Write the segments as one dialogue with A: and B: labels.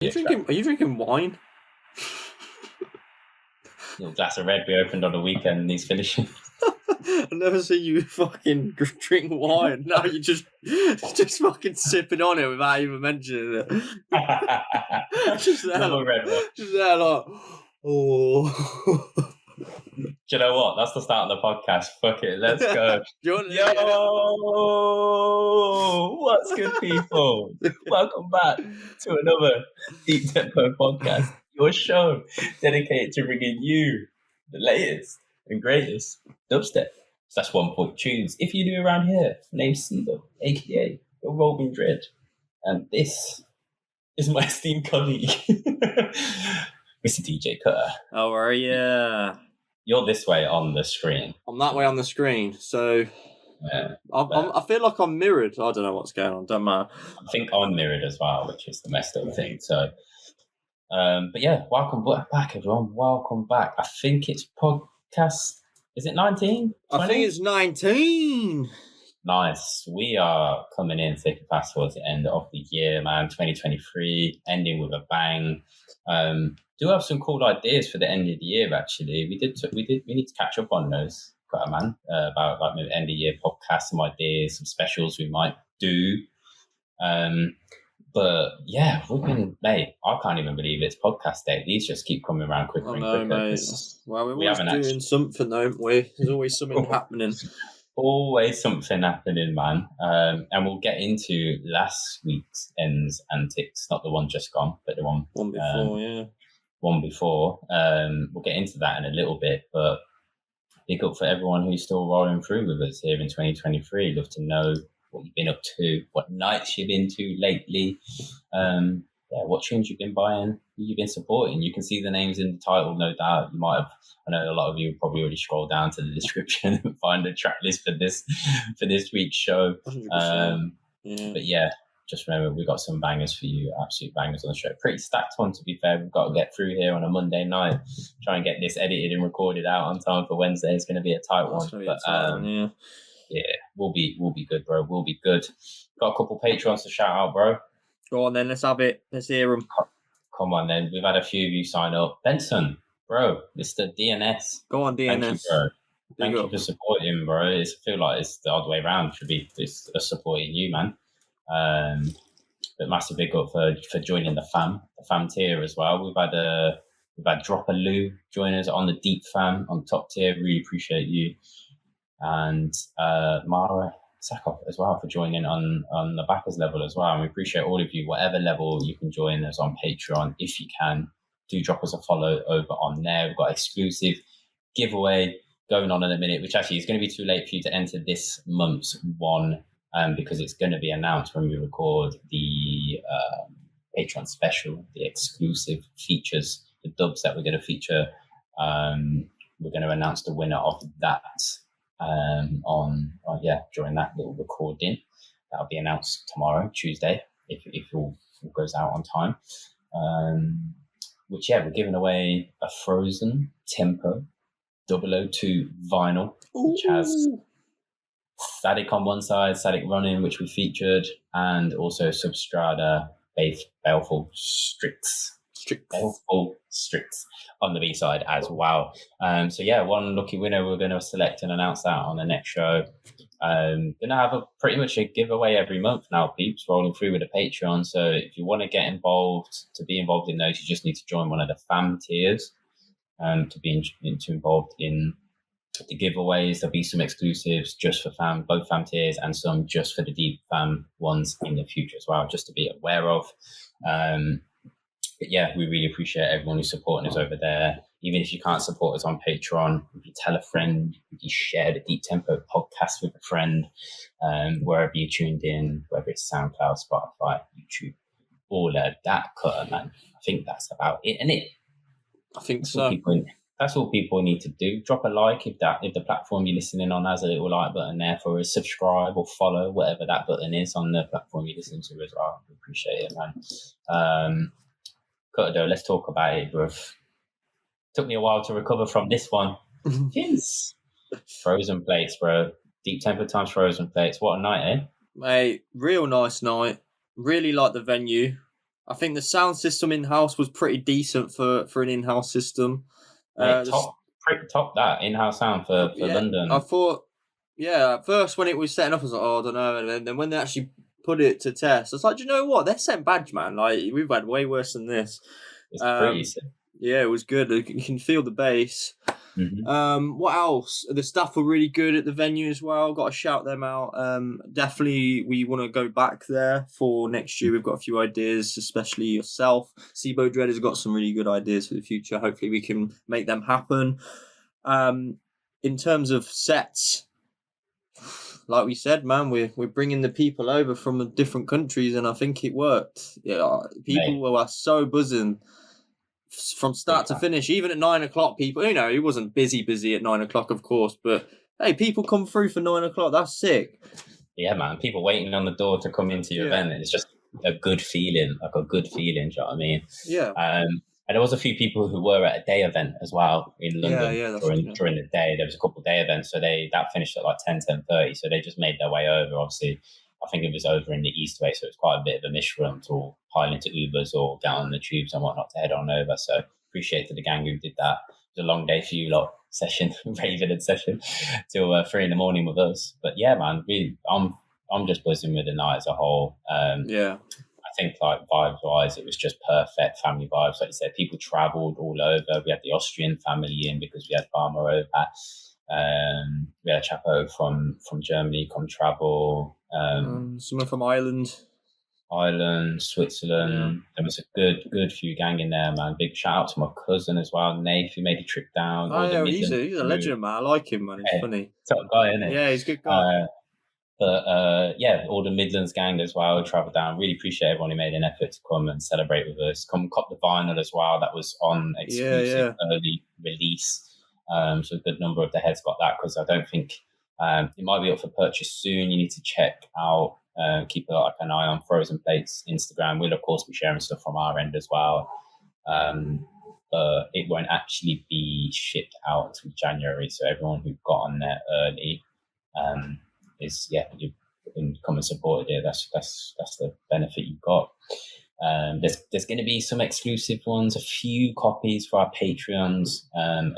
A: Are you drinking wine?
B: Little glass of red we opened on the weekend and he's finishing.
A: I've never seen you fucking drink wine. Now you're just fucking sipping on it without even mentioning it. Just there,
B: Double red one.
A: just there, like, oh.
B: Do you know what? That's the start of the podcast. Fuck it, let's go. Yo, what's good, people? Welcome back to another Deep Tempo podcast, your show dedicated to bringing you the latest and greatest dubstep / 1 point tunes. If you're new around here, my name's Seagull, aka your Robin Dread, and this is my esteemed colleague, Mr. DJ Cutter.
A: How are you?
B: You're this way on the screen.
A: I'm that way on the screen, so
B: Yeah,
A: I feel like I'm mirrored. I don't know what's going on. Don't matter.
B: I think I'm mirrored as well, which is the messed up thing. So, but yeah, welcome back, everyone. Welcome back. I think it's podcast. Is it 19? 20?
A: I think it's 19.
B: Nice. We are coming in thick and fast towards the end of the year, man. 2023 ending with a bang. Do have some cool ideas for the end of the year. Actually, we need to catch up on those, man. About like maybe end of year podcast, some ideas, some specials we might do. But yeah, we've been, mate. I can't even believe it's podcast day. These just keep coming around quicker and quicker.
A: Mate. Well, we're always doing something, don't we? There's always something happening.
B: Always something happening, man. And we'll get into last week's ends antics, not the one just gone, but the one
A: before, yeah.
B: One before. We'll get into that in a little bit, but big up for everyone who's still rolling through with us here in 2023. Love to know what you've been up to, what nights you've been to lately, what tunes you've been buying, who you've been supporting. You can see the names in the title, no doubt. You might have, I know a lot of you probably already scrolled down to the description and find a track list for this week's show. But yeah, just remember, we've got some bangers for you, absolute bangers on the show. Pretty stacked one, to be fair. We've got to get through here on a Monday night, try and get this edited and recorded out on time for Wednesday. It's going to be a tight one. Yeah, we'll be good, bro. We'll be good. Got a couple Patrons to shout out, bro.
A: Go on then, let's have it. Let's hear them.
B: Come on then. We've had a few of you sign up. Benson, bro, Mr. DNS.
A: Go on, DNS.
B: Thank you, bro. Thank you for supporting, bro. I feel like it's the other way around. It should be us supporting you, man. But massive big up for joining the fam tier as well. We've had Dropper Lou join us on the deep fam on top tier. Really appreciate you. And Mara Sakov as well for joining on the backers level as well. And we appreciate all of you, whatever level you can join us on Patreon. If you can, do drop us a follow over on there. We've got exclusive giveaway going on in a minute, which actually is going to be too late for you to enter this month's one, because it's going to be announced when we record the Patreon special, the exclusive features, the dubs that we're going to feature. We're going to announce the winner of that during that little recording. That'll be announced tomorrow, Tuesday, if it all goes out on time. We're giving away a Frozen Tempo 002 vinyl, which has Static on one side, Static Running, which we featured, and also Substrata Baleful Strix on the B side as well. One lucky winner we're going to select and announce that on the next show. Going to have pretty much a giveaway every month now, peeps, rolling through with a Patreon. So if you want to get involved, to be involved in those, you just need to join one of the fam tiers to be involved in the giveaways. There'll be some exclusives just for both fam tiers, and some just for the deep fam ones in the future as well, just to be aware of. But yeah, we really appreciate everyone who's supporting us over there. Even if you can't support us on Patreon, if you tell a friend, if you share the Deep Tempo podcast with a friend, wherever you tuned in, whether it's SoundCloud, Spotify, YouTube, all of that, Cutter, man. I think that's about it, isn't it?
A: I think so.
B: That's all people need to do. Drop a like if the platform you're listening on has a little like button there for us. Subscribe or follow, whatever that button is on the platform you listen to as well. We appreciate it, man. Cutter, let's talk about it, bro. Took me a while to recover from this one. Jeez. Frozen plates, bro. Deep Tempo times Frozen plates. What a night, eh?
A: Mate, real nice night. Really like the venue. I think the sound system in-house was pretty decent for an in-house system.
B: Top that in-house sound for London.
A: I thought, at first when it was setting up, I was like, oh, I don't know. And then when they actually put it to test, I was like, do you know what? They're setting badge, man. Like, we've had way worse than this.
B: It's pretty sick.
A: Yeah, it was good. You can feel the bass.
B: Mm-hmm.
A: What else? The staff were really good at the venue as well. Got to shout them out. Definitely, we want to go back there for next year. We've got a few ideas, especially yourself. Sibo Dread has got some really good ideas for the future. Hopefully, we can make them happen. In terms of sets, like we said, man, we're bringing the people over from different countries, and I think it worked. Yeah, people were so buzzing. From start to finish, even at 9 o'clock, people, it wasn't busy at 9 o'clock, of course, but hey, people come through for 9 o'clock. That's sick.
B: Yeah, man. People waiting on the door to come into your event. It's just a good feeling, do you know what I mean?
A: Yeah.
B: And there was a few people who were at a day event as well in London during the day. There was a couple of day events, so that finished at like 10:30. So they just made their way over. Obviously, I think it was over in the East Way, so it was quite a bit of a mission to pile into Ubers or get on the tubes and whatnot to head on over. So appreciate to the gang who did that. It was a long day for you lot, raving and session, till 3 a.m. with us. But yeah, man, really, I'm just buzzing with the night as a whole. I think like vibes-wise, it was just perfect family vibes. Like you said, people travelled all over. We had the Austrian family in because we had Farmer over. We had a chapo from Germany come travel.
A: Someone from Ireland,
B: Switzerland. Yeah. There was a good few gang in there, man. Big shout out to my cousin as well, Nath, who made a trip down.
A: Oh yeah, he's a legend, man. I like him, man. He's funny.
B: Top guy, isn't he?
A: Yeah, he's a good guy.
B: All the Midlands gang as well travelled down. Really appreciate everyone who made an effort to come and celebrate with us. Come cop the vinyl as well. That was on exclusive early release. So a good number of the heads got that because I don't think it might be up for purchase soon. You need to check out, keep an eye on Frozen Plates Instagram. We'll of course be sharing stuff from our end as well. It won't actually be shipped out until January. So everyone who got on there early, you can come and support it. That's the benefit you've got. There's going to be some exclusive ones, a few copies for our Patreons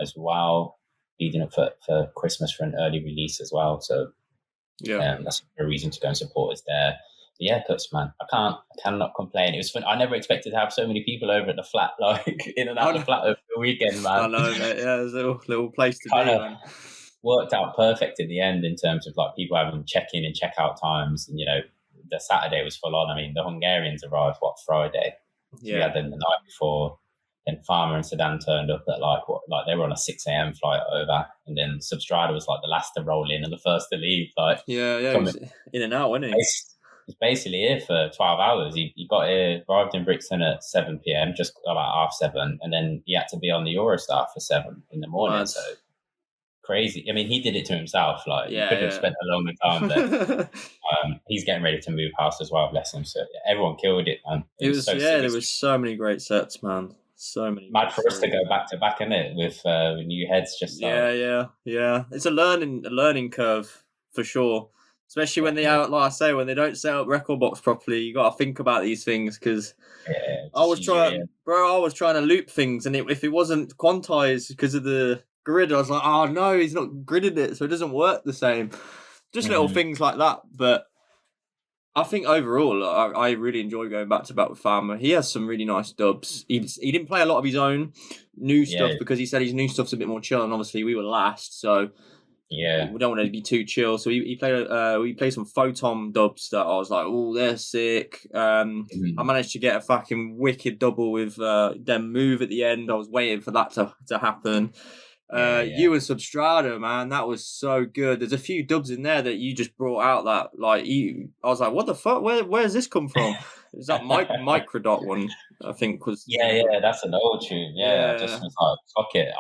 B: as well, leading up for Christmas for an early release as well. So that's a reason to go and support us there. But yeah, Cuts, man, I cannot complain. It was fun. I never expected to have so many people over at the flat, like in and out of the flat over the weekend, man.
A: I know, mate. Yeah, it was a little place to be, man.
B: Worked out perfect in the end in terms of like people having check-in and check-out times, and the Saturday was full on. I mean, the Hungarians arrived Friday. Yeah. We had them the night before. Then Farmer and Sedan turned up at they were on a 6 a.m. flight over, and then Substrata was like the last to roll in and the first to leave. Like
A: he was in and out, wasn't he?
B: He's basically here for 12 hours. He got here, arrived in Brixton at 7 p.m, just about 7:30, and then he had to be on the Eurostar for 7 in the morning. Right. So crazy. I mean, he did it to himself. Like, he could have spent a longer time there. He's getting ready to move house as well, bless him. So everyone killed it, man.
A: There was so many great sets, man. So many.
B: Mad for us to go back to back, isn't it? With new heads, just
A: yeah. It's a learning curve for sure. Especially when when they don't set up record box properly, you got to think about these things because I was trying to loop things, and if it wasn't quantized because of the grid, I was like, oh no, he's not gridded it, so it doesn't work the same. Just little things like that. But I think overall, I really enjoy going back to back with Farmer. He has some really nice dubs. He didn't play a lot of his own new stuff because he said his new stuff's a bit more chill, and obviously we were last, so we don't want to be too chill. So we played some Photon dubs that I was like, oh, they're sick. I managed to get a fucking wicked double with them move at the end. I was waiting for that to happen. You and Substrata, man, that was so good. There's a few dubs in there that you just brought out that I was like, what the fuck? Where's this come from? Is that Microdot one? I think was.
B: Yeah, that's an old tune. I just was like, fuck it.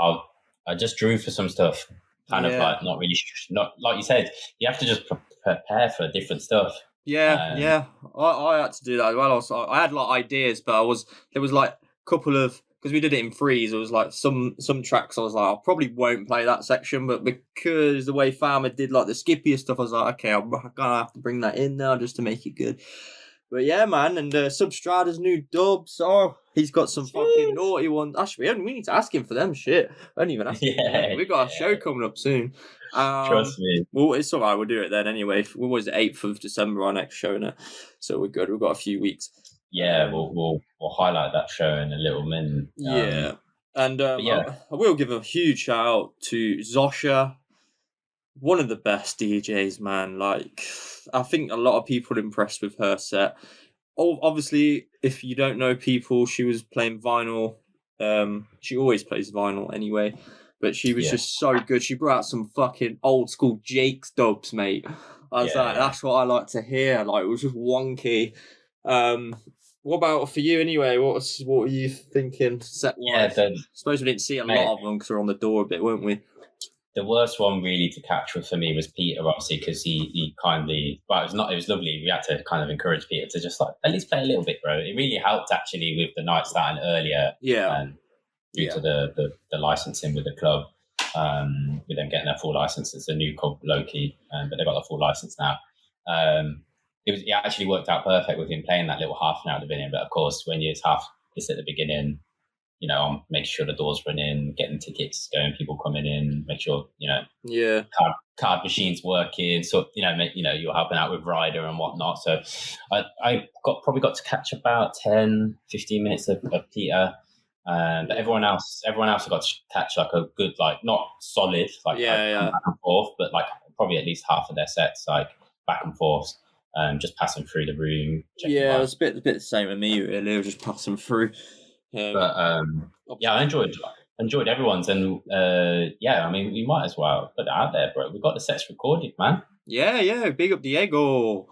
B: I just drew for some stuff. Kind of like not really, not like you said. You have to just prepare for different stuff.
A: I had to do that as well. I had ideas, but there was like a couple of. Because we did it in threes, it was like some tracks I was like, I probably won't play that section, but because the way Farmer did like the skippier stuff, I was like, okay, I'm gonna have to bring that in now just to make it good. But yeah, man, and Substrata's new dubs. Oh, he's got some fucking naughty ones. Actually, we need to ask him for them. Shit, I don't even ask him. Yeah, we've got a show coming up soon.
B: Trust me.
A: Well, it's alright. We'll do it then anyway. What was it, 8th of December, our next show, innit? So we're good. We've got a few weeks.
B: Yeah, we'll highlight that show in a little minute.
A: Yeah, and I will give a huge shout out to Zosha. One of the best DJs, man. Like, I think a lot of people impressed with her set. Obviously, if you don't know people, she was playing vinyl. She always plays vinyl anyway, but she was just so good. She brought out some fucking old school Jake's dubs, mate. I was like, that's what I like to hear. Like, it was just wonky. What about for you anyway? What were you thinking set-wise? I suppose we didn't see a lot of them because we were on the door a bit, weren't we?
B: The worst one really to catch for me was Peter, obviously, because he kindly, it was lovely. We had to kind of encourage Peter to just like at least play a little bit, bro. It really helped actually with the night starting earlier.
A: Yeah.
B: Due to the licensing with the club, with them getting their full license. It's a new club, low-key, but they've got the full license now. It actually worked out perfect with him playing that little half an hour at the beginning. But of course, when it's at the beginning, you know, I'm making sure the doors run in, getting tickets going, people coming in, make sure, you know, card machines working. So, you know, you're helping out with rider and whatnot. So I probably got to catch about 10, 15 minutes of Peter. But everyone else got to catch like a good, like not solid, like back and forth, but like probably at least half of their sets, like back and forth, just passing through the room.
A: Yeah, it was a bit the same with me really. I was just passing through.
B: But I enjoyed everyone's, and I mean, we might as well put it out there, bro. We've got the sets recorded, man.
A: Yeah, big up Diego.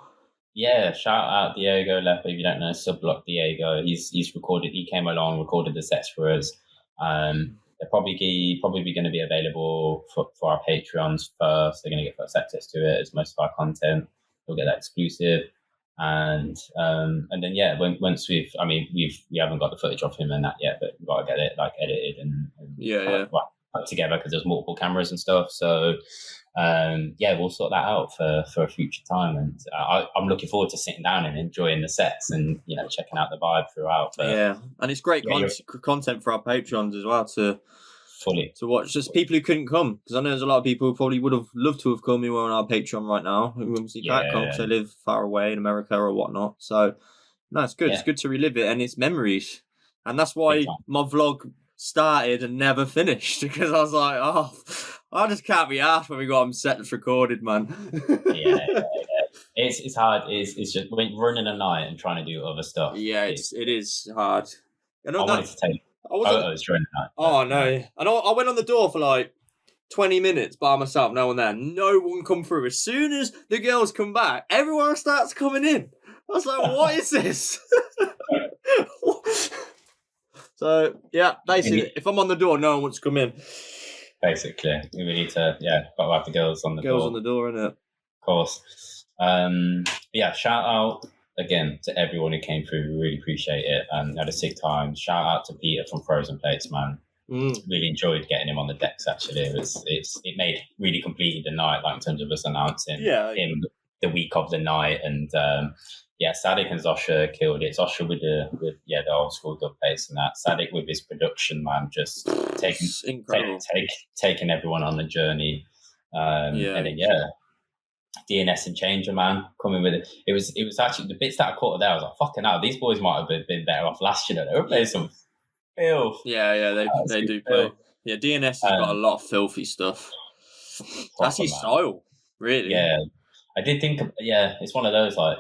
B: Yeah, shout out Diego Lepa. If you don't know, Sublock Diego. He's recorded. He came along, recorded the sets for us. They're probably going to be available for our Patreons first. They're going to get first access to it as most of our content. We'll get that exclusive. And then once we haven't got the footage of him and that yet, but we've got to get it like edited and put together because there's multiple cameras and stuff. So we'll sort that out for a future time. And I'm looking forward to sitting down and enjoying the sets and, you know, checking out the vibe throughout. But,
A: and it's great content for our Patreons as well to watch. Just people who couldn't come, because I know there's a lot of people who probably would have loved to have come who are on our Patreon right now who obviously can't come because they live far away in America or whatnot. So no, it's good. It's good to relive it, and it's memories, and that's why my vlog started and never finished, because I was like, I just can't be arsed when we got them sets recorded, man.
B: It's hard. It's just running a night and trying to do other stuff.
A: Yeah, it is hard.
B: I wanted to take photos during the night.
A: Oh, no. And I went on the door for like 20 minutes by myself, no one there. No one come through. As soon as the girls come back, everyone starts coming in. I was like, what is this? So, yeah, basically, if I'm on the door, no one wants to come in.
B: Basically, we need to, got to have the girls on the door.
A: Girls on the door, innit?
B: Of course. Shout out again to everyone who came through. We really appreciate it and had a sick time. Shout out to Peter from Frozen Plates, man. Really enjoyed getting him on the decks. Actually, it made really completed the night, like in terms of us announcing him the week of the night, and Sadik and Zosha killed it. Zosha with the old school dub bass and that. Sadik with his production, man, just taking everyone on the journey. And then DNS and Changer, man, coming with it. It was actually the bits that I caught there. I was like, fucking hell, these boys might have been better off last year. They were playing some filth.
A: They do play. Yeah, DNS has got a lot of filthy stuff. That's his style, really.
B: Yeah, I did think. It's one of those like.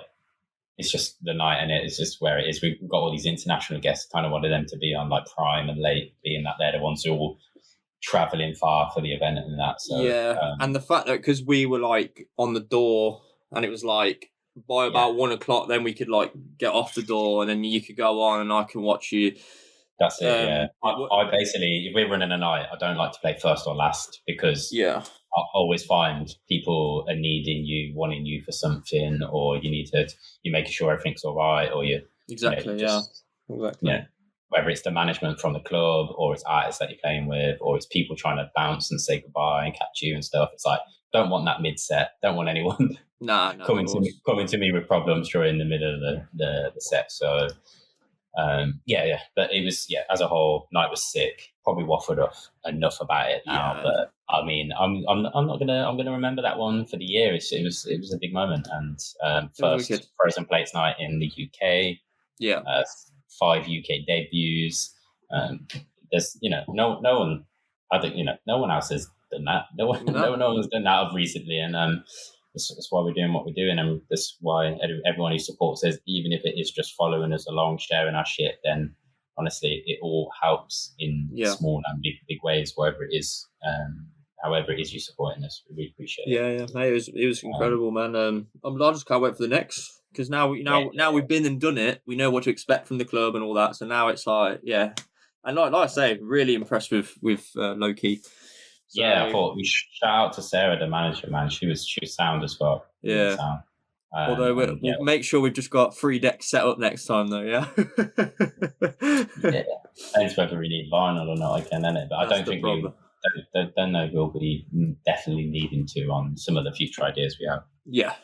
B: It's just the night, and it's just where it is. We've got all these international guests. Kind of wanted them to be on like prime and late, being that they're the ones who will traveling far for the event and that. So
A: and the fact that because we were like on the door, and it was like by about 1 o'clock, then we could like get off the door, and then you could go on, and I can watch you.
B: That's it. I basically, if we're running a night, I don't like to play first or last because I always find people are needing you, wanting you for something, or you're making sure everything's all right, or
A: exactly.
B: Whether it's the management from the club, or it's artists that you're playing with, or it's people trying to bounce and say goodbye and catch you and stuff. It's like don't want that mid set. Don't want anyone coming to me with problems during the middle of the set. So but it was as a whole, night was sick. Probably waffled off enough about it now, but I mean, I'm gonna remember that one for the year. It was a big moment, and first Frozen Plates night in the UK. 5 UK debuts. There's no one. I think no one else has done that. No one has done that of recently, and that's why we're doing what we're doing, and that's why everyone who supports us, even if it is just following us along, sharing our shit, then honestly, it all helps in small and big ways, wherever it is, however it is you're supporting us. We really appreciate it.
A: Yeah, mate, it was incredible, man. I just can't wait for the next, because now we've been and done it. We know what to expect from the club and all that. So now it's like, and like I say, really impressed with Loki. So,
B: I thought we should shout out to Sarah, the manager, man. She was sound as well.
A: Yeah. Although we'll make sure we've just got 3 decks set up next time, though. Yeah.
B: Depends whether we need vinyl or not again, innit? But I don't think don't know we'll be definitely needing to on some of the future ideas we have.
A: Yeah.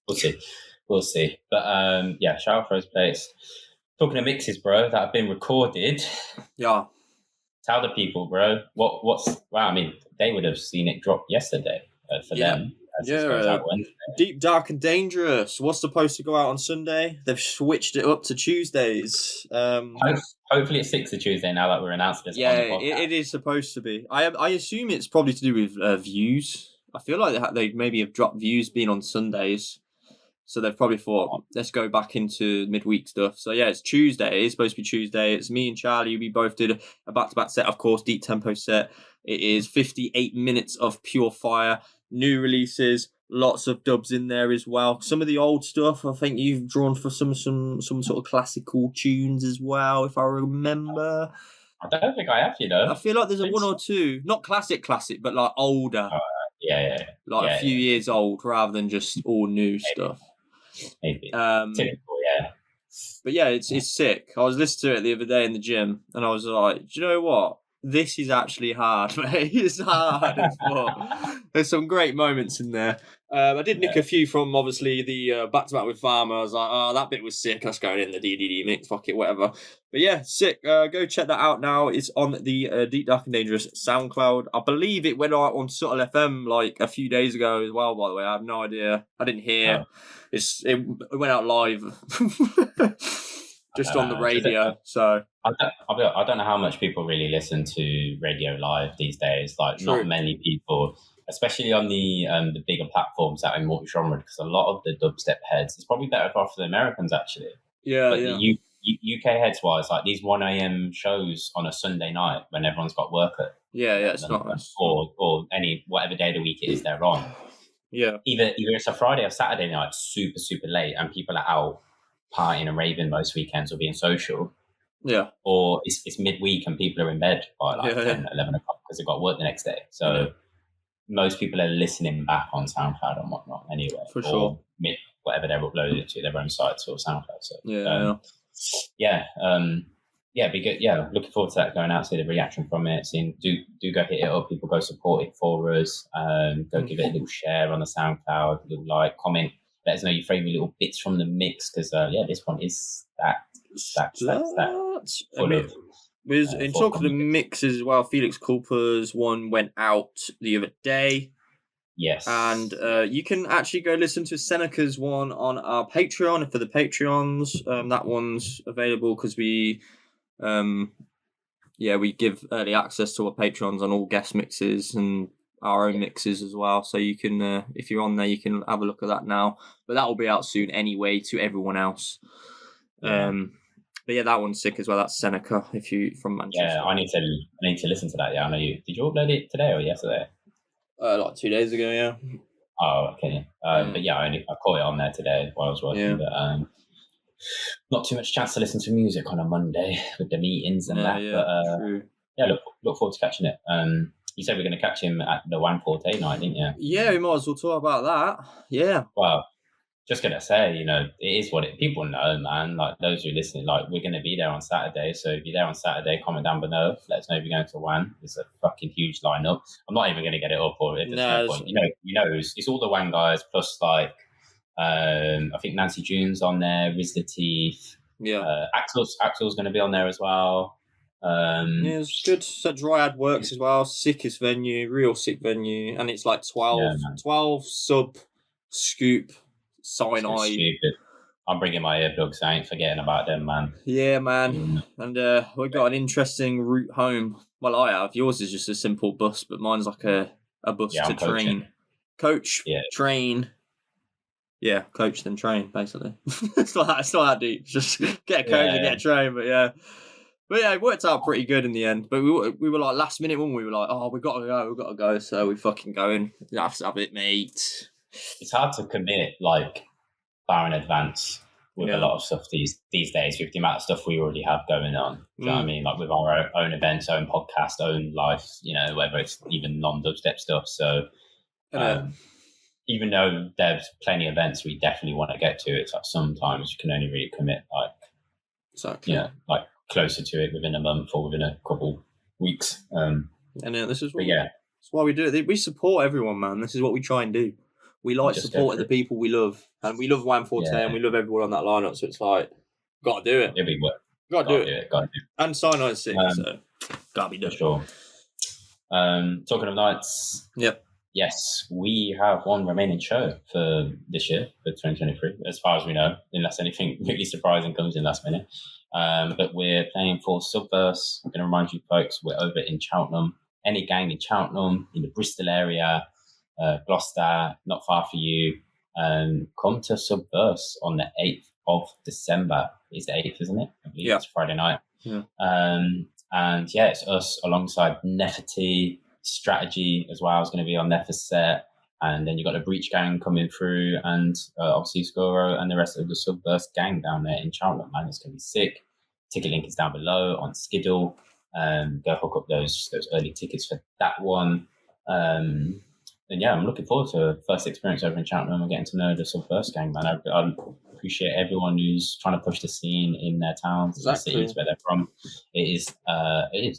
B: We'll see. But shout out for those plates. Talking of mixes, bro, that have been recorded.
A: Yeah.
B: Tell the people, bro. I mean, they would have seen it drop yesterday for them.
A: Deep, Dark and Dangerous was supposed to go out on Sunday. They've switched it up to Tuesdays.
B: Hopefully it sticks to Tuesday now that we're announced this.
A: It is supposed to be. I assume it's probably to do with views. I feel like they maybe have dropped views being on Sundays. So they've probably thought, let's go back into midweek stuff. So it's Tuesday. It's supposed to be Tuesday. It's me and Charlie. We both did a back-to-back set, of course, deep tempo set. It is 58 minutes of pure fire. New releases, lots of dubs in there as well. Some of the old stuff, I think you've drawn for some sort of classical tunes as well, if I remember.
B: I don't think I have,
A: I feel like there's one or two, not classic, but like older. Like a few years old rather than just all new stuff.
B: Maybe. Typical,
A: But it's sick. I was listening to it the other day in the gym, and I was like, do you know what? This is actually hard, mate. It's hard as fuck. There's some great moments in there. I did nick a few from, obviously, the back-to-back with Farmer. I was like, oh, that bit was sick. That's going in the DDD mix. Fuck it, whatever. But sick. Go check that out now. It's on the Deep, Dark and Dangerous SoundCloud. I believe it went out on Subtle FM like a few days ago as well, by the way. I have no idea. I didn't hear. It went out live. Just on the radio. So
B: I don't know how much people really listen to radio live these days. Like, not many people, especially on the bigger platforms that are multi-genre, because a lot of the dubstep heads, it's probably better off for the Americans, actually. The UK heads wise, like these 1 a.m. shows on a Sunday night when everyone's got work at
A: it's not nice.
B: or any whatever day of the week it is they're on. Either it's a Friday or Saturday night, super super late, and people are out partying and raving most weekends or being social. Or it's midweek and people are in bed by like 10, 11 o'clock because they've got work the next day. So most people are listening back on SoundCloud and whatnot anyway.
A: For sure.
B: Whatever they're uploading to their own sites or SoundCloud. So be good. Looking forward to that, going out, see the reaction from it. Do go hit it up. People go support it for us. Go give it a little share on the SoundCloud, a little like, comment. Let us know your favourite little bits from the mix, because this one is that.
A: In talk of the mixes as well, Felix Culpa's one went out the other day.
B: Yes.
A: And you can actually go listen to Seneca's one on our Patreon. And for the Patreons, that one's available because we give early access to our Patreons on all guest mixes and our own mixes as well. So you can, if you're on there, you can have a look at that now. But that will be out soon anyway to everyone else. But that one's sick as well. That's Seneca, if you from Manchester.
B: Yeah, I need to listen to that. Yeah, I know you. Did you upload it today or yesterday?
A: Like 2 days ago. Yeah.
B: Oh, okay. But I caught it on there today while I was working. But not too much chance to listen to music on a Monday with the meetings and that. But
A: true.
B: Look forward to catching it. You said we're going to catch him at the 140 night, didn't you?
A: Yeah, we might as well talk about that. Yeah.
B: Well, just gonna say, you know, it is what it. People know, man. Like those who are listening, like we're gonna be there on Saturday. So if you're there on Saturday, comment down below. Let us know if you're going to WAN. It's a fucking huge lineup. I'm not even gonna get it up, or if there's no point. You know, it's all the WAN guys plus like, I think Nancy June's on there, Riz Latif.
A: Yeah,
B: Axel's gonna be on there as well.
A: Yeah, it's good. So Dryad works as well. Sickest venue, real sick venue, and it's like 12 sub scoop cyanide.
B: I'm bringing my earplugs. I ain't forgetting about them, man.
A: Yeah, man. And we've got an interesting route home. Well, I have. Yours is just a simple bus, but mine's like a bus to train. Coach, train. Yeah, coach then train, basically. It's not that deep. Just get a coach and get a train, but yeah. But yeah, it worked out pretty good in the end. But we were like last minute when we were like, oh, we've got to go. So we fucking going. You have to have it, mate.
B: It's hard to commit like far in advance with a lot of stuff these days with the amount of stuff we already have going on. Do you know what I mean? Like with our own events, own podcast, own life, you know, whether it's even non-dubstep stuff. So even though there's plenty of events we definitely want to get to, it's like sometimes you can only really commit like,
A: exactly.
B: You know, like closer to it within a month or within a couple weeks.
A: And this is that's why we do it. We support everyone, man. This is what we try and do. We like supporting the people we love, and we love 140 and we love everyone on that lineup. So it's like, got to do it. Got to do it. And Cyanide's sick, so gotta be done.
B: Sure. Talking of nights.
A: Yep.
B: Yes, we have one remaining show for this year, for 2023, as far as we know, unless anything really surprising comes in last minute. But we're playing for Subverse. I'm going to remind you folks, we're over in Cheltenham. Any gang in Cheltenham, in the Bristol area, Gloucester, not far for you, come to Subverse on the 8th of December. It's the 8th, isn't it? I believe it's Friday night.
A: Yeah.
B: And yeah, it's us alongside Neferty. Strategy as well is going to be on there for set, and then you've got the Breach gang coming through, and obviously Scoro and the rest of the Subverse gang down there in Cheltenham. Man, it's going to be sick. Ticket link is down below on Skiddle. Go hook up those early tickets for that one. And yeah, I'm looking forward to the first experience over in Cheltenham and getting to know the Subverse gang, man. I appreciate everyone who's trying to push the scene in their towns, the cities where they're from. It is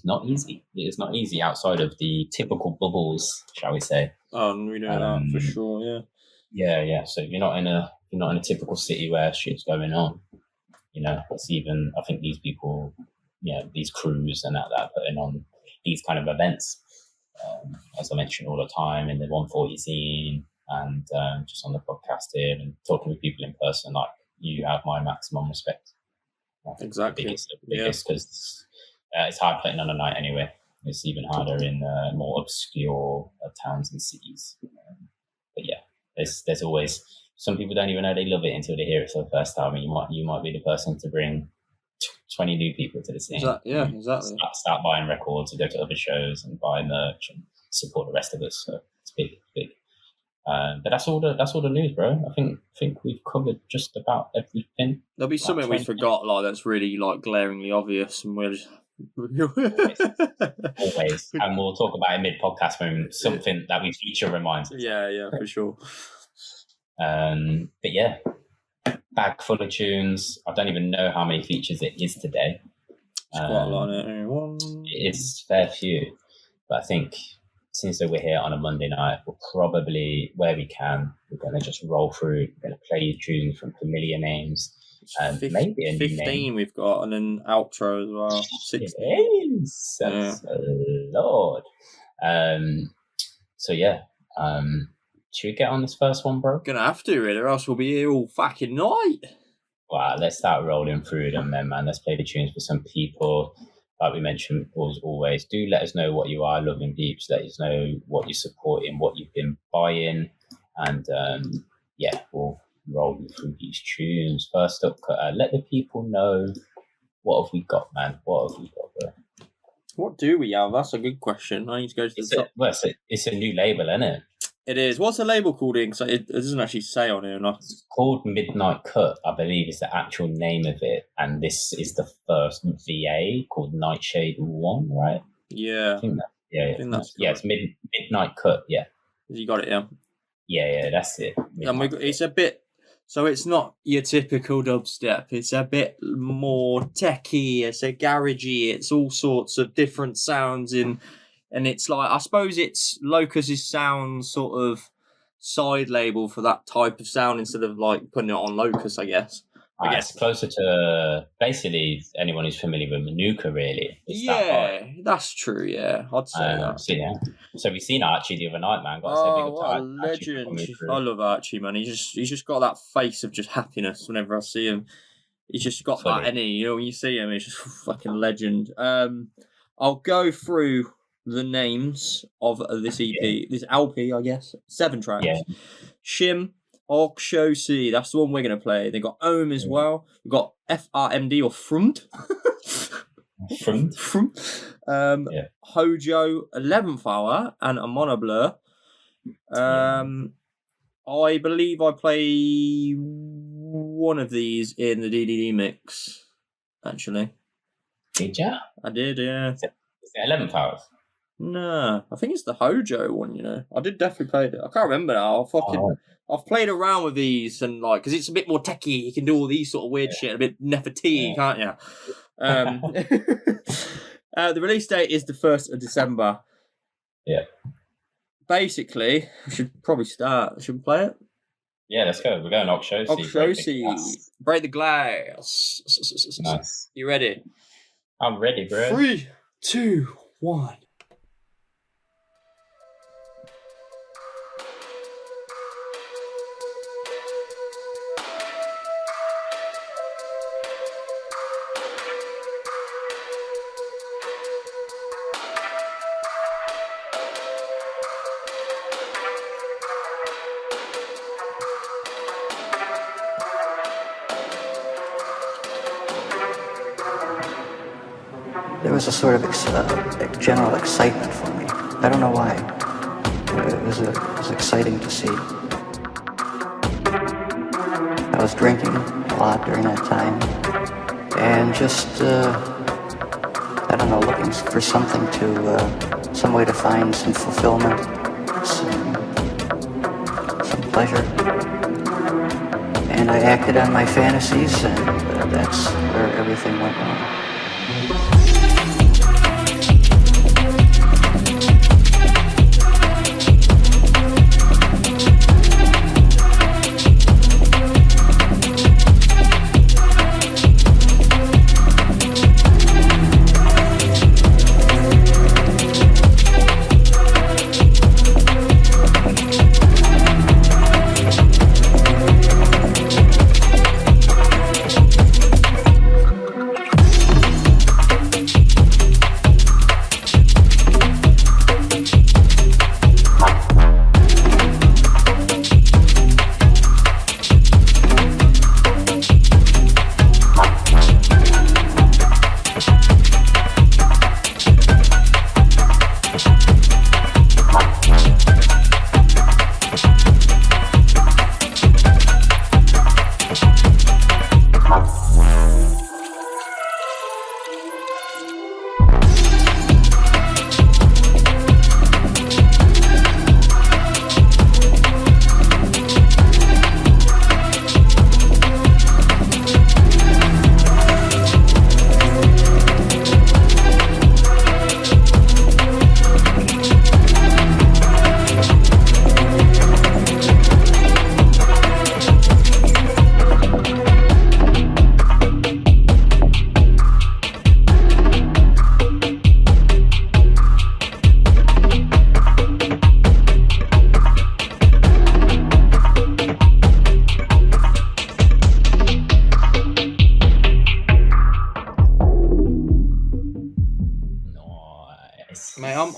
B: not easy. It is not easy outside of the typical bubbles, shall we say?
A: Oh, we know that for sure.
B: Yeah. So you're not in a typical city where shit's going on. You know, it's even, I think these people, these crews and that are putting on these kind of events. As I mention all the time in the 140 scene and just on the podcast here and talking with people in person, like you have my maximum respect.
A: Exactly.
B: The biggest, because it's hard putting on a night anyway. It's even harder in more obscure towns and cities. But yeah, there's always, some people don't even know they love it until they hear it for the first time, and you might be the person to bring 20 new people to the scene.
A: Exactly.
B: Start buying records and go to other shows and buy merch and support the rest of us. So it's big. But that's all the news, bro. I think we've covered just about everything.
A: There'll be something we forgot, like that's really like glaringly obvious, and we're just
B: always. And we'll talk about it mid-podcast when something that we feature reminds us.
A: Yeah, for sure.
B: But yeah, bag full of tunes. I don't even know how many features it is today.
A: It's quite a lot.
B: It is fair few, but I think since we're here on a Monday night, we'll probably, where we can, we're going to just roll through. We're going to play tunes from familiar names. Maybe a
A: 15
B: name.
A: We've got, and an outro as well. 16.
B: That's Lord. So yeah. Should we get on this first one, bro?
A: Gonna have to, really, or else we'll be here all fucking night.
B: Wow, let's start rolling through them then, man. Let's play the tunes for some people. Like we mentioned, as always, do let us know what you are loving, peeps. Let us know what you're supporting, what you've been buying. And we'll roll through these tunes. First up, let the people know, what have we got, man? What have we got, bro?
A: What do we have? That's a good question. I need to go to the top.
B: It's a new label, isn't it?
A: It is. What's the label called? It doesn't actually say on here enough.
B: It's called Midnight Cut, I believe is the actual name of it. And this is the first VA called Nightshade 1, right?
A: Yeah.
B: I think that's it's Midnight Cut, yeah.
A: You got it, yeah.
B: Yeah, that's it.
A: And it's a bit So it's not your typical dubstep. It's a bit more techy. It's a garagey. It's all sorts of different sounds in, and it's like, I suppose it's Locus's sound sort of side label for that type of sound instead of like putting it on Locus, I guess. I guess
B: it's closer to basically anyone who's familiar with Manuka, really.
A: That's true. Yeah, I'd say that.
B: So we seen Archie the other night, man.
A: What a legend! I love Archie, man. He's just got that face of just happiness whenever I see him. He's just got that energy. You know, when you see him, he's just fucking legend. I'll go through the names of this EP, this LP, I guess. 7 tracks. Yeah. Shim. Oxóssi, that's the one we're going to play. They got Ohm as well. We've got FRMD or Front. Hojo, 11th Hour, and a Monoblur. I believe I play one of these in the DDD mix, actually.
B: Did you?
A: I did, yeah.
B: Is it 11th Hours?
A: No, I think it's the Hojo one, you know. I did definitely play it. I can't remember now. I've played around with these and like, because it's a bit more techy. You can do all these sort of weird shit, a bit Nefertiti, can't you? The release date is the 1st of December.
B: Yeah.
A: Basically, we should probably start. Should we play it?
B: Yeah, let's go. We're going Oxóssi.
A: Oxóssi. Break the glass.
B: Nice.
A: You ready?
B: I'm ready, bro.
A: 3, 2, 1.
C: There was a sort of general excitement for me. I don't know why. It was exciting to see. I was drinking a lot during that time, and just, I don't know, looking for something some way to find some fulfillment, some pleasure. And I acted on my fantasies, and that's where everything went wrong.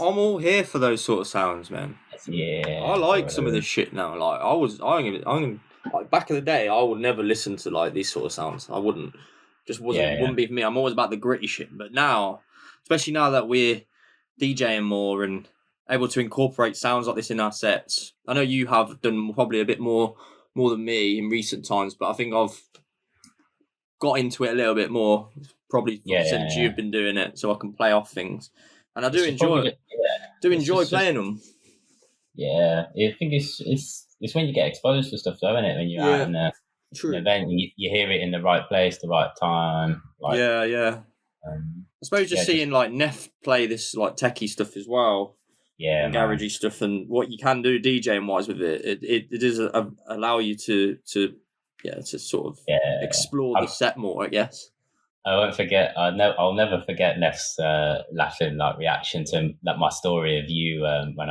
A: I'm all here for those sort of sounds, man.
B: Yeah,
A: I like some of this shit now. Like like back in the day, I would never listen to like these sort of sounds. I wouldn't. Wouldn't be for me. I'm always about the gritty shit. But now, especially now that we're DJing more and able to incorporate sounds like this in our sets, I know you have done probably a bit more than me in recent times, but I think I've got into it a little bit more, probably since you've been doing it, so I can play off things. And I do enjoy playing them.
B: Yeah, I think it's when you get exposed to stuff, though, isn't it? When you're out in
A: True.
B: Then you hear it in the right place, the right time. Like,
A: yeah. I suppose just seeing like Neff play this like techie stuff as well.
B: Yeah,
A: and garagey stuff, and what you can do DJing wise with it does allow you to sort of explore the set more, I guess.
B: I won't forget. I'll never forget Neff's laughing like reaction to that my story of you when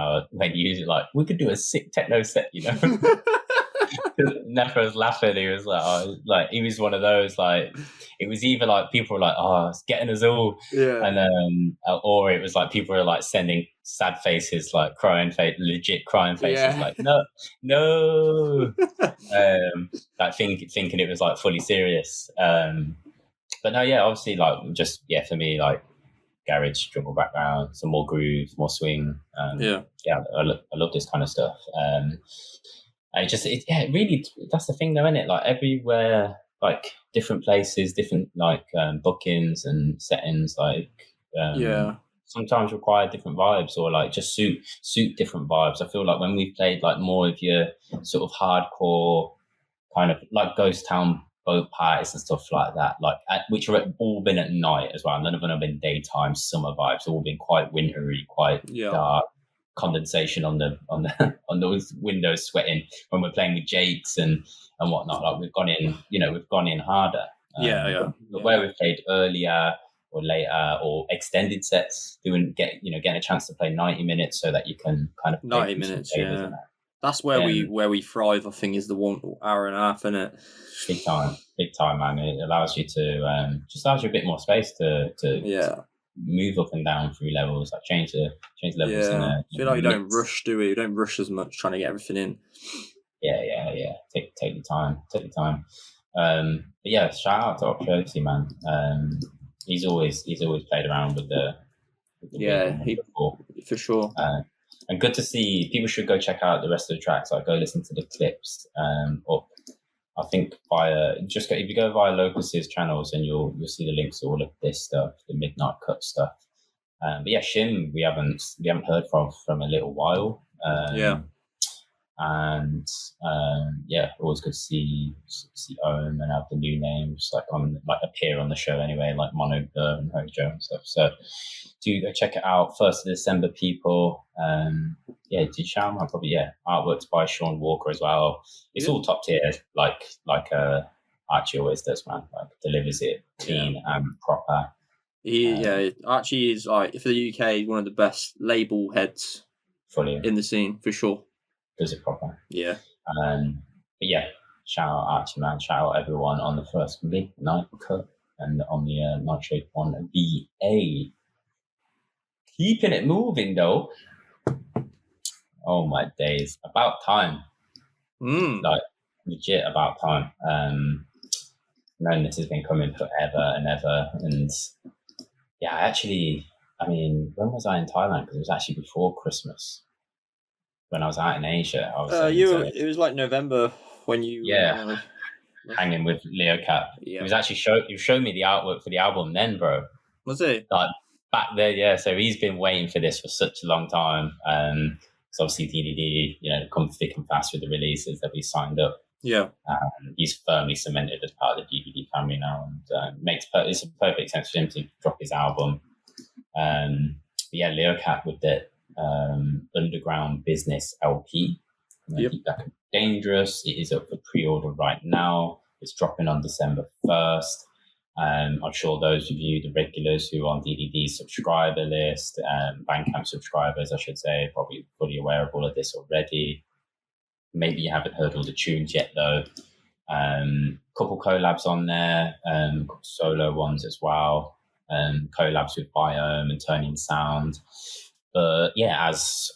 B: you like we could do a sick techno set, you know. Neff was laughing. He was like, he was one of those like. It was either like people were like, "Oh, it's getting us all," and or it was like people were like sending sad faces, like legit crying faces, like no, like thinking it was like fully serious. But no, obviously, like just for me, like garage, jungle background, some more groove, more swing. I love this kind of stuff. It really, that's the thing though, isn't it? Like everywhere, like different places, different like bookings and settings, like sometimes require different vibes or like just suit different vibes. I feel like when we've played like more of your sort of hardcore kind of like ghost town boat parties and stuff like that, like which have all been at night as well. None of them have been daytime summer vibes. All been quite wintry, quite dark. Condensation on those windows, sweating when we're playing with Jakes and whatnot. Like we've gone in harder. But where we've played earlier or later or extended sets, getting a chance to play 90 minutes so that you can kind of
A: 90 minutes. That's where we thrive. I think is the 1 hour and a half, isn't it?
B: Big time, man. It allows you to just allows you a bit more space to move up and down through levels, like change levels.
A: I feel like you don't rush, do we? You don't rush as much trying to get everything in.
B: Take your time. But shout out to Oxóssi, man. He's always played around with the for sure. And good to see. People should go check out the rest of the tracks. Like go listen to the clips up. I think if you go via Locus's channels, and you'll see the links to all of this stuff, the Midnight Cut stuff. But Shim, we haven't heard from a little while. And always good to see Ourman and have the new names appear on the show anyway, like Mono and Hojo and stuff. So do go check it out. 1st of December, people. Do shout out probably artworks by Sean Walker as well. It's all top tier, like Archie always does, man. Like delivers it clean and proper.
A: Archie is like for the UK one of the best label heads
B: fully
A: in the scene for sure.
B: Does it proper.
A: But
B: shout out Archie, man. Shout out everyone on the first Midnight Cut and on the Nightshade 1 VA. Keeping it moving though. Oh my days. About time. Like legit about time. Man, this has been coming forever and ever. And when was I in Thailand? Because it was actually before Christmas. When I was out in Asia, I was.
A: It was like November when you.
B: Hanging with Leo Cap. It was actually you showed me the artwork for the album then, bro.
A: Was it?
B: Like back there, so he's been waiting for this for such a long time. So obviously DDD, come thick and fast with the releases that we signed up. He's firmly cemented as part of the DDD family now, and it's a perfect sense for him to drop his album. Leo Cap with the Underground Business LP. Keep that dangerous. It is up for pre-order right now. It's dropping on December 1st. I'm sure those of you, the regulars who are on DDD's subscriber list, Bandcamp subscribers, I should say, probably fully aware of all of this already. Maybe you haven't heard all the tunes yet, though. Couple collabs on there, solo ones as well. Collabs with Biome and Turning Sound. But as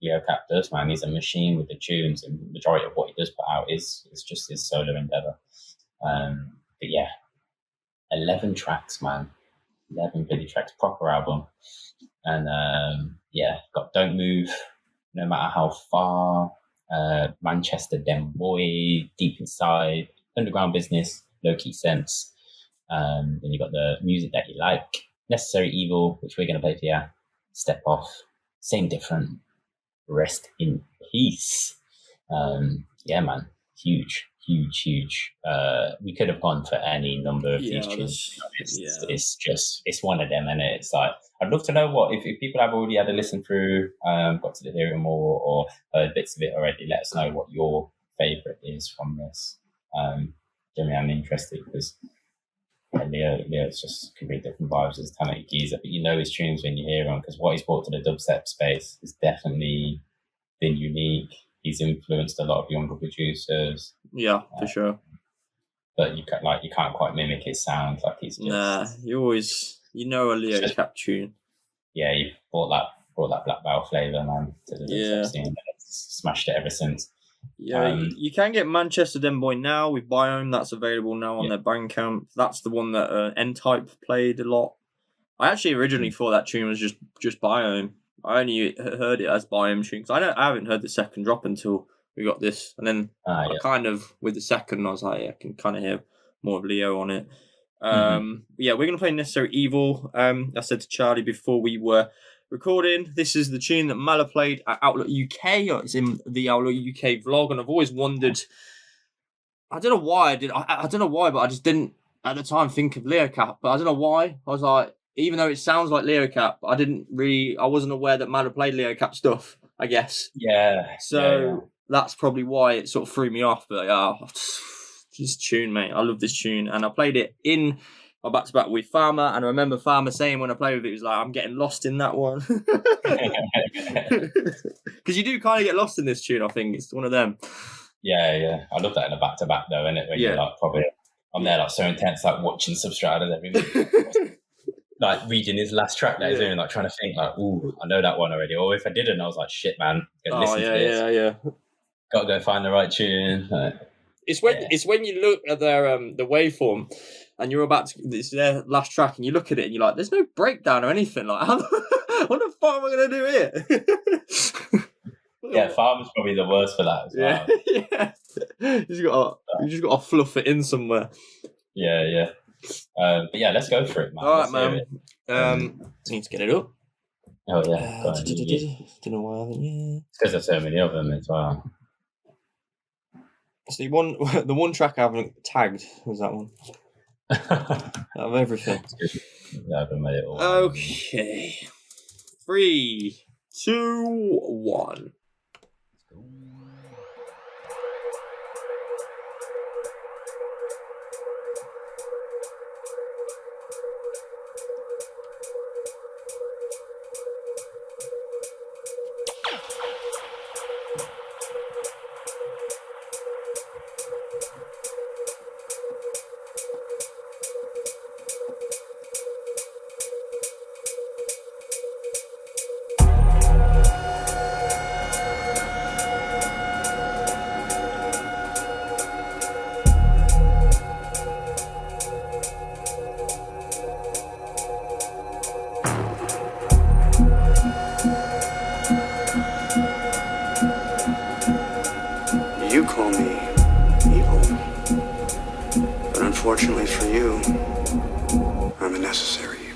B: Leo Cap does, man, he's a machine with the tunes, and the majority of what he does put out is just his solo endeavor. 11 tracks, man. 11 video tracks, proper album. And got Don't Move, No Matter How Far, Manchester Dem Boy, Deep Inside, Underground Business, Low Key Sense. Then you got the Music That You Like, Necessary Evil, which we're going to play for you, Step Off, Same Different, Rest in Peace. Man, huge huge. We could have gone for any number of these tunes. It's one of them, and it's like I'd love to know what if people have already had a listen through, got to hear it more, or heard bits of it already. Let us know what your favourite is from this. Generally, I'm interested because Leo's just completely different vibes as a talented geezer, but you know his tunes when you hear him because what he's brought to the dubstep space has definitely been unique. He's influenced a lot of younger producers.
A: Yeah, for sure.
B: But you can't quite mimic his sound. Like he's just,
A: you know a Leo Cap tune.
B: Yeah, he brought that Black Bell flavour, man, to the dubstep scene, and it's smashed it ever since.
A: Yeah, you can get Manchester Den Boy now with Biome. That's available now on their Bandcamp. That's the one that N-Type played a lot. I actually originally thought that tune was just Biome. I only heard it as Biome tune because I haven't heard the second drop until we got this, and then I kind of with the second I was like, I can kind of hear more of Leo on it. Yeah, we're gonna play Necessary Evil. I said to Charlie before we were recording, this is the tune that Mala played at Outlook UK. Or it's in the Outlook UK vlog, and I've always wondered. I don't know why I don't know why, but I just didn't at the time think of Leocap. But I don't know why. I was like, even though it sounds like Leocap, I wasn't aware that Mala played Leocap stuff, I guess.
B: Yeah.
A: So that's probably why it sort of threw me off. But this tune, mate. I love this tune. And I played it in my back-to-back with Farmer. And I remember Farmer saying when I played with it, he was like, I'm getting lost in that one. Because you do kind of get lost in this tune, I think. It's one of them.
B: Yeah. I love that in a back-to-back, though, isn't it? When you're like, probably, I'm there like so intense, like watching Substratas every week. Like reading his last track that he's doing, like trying to think like, ooh, I know that one already. Or if I didn't, I was like, shit, man, listen to this.
A: Yeah.
B: Gotta go find the right tune.
A: It's when you look at their the waveform and you're about to, it's their last track, and you look at it and you're like, there's no breakdown or anything. Like, what the fuck am I gonna do here?
B: Yeah, Farmer's probably the worst for that as well.
A: Yeah. You just got to fluff it in somewhere.
B: Yeah. But yeah, let's go for it, man.
A: All right, man. Need to get it up.
B: Oh yeah.
A: Don't know why I haven't. Yeah.
B: It's because there's so many of them as well.
A: So the one track I haven't tagged was that one. Out of everything.
B: Yeah, I haven't made it all.
A: Okay. 3, 2, 1.
D: Unfortunately for you, I'm a necessary evil.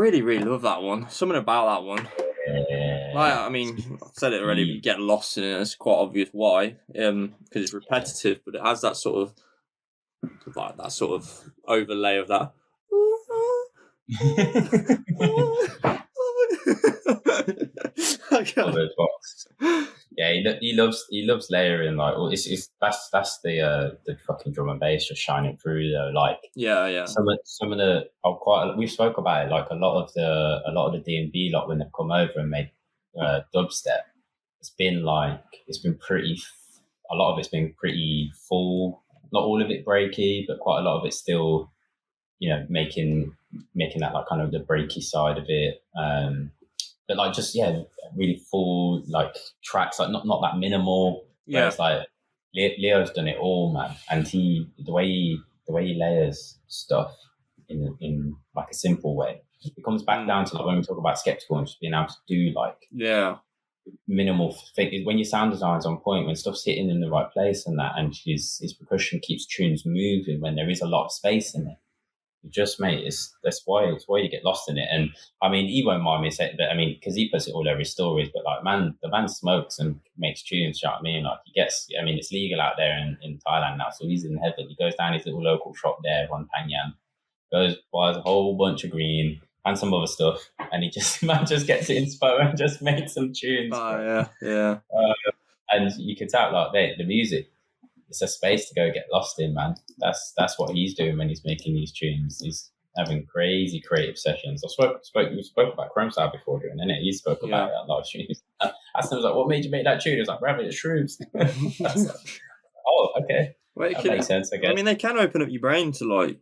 A: really, really love that one. Something about that one. Like, I mean, I've said it already, but you get lost in it. It's quite obvious why, because it's repetitive, but it has that sort of overlay of that.
B: Yeah, he loves layering, like, that's the fucking drum and bass just shining through though. Like,
A: yeah.
B: Some of the we've spoke about it. Like a lot of the D&B lot when they've come over and made dubstep, it's been pretty. A lot of it's been pretty full. Not all of it breaky, but quite a lot of it's still, making that like kind of the breaky side of it. But like just really full like tracks, like not that minimal.
A: Yeah,
B: it's like Leo's done it all, man, and the way he layers stuff in like a simple way. It comes back down to like when we talk about skeptical and just being able to do like minimal things. When your sound design's on point, when stuff's hitting in the right place and that, and his percussion keeps tunes moving when there is a lot of space in it. Just, mate, that's why you get lost in it. And I mean, he won't mind me saying that. I mean, because he puts it all over his stories. But like, the man smokes and makes tunes. You know what I mean? Like, he gets. I mean, it's legal out there in Thailand now, so he's in heaven. He goes down his little local shop there on Panyan, buys a whole bunch of green and some other stuff, and he just gets it inspo and just makes some tunes.
A: Oh yeah.
B: And you can tell like the music. It's a space to go get lost in, man. That's what he's doing when he's making these tunes. He's having crazy creative sessions. We spoke about Chrome Style before doing it. He spoke about a lot of tunes. I asked him, what made you make that tune? He was like, Rabbit, it's shrooms. Oh, okay.
A: Well,
B: that makes sense, I guess.
A: I mean, they can open up your brain to like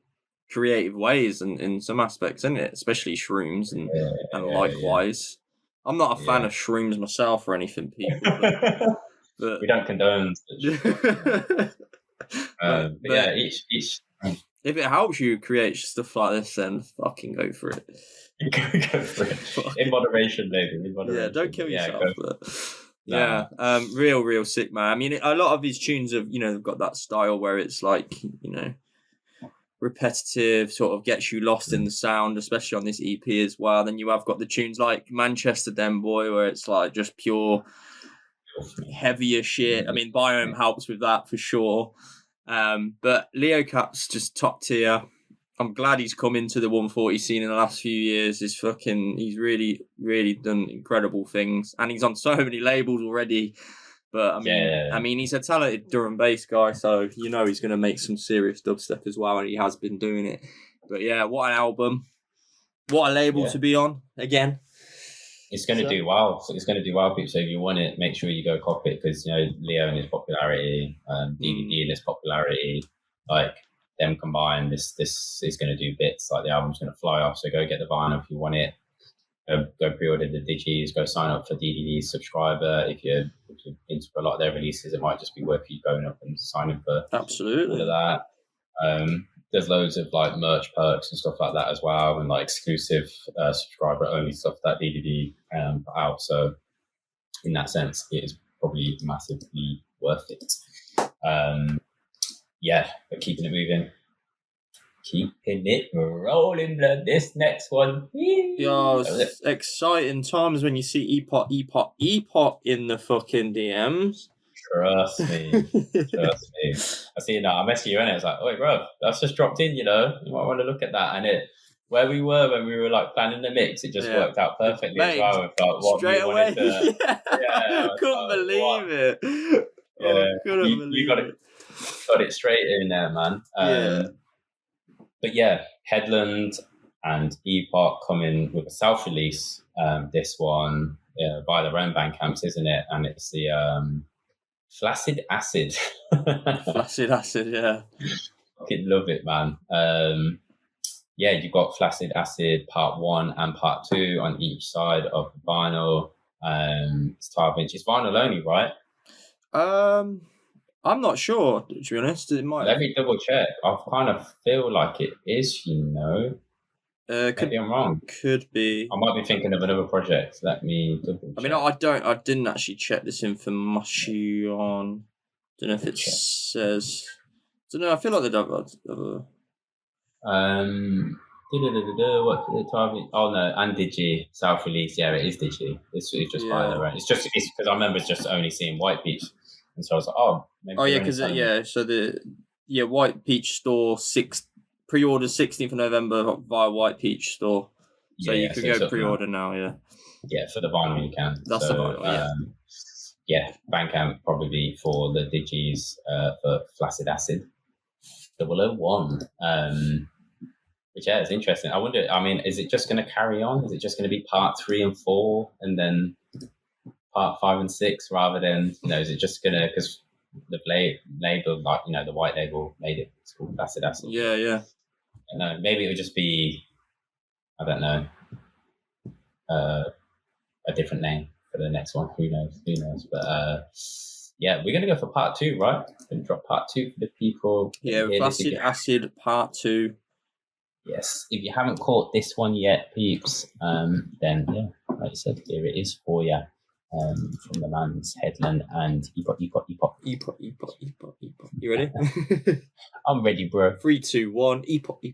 A: creative ways and in some aspects, isn't it? Especially shrooms and likewise. Yeah. I'm not a fan of shrooms myself or anything, people. But
B: we don't condone. But each.
A: If it helps you create stuff like this, then fucking go for it.
B: Go for it. In moderation, baby. In moderation.
A: Yeah, don't kill yourself. Real sick, man. I mean, a lot of these tunes have, they've got that style where it's like, repetitive, sort of gets you lost in the sound, especially on this EP as well. Then you have got the tunes like Manchester Den Boy, where it's like just pure heavier shit. I mean, Biome helps with that for sure. But Leo Cap's just top tier. I'm glad he's come into the 140 scene in the last few years. He's really, really done incredible things, and he's on so many labels already. But I mean, he's a talented drum and bass guy, so he's going to make some serious dubstep as well, and he has been doing it. But yeah, what an album! What a label to be on again.
B: It's going to do well. So it's going to do well, people. So if you want it, make sure you go cop it, because Leo and his popularity, DVD and his popularity, like them combined, this is going to do bits. Like the album's going to fly off. So go get the vinyl if you want it. Go pre-order the digis. Go sign up for DDD subscriber. If you're into a lot of their releases, it might just be worth you going up and signing for
A: absolutely
B: all of that. There's loads of like merch perks and stuff like that as well, and like exclusive subscriber only stuff that DDD put out. So in that sense, it is probably massively worth it. But keeping it moving. Keeping it rolling, blood. This next one.
A: Yo, it's exciting times when you see Epoch in the fucking DMs.
B: Trust me. I see it now. I messaged you and it's like, oh, bro, that's just dropped in, you might want to look at that. And where we were when we were like planning the mix, it just worked out perfectly as well. With, like, what straight away.
A: Couldn't believe it.
B: You got it straight in there, man. But yeah, Headland and Epoch coming with a self-release. This one by their own band camps, isn't it? And it's the Flaccid Acid.
A: Flaccid Acid, yeah.
B: Fucking love it, man. You've got Flaccid Acid Part 1 and Part 2 on each side of the vinyl. It's 12 inches. Vinyl only, right?
A: I'm not sure, to be honest. It might.
B: Let me double check. I kind of feel like it is, Maybe I'm wrong.
A: Could be.
B: I might be thinking of another project. Let me double check.
A: I didn't actually check this information. Don't know if it says. Don't know. I feel like they don't have
B: What? 12? Oh no, and Digi self-release. Yeah, it is Digi. It's just by their own. It's because I remember just only seeing White Peach, and so I was like, oh, maybe
A: because So White Peach store pre-order 16th of November via White Peach store. So you can go pre-order now.
B: Yeah, for the vinyl you can.
A: That's the vinyl.
B: Bandcamp probably for the Digis for Flaccid Acid 001. Which it's interesting. I wonder. I mean, is it just going to carry on? Is it just going to be part 3 and 4, and then part 5 and 6, rather than is it just going to because the label, the white label made it. It's called Flaccid Acid.
A: Yeah.
B: No, maybe it would just be, I don't know, a different name for the next one. Who knows? But we're going to go for part 2, right? We're going to drop part 2 for the people.
A: Yeah, Flaccid Acid part 2.
B: Yes, if you haven't caught this one yet, peeps, then like I said, here it is for you, from the man's Headland and Epoch.
A: You ready?
B: I'm ready, bro.
A: 3, 2, 1, Epoch.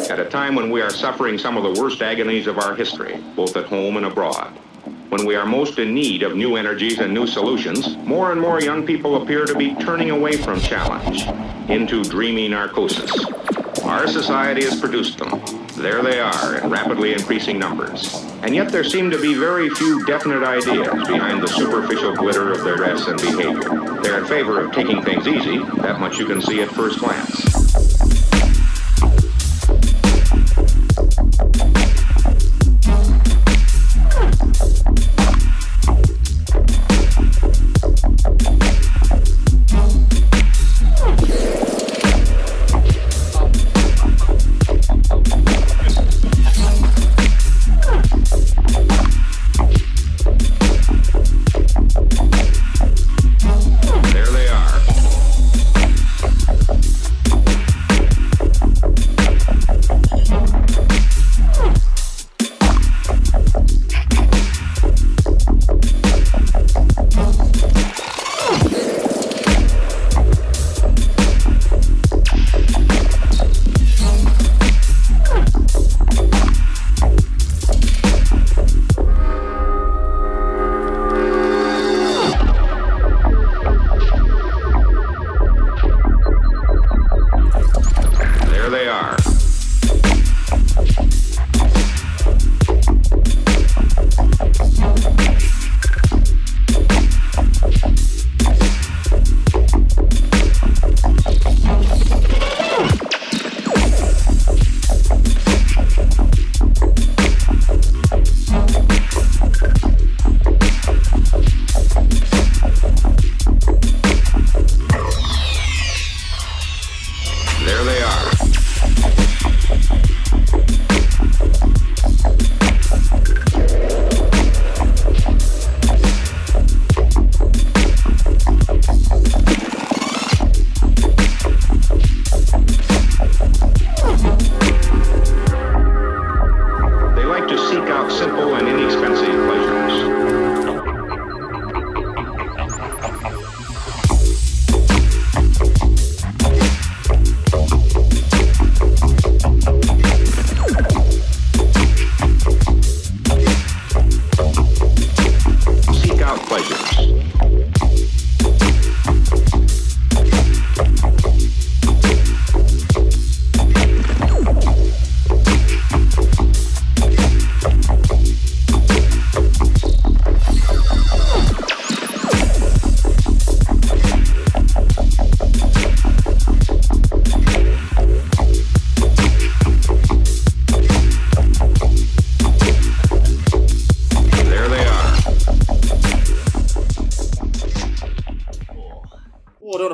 E: At a time when we are suffering some of the worst agonies of our history, both at home and abroad, when we are most in need of new energies and new solutions, more and more young people appear to be turning away from challenge into dreamy narcosis. Our society has produced them. There they are in rapidly increasing numbers. And yet there seem to be very few definite ideas behind the superficial glitter of their dress and behavior. They're in favor of taking things easy, that much you can see at first glance.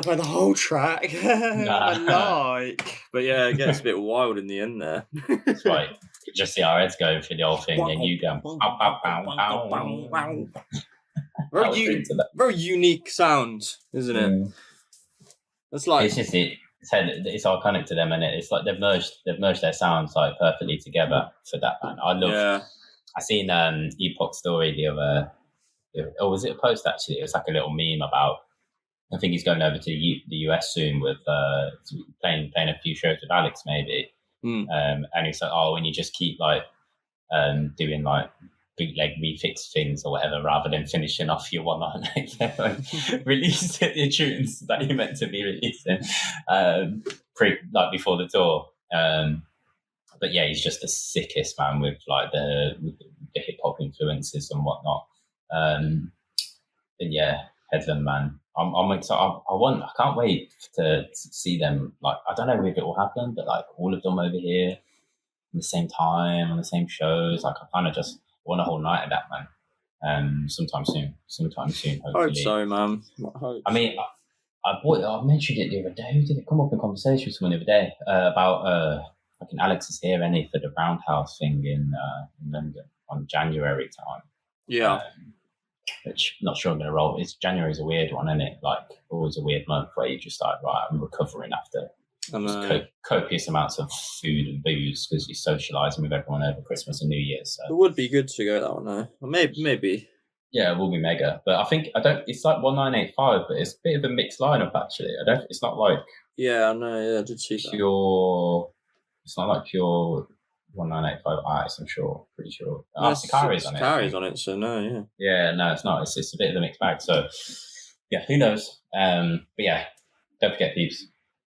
A: Play the whole track. I like, but yeah, it gets a bit wild in the end there.
B: That's right. just see our heads going for the whole thing, and you go, pow, pow, pow, pow.
A: Very unique sound, isn't it? It's like
B: it's iconic to them, and it's like they've merged their sounds like perfectly together for that band. I love. Yeah. I seen Epoch story the other. Or was it a post actually? It was like a little meme about. I think he's going over to the US soon with playing a few shows with Alex maybe. And he's like, oh, when you just keep like doing like bootleg refix things or whatever, rather than finishing off your 198, release the tunes that you meant to be releasing like before the tour. But yeah, he's just the sickest man with like the hip hop influences and whatnot. And yeah, Headland, man. I'm excited. I can't wait to see them. Like, I don't know if it will happen, but like all of them over here at the same time on the same shows. Like, I kind of just want a whole night of that, man. Sometime soon. Hopefully.
A: Hope so, man.
B: I mean, I mentioned it the other day. Who did it come up in conversation with someone the other day about fucking Alex is here, any for the Roundhouse thing in London on January time.
A: Yeah.
B: Which I'm not sure I'm going to roll. January's a weird one, isn't it? Like, always a weird month where you just like, right, I'm recovering after copious amounts of food and booze because you're socialising with everyone over Christmas and New Year's. So.
A: It would be good to go that one, though. Maybe. Yeah,
B: it will be mega. But it's like 1985, but it's a bit of a mixed lineup, actually. It's not like...
A: Yeah, I know, yeah, I did see that.
B: It's not like pure 1985 artists, I'm sure, pretty sure.
A: Sakari's on it. Sakari's on it, so no, yeah.
B: Yeah, no, it's not. It's a bit of a mixed bag. So, yeah, who knows? But yeah, don't forget, peeps,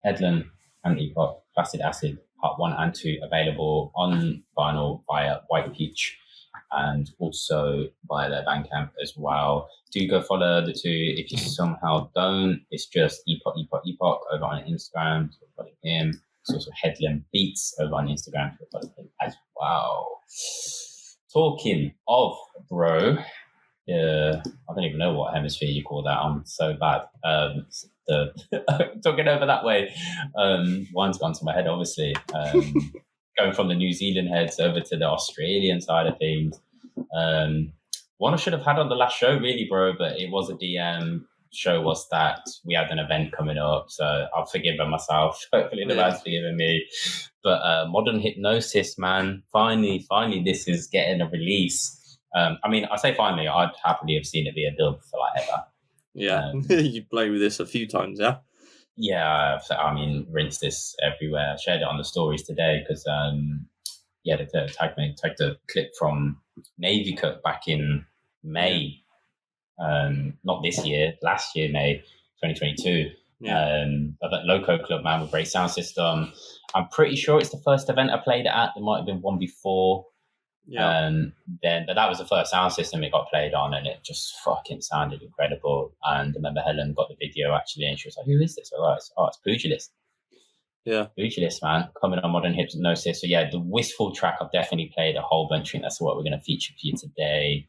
B: Headland and Epoch, Flaccid Acid, Part 1 and 2, available on vinyl via White Peach and also via their Bandcamp as well. Do go follow the two. If you somehow don't, it's just Epoch over on Instagram. Follow him. It's also Headland Beats over on Instagram as well. Talking of, bro, I don't even know what hemisphere you call that. I'm so bad. Talking over that way, one's gone to my head, obviously. Going from the New Zealand heads over to the Australian side of things. One I should have had on the last show, really, bro, but it was a DM. Show was that we had an event coming up, so I've forgiven myself. Hopefully the band's forgiven me. But Modern Hypnosis, man, finally this is getting a release. I mean, I say finally, I'd happily have seen it be a dub for like ever.
A: Yeah, you played with this a few times, yeah?
B: Yeah, I mean, rinsed this everywhere. I shared it on the stories today because, they tagged the clip from Navy Cut back in May. Not this year, last year, May 2022. Yeah. But that Loco Club, man, with great sound system. I'm pretty sure it's the first event I played at. There might have been one before. Yeah. But that was the first sound system it got played on, and it just fucking sounded incredible. And I remember Helen got the video actually, and she was like, "Who is this?" It's Pugilist.
A: Yeah,
B: Pugilist, man, coming on Modern Hypnosis. So yeah, the Wistful track I've definitely played a whole bunch. I think that's what we're going to feature for you today.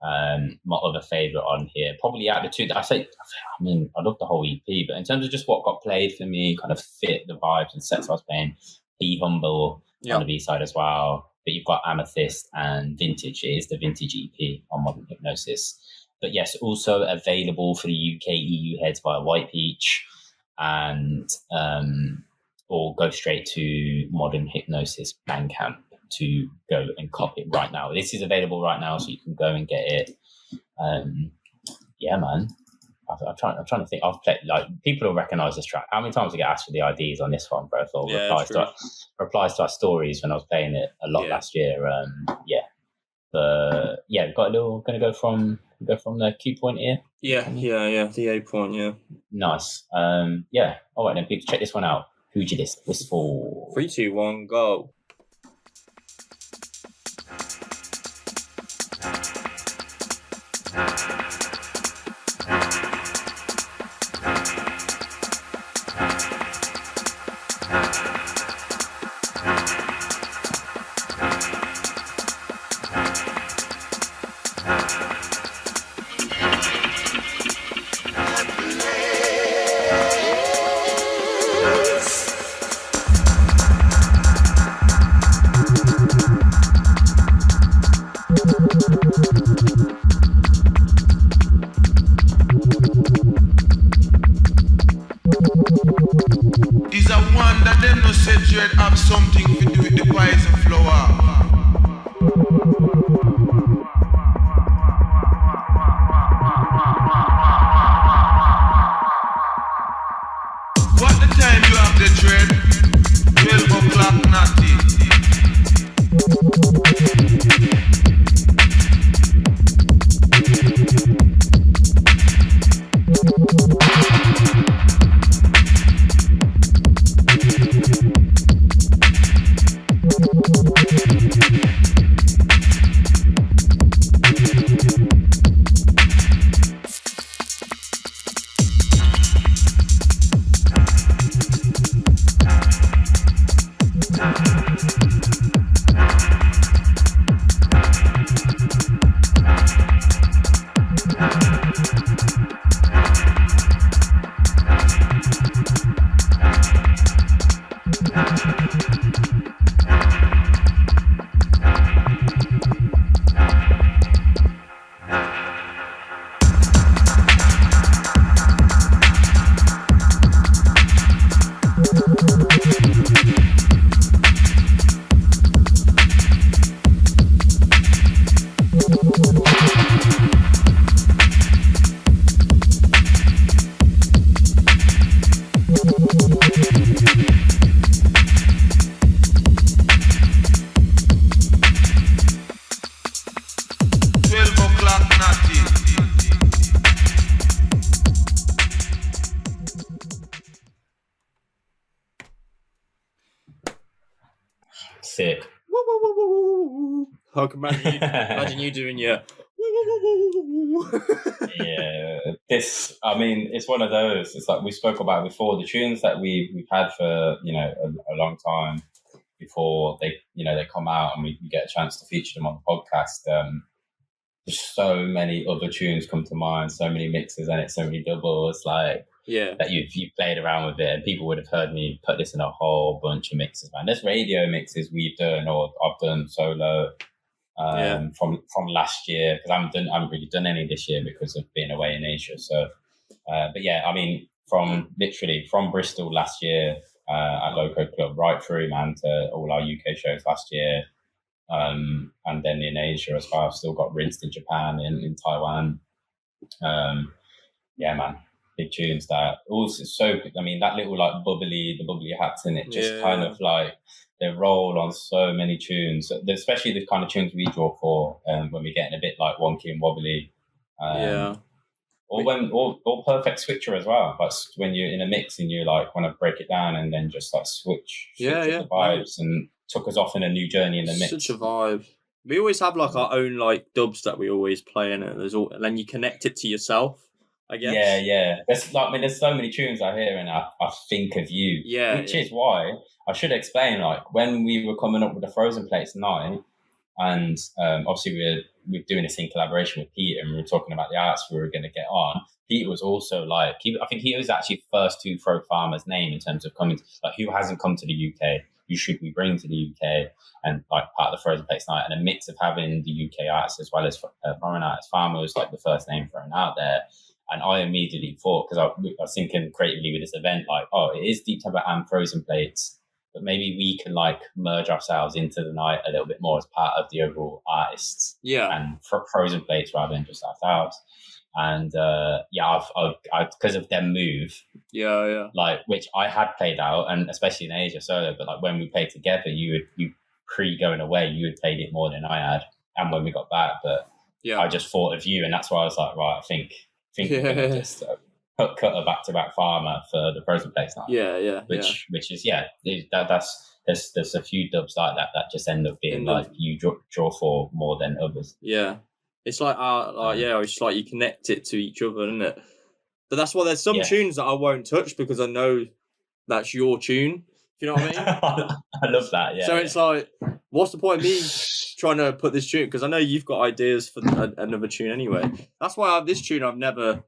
B: My other favourite on here, probably out of the two, I love the whole EP, but in terms of just what got played for me, kind of fit the vibes and sets I was playing, Be Humble on the B-side as well. But you've got Amethyst and Vintage. It is the Vintage EP on Modern Hypnosis. But yes, also available for the UK EU heads via White Peach, and or go straight to Modern Hypnosis Bandcamp to go and copy it right now. This is available right now, so you can go and get it. Yeah, man. I'm trying to think. I've played, like, people will recognise this track. How many times I get asked for the IDs on this one, bro? For replies to our stories when I was playing it a lot last year. But yeah, we've got a little. Going to go from the Q point here.
A: Yeah, the A point. Yeah,
B: nice. Yeah. All right then, people, check this one out. Pugilist, Wistful.
A: 3, 2, 1, go.
F: is a one that them no said dread have something to do with the poison flower. What the time you have the dread? 12 o'clock natty.
B: Sick.
A: I can imagine you doing your.
B: Yeah, it's one of those. It's like we spoke about before. The tunes that we've had for a long time before they come out and we get a chance to feature them on the podcast. There's so many other tunes come to mind, so many mixes and so many doubles, that you played around with it, and people would have heard me put this in a whole bunch of mixes, man. There's radio mixes we've done or I've done solo from last year, because I haven't really done any this year because of being away in Asia. So, but yeah, I mean, from Bristol last year at Loco Club right through, man, to all our UK shows last year. And then in Asia as well, I've still got rinsed in Japan, in Taiwan. Yeah, man, big tunes that also so. I mean, that little the bubbly hats in it, just kind of they roll on so many tunes, especially the kind of tunes we draw for when we're getting a bit wonky and wobbly. Or perfect switcher as well. But when you're in a mix and you want to break it down and then just switch the vibes and took us off in a new journey in the mix.
A: Such a vibe. We always have our own dubs that we always play in it. And then you connect it to yourself, I guess.
B: Yeah. There's so many tunes I hear and I think of you. Yeah. Which is why I should explain when we were coming up with the Frozen Plates night, and obviously we're doing this in collaboration with Peter, and we were talking about the artists we were going to get on. Peter was also I think he was actually first to throw Farmer's name in terms of coming, who hasn't come to the UK. Who should we bring to the UK? And part of the Frozen Plates night, and a mix of having the UK artists as well as foreign artists. Farmer was the first name thrown out there, and I immediately thought, because I was thinking creatively with this event, it is Deep Temper and Frozen Plates, but maybe we can merge ourselves into the night a little bit more as part of the overall artists. Yeah, and Frozen Plates rather than just ourselves. And I've because of their move, which I had played out, and especially in Asia solo, but when we played together, you pre going away, you had played it more than I had, and when we got back, but I just thought of you, and that's why I was right, I think we're gonna just cut a back-to-back Farmer for the Frozen Plates night. Which is there's a few dubs like that just end up being you draw for more than others.
A: Yeah. It's it's you connect it to each other, isn't it? But that's why there's some tunes that I won't touch because I know that's your tune. You know what I mean?
B: I love that, yeah.
A: So it's what's the point of me trying to put this tune? Because I know you've got ideas for another tune anyway. That's why this tune I've never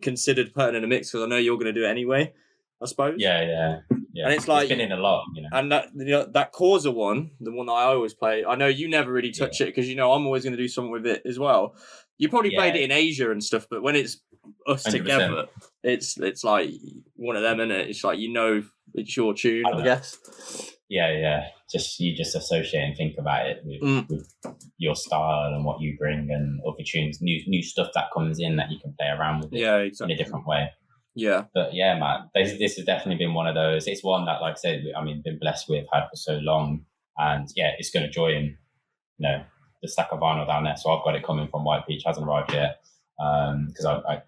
A: considered putting in a mix, because I know you're going to do it anyway, I suppose.
B: Yeah.
A: And it's
B: been in a lot,
A: And that Causa one, the one that I always play, I know you never really touch it because I'm always going to do something with it as well. You probably played it in Asia and stuff, but when it's us 100%. Together, it's one of them, isn't it? It's it's your tune, I guess.
B: Yeah. You just associate and think about it with your style and what you bring and other tunes, new stuff that comes in that you can play around with in a different way.
A: Yeah.
B: But yeah, man, this has definitely been one of those. It's one that, like I said, I mean, been blessed with, had for so long. And yeah, it's going to join, the stack of vinyl down there. So I've got it coming from White Peach, hasn't arrived yet. Because I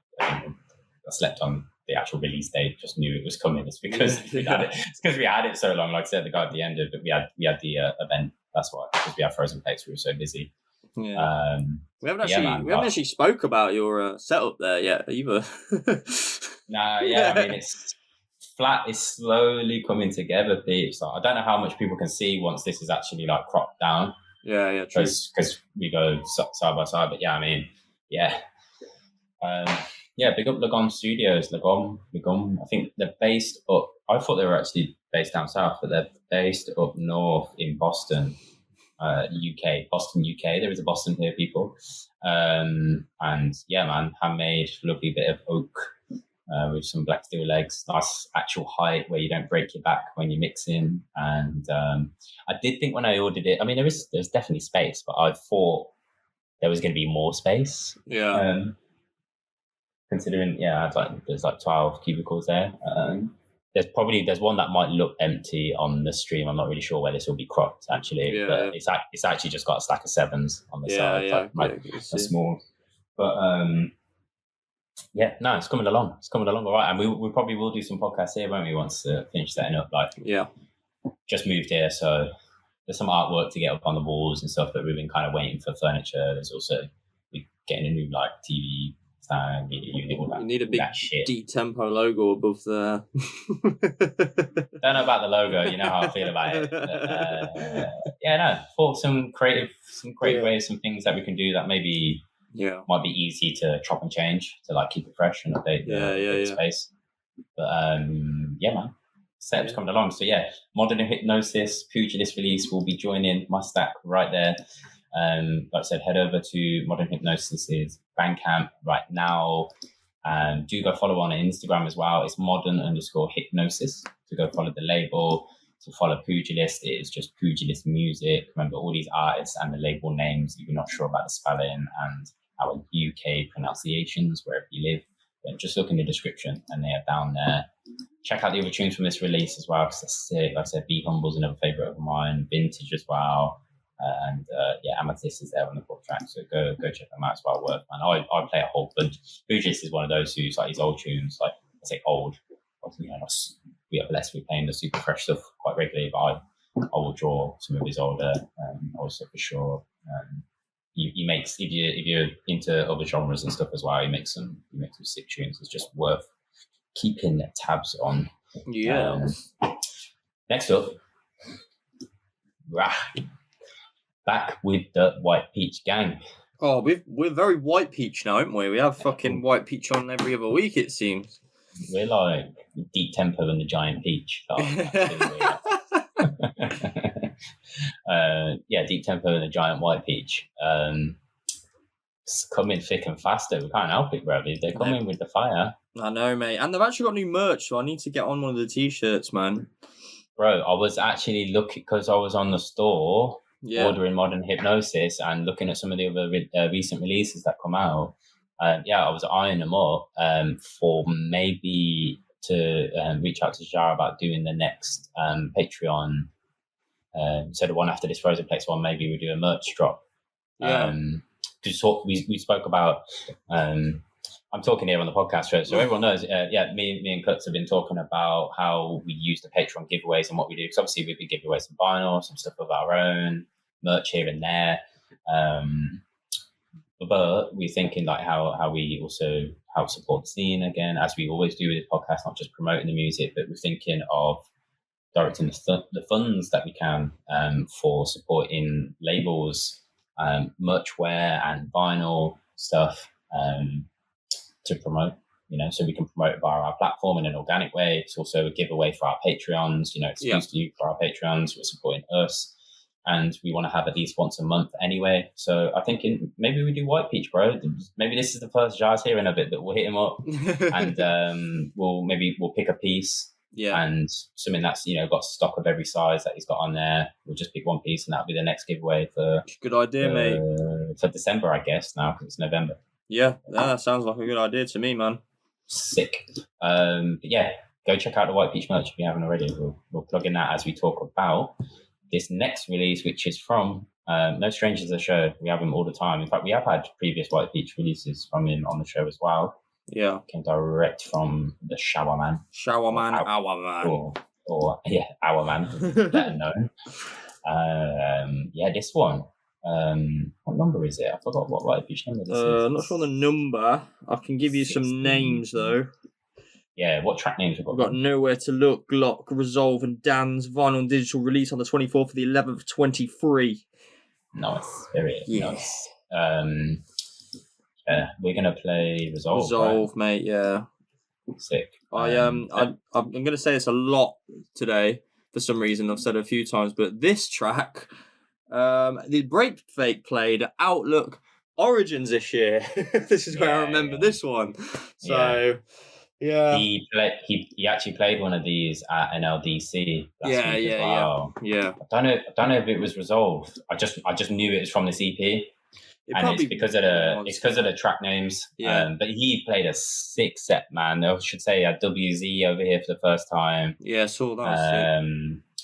B: slept on the actual release date, just knew it was coming. It's because we had it so long. Like I said, the guy at the end of it, we had the event. That's why, because we had Frozen Plates. We were so busy.
A: Yeah. We haven't actually spoke about your setup there yet either.
B: I mean, it's flat. It's slowly coming together, Pete. So I don't know how much people can see once this is actually like cropped down.
A: Yeah, true.
B: Because we go side by side. But yeah, I mean, yeah. Big up Lagom Studios. Lagom. I think they're based up. I thought they were actually based down south, but they're based up north in Boston, UK. Boston, UK. There is a Boston here, people. And yeah, man, handmade, lovely bit of oak with some black steel legs. Nice actual height where you don't break your back when you're mixing. And I did think when I ordered it, I mean, there's definitely space, but I thought there was going to be more space.
A: Yeah.
B: Considering, there's like 12 cubicles there. There's one that might look empty on the stream. I'm not really sure where this will be cropped actually, but it's actually just got a stack of 7s on the side, like small. But it's coming along. It's coming along all right, and we probably will do some podcasts here, won't we? Once finish setting up, just moved here, so there's some artwork to get up on the walls and stuff. But we've been kind of waiting for furniture. There's also getting a new like TV. You
A: need a big D-Tempo logo above there.
B: Don't know about the logo, you know how I feel about it. But, thought some creative ways, some things that we can do that maybe might be easy to chop and change to like keep it fresh and update the space. But man, setup's coming along. So Modern Hypnosis Pugilist release will be joining my stack right there. Like I said, head over to Modern Hypnosis's Bandcamp right now. Do go follow on Instagram as well. It's modern_hypnosis to go follow the label. To follow Pugilist, it is just Pugilist music. Remember all these artists and the label names if you're not sure about the spelling and our UK pronunciations wherever you live. Then just look in the description and they are down there. Check out the other tunes from this release as well because that's sick. Like I said, Be Humble's another favourite of mine. Vintage as well. And Amethyst is there on the 4th track, so go check them out. It's well worth, man. I play a whole bunch. Pugilist is one of those who's like his old tunes, like I say old. We are blessed with playing the super fresh stuff quite regularly, but I will draw some of his older also for sure. He makes if you're into other genres and stuff as well. He makes some sick tunes. It's just worth keeping tabs on.
A: Yeah.
B: Next up. Back with the White Peach gang.
A: Oh, we're very White Peach now, aren't we? We have fucking White Peach on every other week, it seems.
B: We're like Deep Tempo and the Giant Peach. Deep Tempo and the Giant White Peach. It's coming thick and faster. We can't help it, bro. They're coming with the fire.
A: I know, mate. And they've actually got new merch, so I need to get on one of the t-shirts, man.
B: Bro, I was actually looking because I was on the store. Ordering Modern Hypnosis and looking at some of the other recent releases that come out. I was eyeing them up for maybe to reach out to Jar about doing the next Patreon. So the one after this Frozen Plates one, maybe we do a merch drop. Because we spoke about. I'm talking here on the podcast, so everyone knows. Me and Kutz have been talking about how we use the Patreon giveaways and what we do. Because obviously we've been giving away some vinyl, some stuff of our own, merch here and there. But we're thinking like how we also help support the scene again, as we always do with this podcast, not just promoting the music, but we're thinking of directing the funds that we can for supporting labels, merch wear and vinyl stuff. To promote, so we can promote it via our platform in an organic way. It's also a giveaway for our Patreons, excuse to you for our Patreons who are supporting us. And we want to have at least once a month anyway. So I think maybe we do White Peach, bro. Maybe this is the first Jar's here in a bit, but we'll hit him up and we'll pick a piece
A: Yeah.
B: And something that's, got stock of every size that he's got on there. We'll just pick one piece and that'll be the next giveaway for...
A: Good idea, mate.
B: For December, I guess, now, because it's November.
A: Yeah, that sounds like a good idea to me, man.
B: Sick. But yeah, go check out the White Peach merch if you haven't already. We'll plug in that as we talk about this next release, which is from No Strangers to the Show. We have him all the time. In fact, we have had previous White Peach releases from him on the show as well.
A: Yeah.
B: Came direct from the Showerman.
A: Ourman.
B: Or Ourman, better known. This one. What number is it? I forgot what White Peach number this is.
A: I'm not sure on the number. I can give you 16. Some names, though.
B: Yeah, what track names have we got?
A: We've got Nowhere to Look, Glock, Rezolve, and Dan's vinyl and digital release on the 24th of the 11th, 23.
B: Nice. Very nice.
A: Yeah,
B: we're gonna play Rezolve.
A: Rezolve,
B: right?
A: mate. Yeah.
B: Sick.
A: I'm gonna say it's a lot today for some reason. I've said it a few times, but this track, the Break Fake played Outlook Origins this year. This is where I remember this one. So. Yeah,
B: he actually played one of these at NLDC last week as well.
A: Yeah.
B: I don't know if it was Rezolve. I just knew it was from this EP, it's because of the track names.
A: Yeah.
B: But he played a sick set, man. I should say a WZ over here for the first time.
A: Yeah, saw that.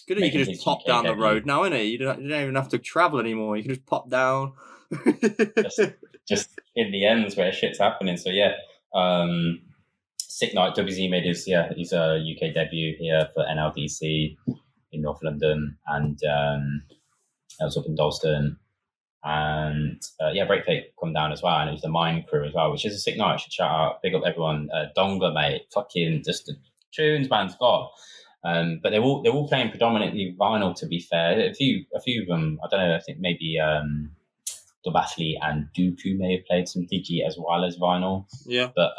A: Good that you can just pop down the road now, innit? You don't even have to travel anymore. You can just pop down.
B: just in the ends where shit's happening. So yeah. Sick night. WZ made his UK debut here for NLDC in North London, and I was up in Dalston, and Break Fake come down as well, and it was the Mine crew as well, which is a sick night. I should shout out, big up everyone. Donga, mate, fucking just the tunes man's got. But they're all playing predominantly vinyl. To be fair, a few of them, I don't know. I think maybe Dubathley and Dooku may have played some digi as well as vinyl.
A: Yeah.
B: But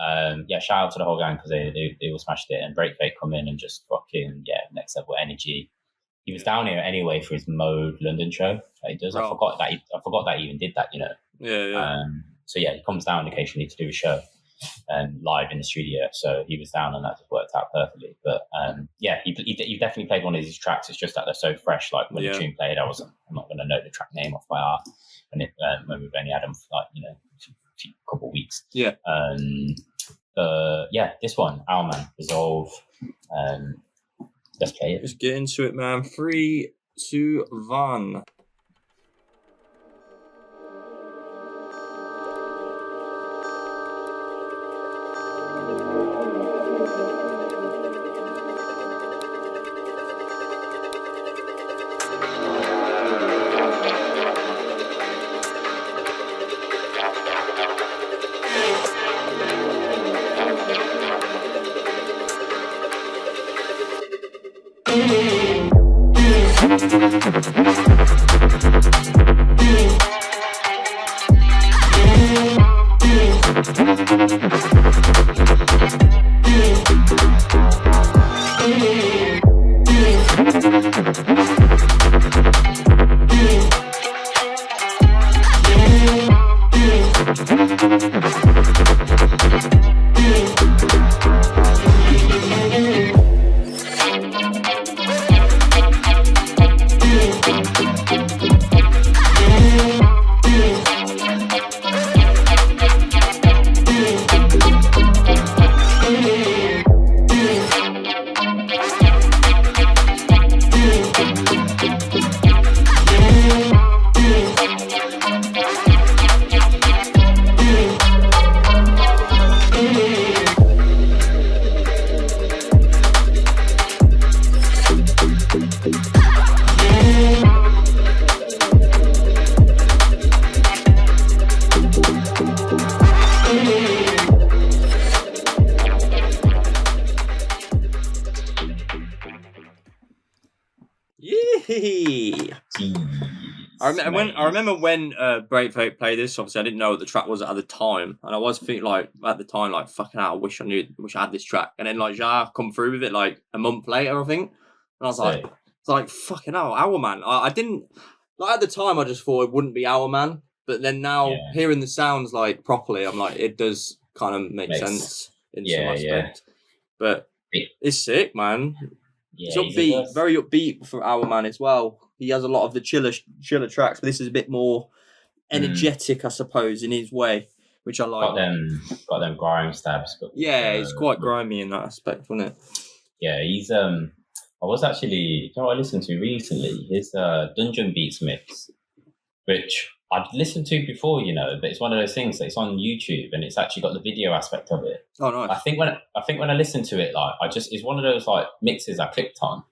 B: shout out to the whole gang because they all smashed it, and Break Fake come in and just fucking next level energy. He was down here anyway for his Mode London show that he does. I forgot that he even did that,
A: Yeah.
B: He comes down occasionally to do a show live in the studio. So he was down and that just worked out perfectly. But he definitely played one of these tracks. It's just that they're so fresh. Like when the tune played, I'm not going to know the track name off by heart. When we've only had them for a couple of weeks.
A: Yeah.
B: This one, Ourman, Rezolve. Let's play it.
A: Let's get into it, man. 3, 2, 1. I remember when Break Fake played this. Obviously, I didn't know what the track was at the time, and I was thinking at the time, fucking hell, I wish I had this track. And then Jar come through with it a month later, I think, and I was like, fucking hell, Ourman. I didn't at the time. I just thought it wouldn't be Ourman, but then now hearing the sounds properly, I'm like, it does kind of make sense in some aspect. But It's sick, man.
B: Yeah,
A: it's upbeat, very upbeat for Ourman as well. He has a lot of the chiller tracks, but this is a bit more energetic, I suppose, in his way, which I like.
B: Got them grime stabs. But
A: he's quite grimy in that aspect, wasn't it?
B: Yeah, he's I was actually, you know what I listened to recently? His Dungeon Beats mix, which I'd listened to before, you know, but it's one of those things that it's on YouTube and it's actually got the video aspect of it.
A: Oh, nice.
B: I think when I listened to it, like it's one of those like mixes I clicked on,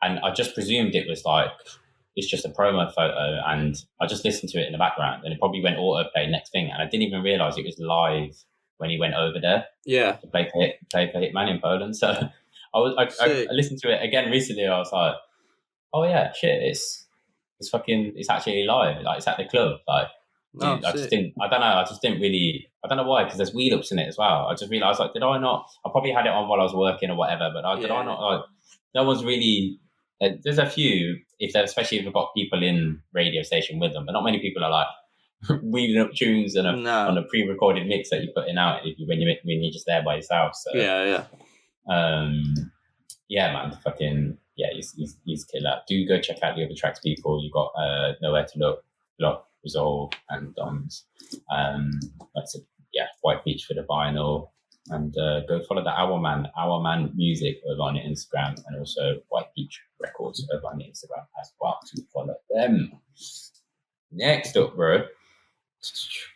B: and I just presumed it was like it's just a promo photo, and I just listened to it in the background, and it probably went autoplay next thing, and I didn't even realize it was live when he went over there.
A: Yeah,
B: to play for Hitman in Poland. So I listened to it again recently. I was like, oh yeah, shit, it's actually live. Like it's at the club. Like I don't know why, because there's wheel ups in it as well. I just realized, like, did I not? I probably had it on while I was working or whatever, but did I not? Like, no one's really. There's a few, especially if we've got people in radio station with them, but not many people are like wheeling up tunes on a pre-recorded mix that you're putting out when you're just there by yourself. So yeah, man, fucking yeah, he's killer. Do go check out the other tracks, people. You got Nowhere to Look, Block, Rezolve, and Doms. That's White Beach for the vinyl. And go follow the Ourman Music over on Instagram, and also White Beach Records over on Instagram as well to follow them. Next up, bro.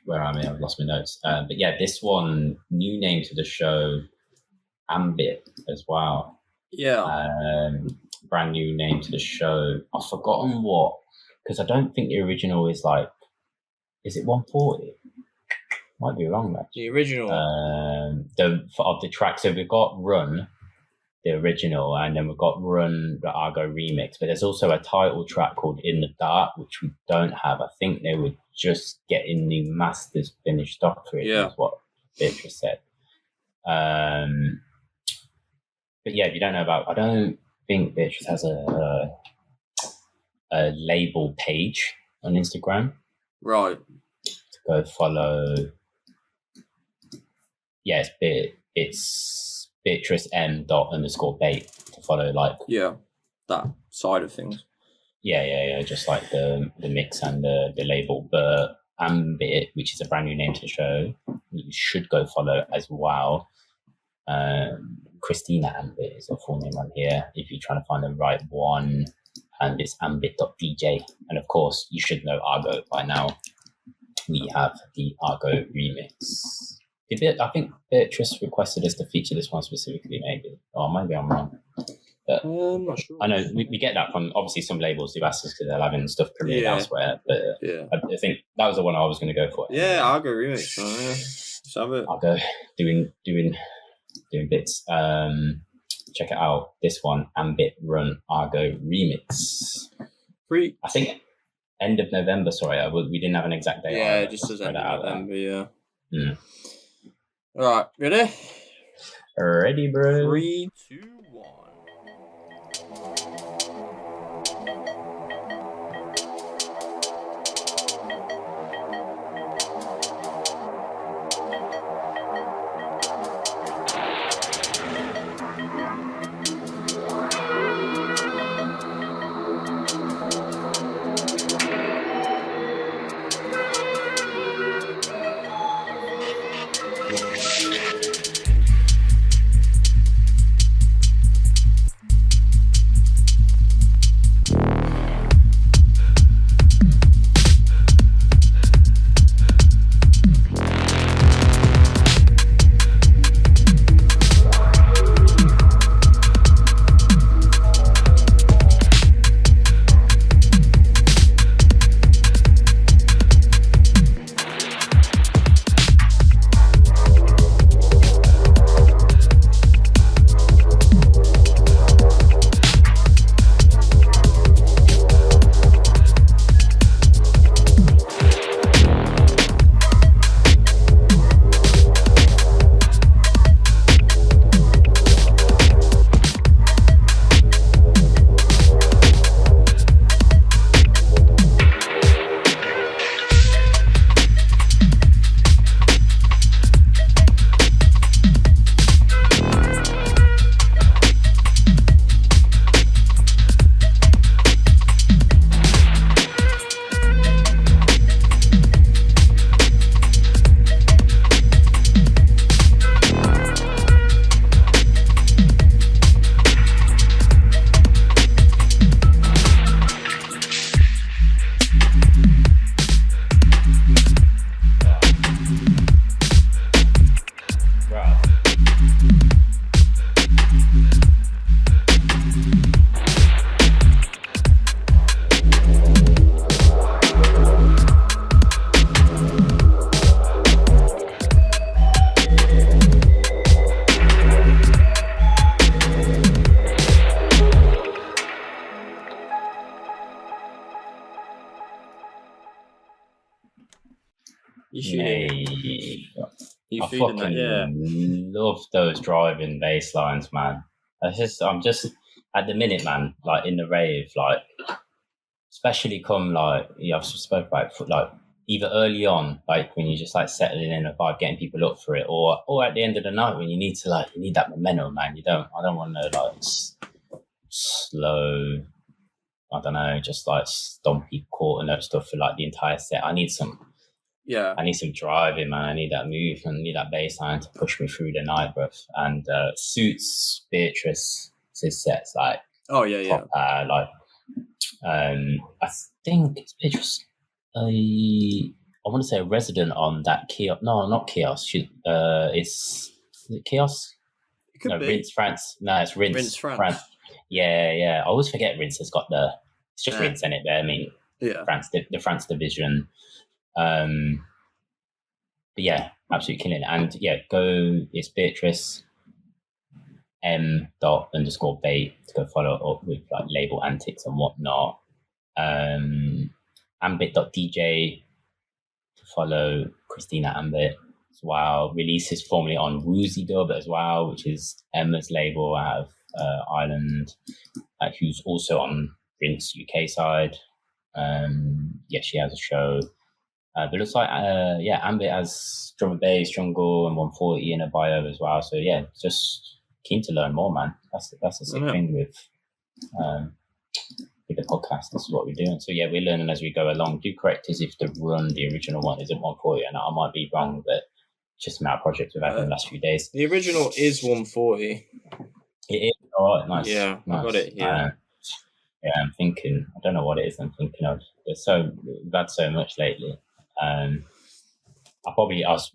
B: Where am I? I've lost my notes. But yeah, this one, new name to the show, Ambit as well.
A: Yeah.
B: Brand new name to the show. I've forgotten what, because I don't think the original is like, is it 140? Might be wrong, actually.
A: The original.
B: Of the track. So we've got Run, the original, and then we've got Run, the Argo remix. But there's also a title track called In the Dark, which we don't have. I think they were just getting the masters finished off for it, is what Beatrice said. But yeah, if you don't know about, I don't think Beatrice has a label page on Instagram.
A: Right.
B: To go follow. Yeah, it's Beatrice M._bait to follow, like
A: that side of things.
B: Yeah. Just like the mix and the label. But Ambit, which is a brand new name to the show, you should go follow as well. Christina Ambit is her full name on here if you're trying to find the right one. And it's ambit.dj. And of course, you should know Argo by now. We have the Argo remix. I think Beatrice requested us to feature this one specifically, maybe. Or maybe I'm wrong. But
A: I'm not sure.
B: I know we get that from, obviously, some labels do ask us because they're having stuff premiered elsewhere. But I think that was the one I was going to go for.
A: Yeah, Argo remix. Let's have it.
B: Argo doing bits. Check it out. This one, Ambit Run Argo remix. I think end of November. Sorry, we didn't have an exact date.
A: Yeah, it just says end of November. Yeah. All right, ready?
B: Ready, bro.
A: 3, 2, 1.
B: I fucking love those driving bass lines, man. I'm just at the minute, man, like in the rave, like especially come like I've spoke about it, like either early on, like when you're just like settling in a vibe, getting people up for it, or at the end of the night when you need that momentum, man. I don't want to like slow, I don't know, just like stompy quarter note stuff for like the entire set. I need some driving, man. I need that movement, I need that bass line to push me through the night, bro. And suits Beatrice's sets like proper, like I think Beatrice, I want to say a resident on that kiosk. No, not kiosk. Is it kiosk?
A: It could be.
B: Rinse France. No, it's Rinse.
A: Rinse France.
B: Yeah. I always forget Rinse has got it's just Rinse in it there. I mean, France, the France division. But yeah, absolutely killing it. And yeah, it's Beatrice m._bait to go follow up with like label antics and whatnot. Ambit.dj to follow Christina Ambit as well. Releases formally on Woozy Dub as well, which is Emma's label out of Ireland, who's also on Rinse UK side. She has a show. But it looks like Ambit has drum and bass, jungle, and 140 in a bio as well. So yeah, just keen to learn more, man. That's the sick thing with the podcast. This is what we're doing. So yeah, we're learning as we go along. Do correct us if the original one isn't 140, and I might be wrong, but it's just my project we've had in the last few days.
A: The original is 140.
B: It is. Oh, nice.
A: Yeah,
B: nice.
A: I got it. Yeah.
B: I'm thinking. I don't know what it is. I'm thinking of. We've had so much lately.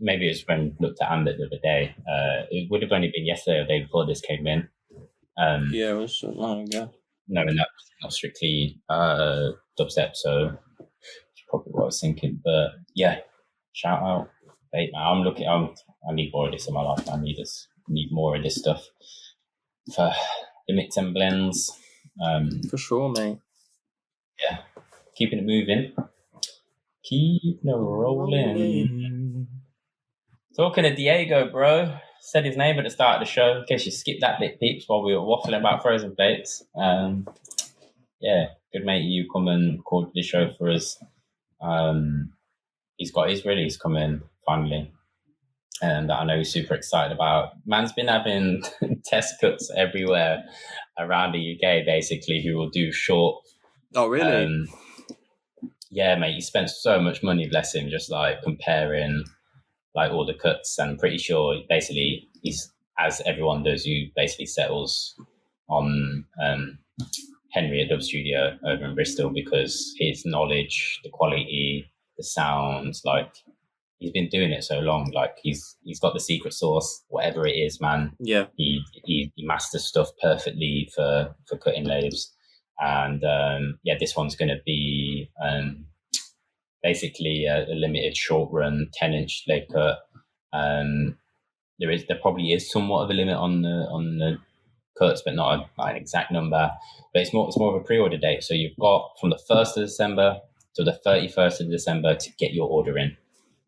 B: Maybe it was when I looked at Ambit the other day. It would have only been yesterday or the day before this came in.
A: It was so long ago.
B: No, and that's not strictly dubstep, so it's probably what I was thinking. But yeah, shout out, mate. I need more of this in my life. I need more of this stuff for the mix and blends.
A: For sure, mate.
B: Yeah, keeping it moving. Keep it rolling. Talking to Diego, bro. Said his name at the start of the show in case you skipped that bit, peeps, while we were waffling about frozen plates. Good mate, you come and record the show for us. He's got his release coming finally, and that I know he's super excited about. Man's been having test cuts everywhere around the UK, basically, who will do short.
A: Oh, really?
B: Yeah, mate, he spent so much money, bless him, just like comparing like all the cuts, and I'm pretty sure basically he's, as everyone does, who basically settles on Henry at Dub Studio over in Bristol, because his knowledge, the quality, the sounds, like he's been doing it so long, like he's got the secret sauce, whatever it is, man.
A: Yeah.
B: He masters stuff perfectly for cutting lathes. And this one's going to be basically a limited short run 10-inch lathe cut. There probably is somewhat of a limit on the cuts, but not an exact number. But it's more of a pre-order date. So you've got from the 1st of December to the 31st of December to get your order in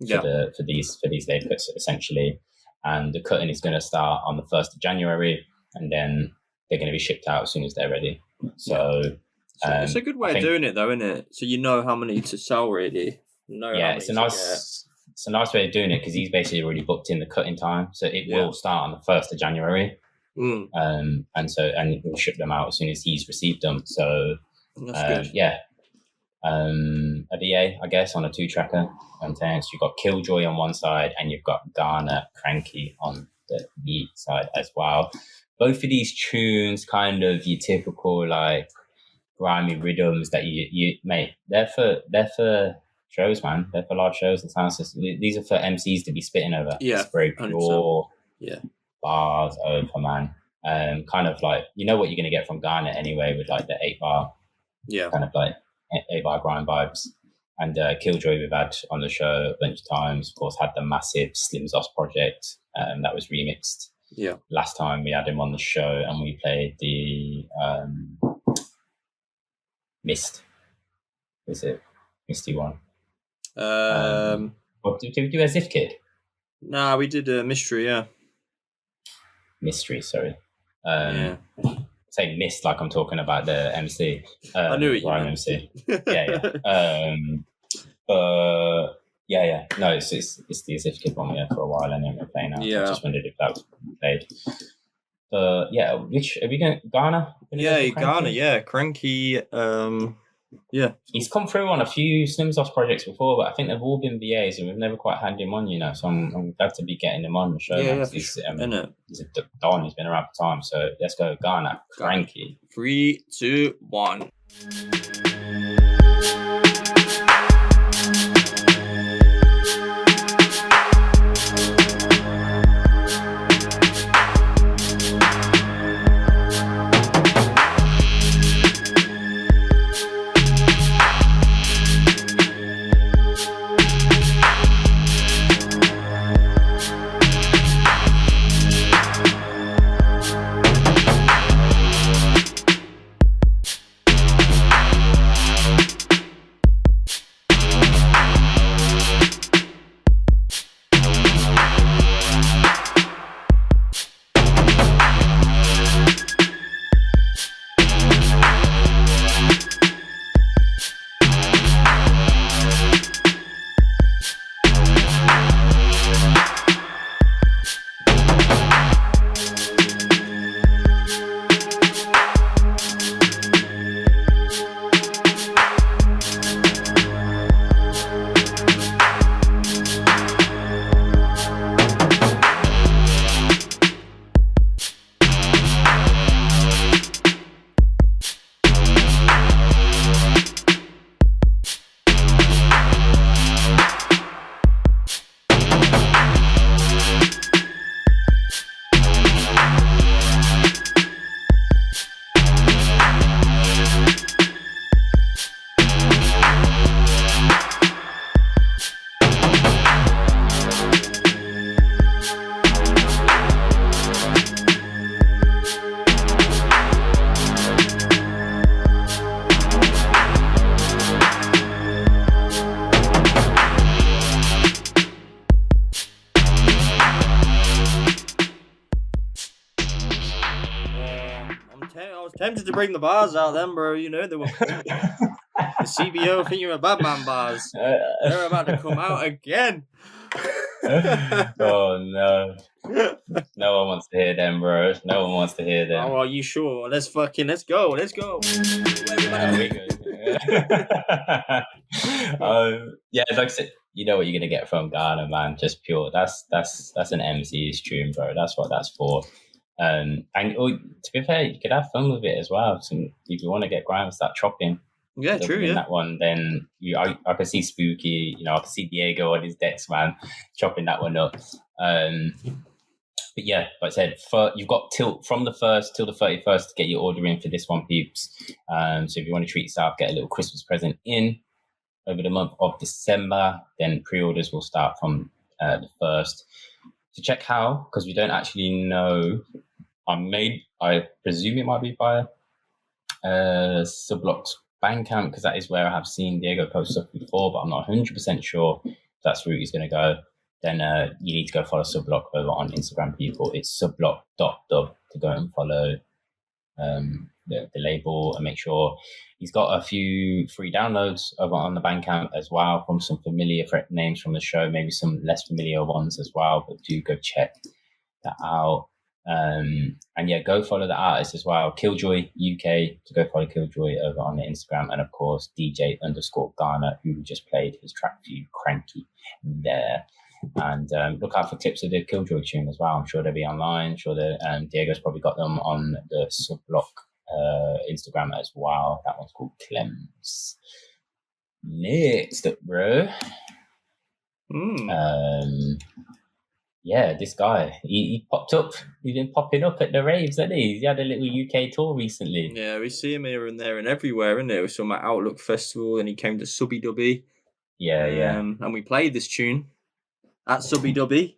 B: for these lathe cuts essentially. And the cutting is going to start on the 1st of January, and then they're going to be shipped out as soon as they're ready. So
A: it's a good way of doing it, though, isn't it? So you know how many to sell, really.
B: It's a nice way of doing it, because he's basically already booked in the cutting time, so it will start on the 1st of January. And we'll ship them out as soon as he's received them. So
A: that's good.
B: A VA, I guess, on a 2-tracker. And thanks, you've got Killjoy on one side, and you've got Garna, Cranky on the B side as well. Both of these tunes, kind of your typical like grimy rhythms that you mate. They're for shows, man. They're for large shows and sound systems. These are for MCs to be spitting over.
A: Yeah,
B: it's very pure.
A: 100%.
B: Bars over, man. Kind of like, you know what you're gonna get from Garna anyway, with like the 8-bar.
A: Yeah.
B: Kind of like 8-bar grind vibes. And Killjoy we've had on the show a bunch of times. Of course, had the massive Slim Zos project that was remixed.
A: Yeah.
B: Last time we had him on the show, and we played the Mist. Is it Misty one? What did we do as if kid?
A: Nah, we did a mystery, yeah.
B: Mystery, sorry.
A: Yeah.
B: Say mist like I'm talking about the MC.
A: I knew it.
B: Rhyme MC. Yeah. Yeah. No, it's the as if kid one for a while, and then we're playing now.
A: Yeah.
B: I just wondered if that was played. Which are we going? Garna?
A: Yeah, Garna. Yeah, Cranky. Yeah,
B: he's come through on a few Slimsoft projects before, but I think they've all been VAs, and we've never quite had him on. So I'm glad to be getting him on the show.
A: Yeah,
B: he's a Don. He's been around for time. So let's go, Garna. Cranky.
A: 3, 2, 1. Tempted to bring the bars out then, bro. They were the CBO think you're a bad man bars. They're about to come out again.
B: Oh no. No one wants to hear them, bro. No one wants to hear them.
A: Oh, are you sure? Let's go. Let's go.
B: Yeah, like I said, you know what you're gonna get from Garna, man. Just pure. That's an MC's tune, bro. That's what that's for. And to be fair, you could have fun with it as well. So if you want to get grime, start chopping.
A: Yeah, true. Yeah,
B: that one. Then I can see Spooky. I can see Diego on his decks, man, chopping that one up. But yeah, like I said, you've got from the 1st till the 31st to get your order in for this one, peeps. So if you want to treat yourself, get a little Christmas present in over the month of December. Then pre-orders will start from the 1st. To check how, because we don't actually know. I presume it might be via Sublock's Bandcamp, because that is where I have seen Diego post stuff before, but I'm not 100% sure if that's the route he's going to go. Then you need to go follow Sublock over on Instagram, people. It's sublock.dub to go and follow the label and make sure he's got a few free downloads over on the Bandcamp as well from some familiar names from the show, maybe some less familiar ones as well, but do go check that out. And yeah, go follow the artist as well, Killjoy UK, to go follow Killjoy over on the Instagram, and of course DJ_Garna, who just played his track for you, Cranky, there. And look out for clips of the Killjoy tune as well. I'm sure they'll be online. I'm sure that Diego's probably got them on the Sublock Instagram as well. That one's called Clems. Next up, bro. Yeah, this guy, he popped up. He's been popping up at the raves, hasn't he? He had a little UK tour recently.
A: Yeah, we see him here and there and everywhere, isn't it? We saw him at Outlook Festival, and he came to Subby Dubby.
B: Yeah.
A: And we played this tune at Subby Dubby.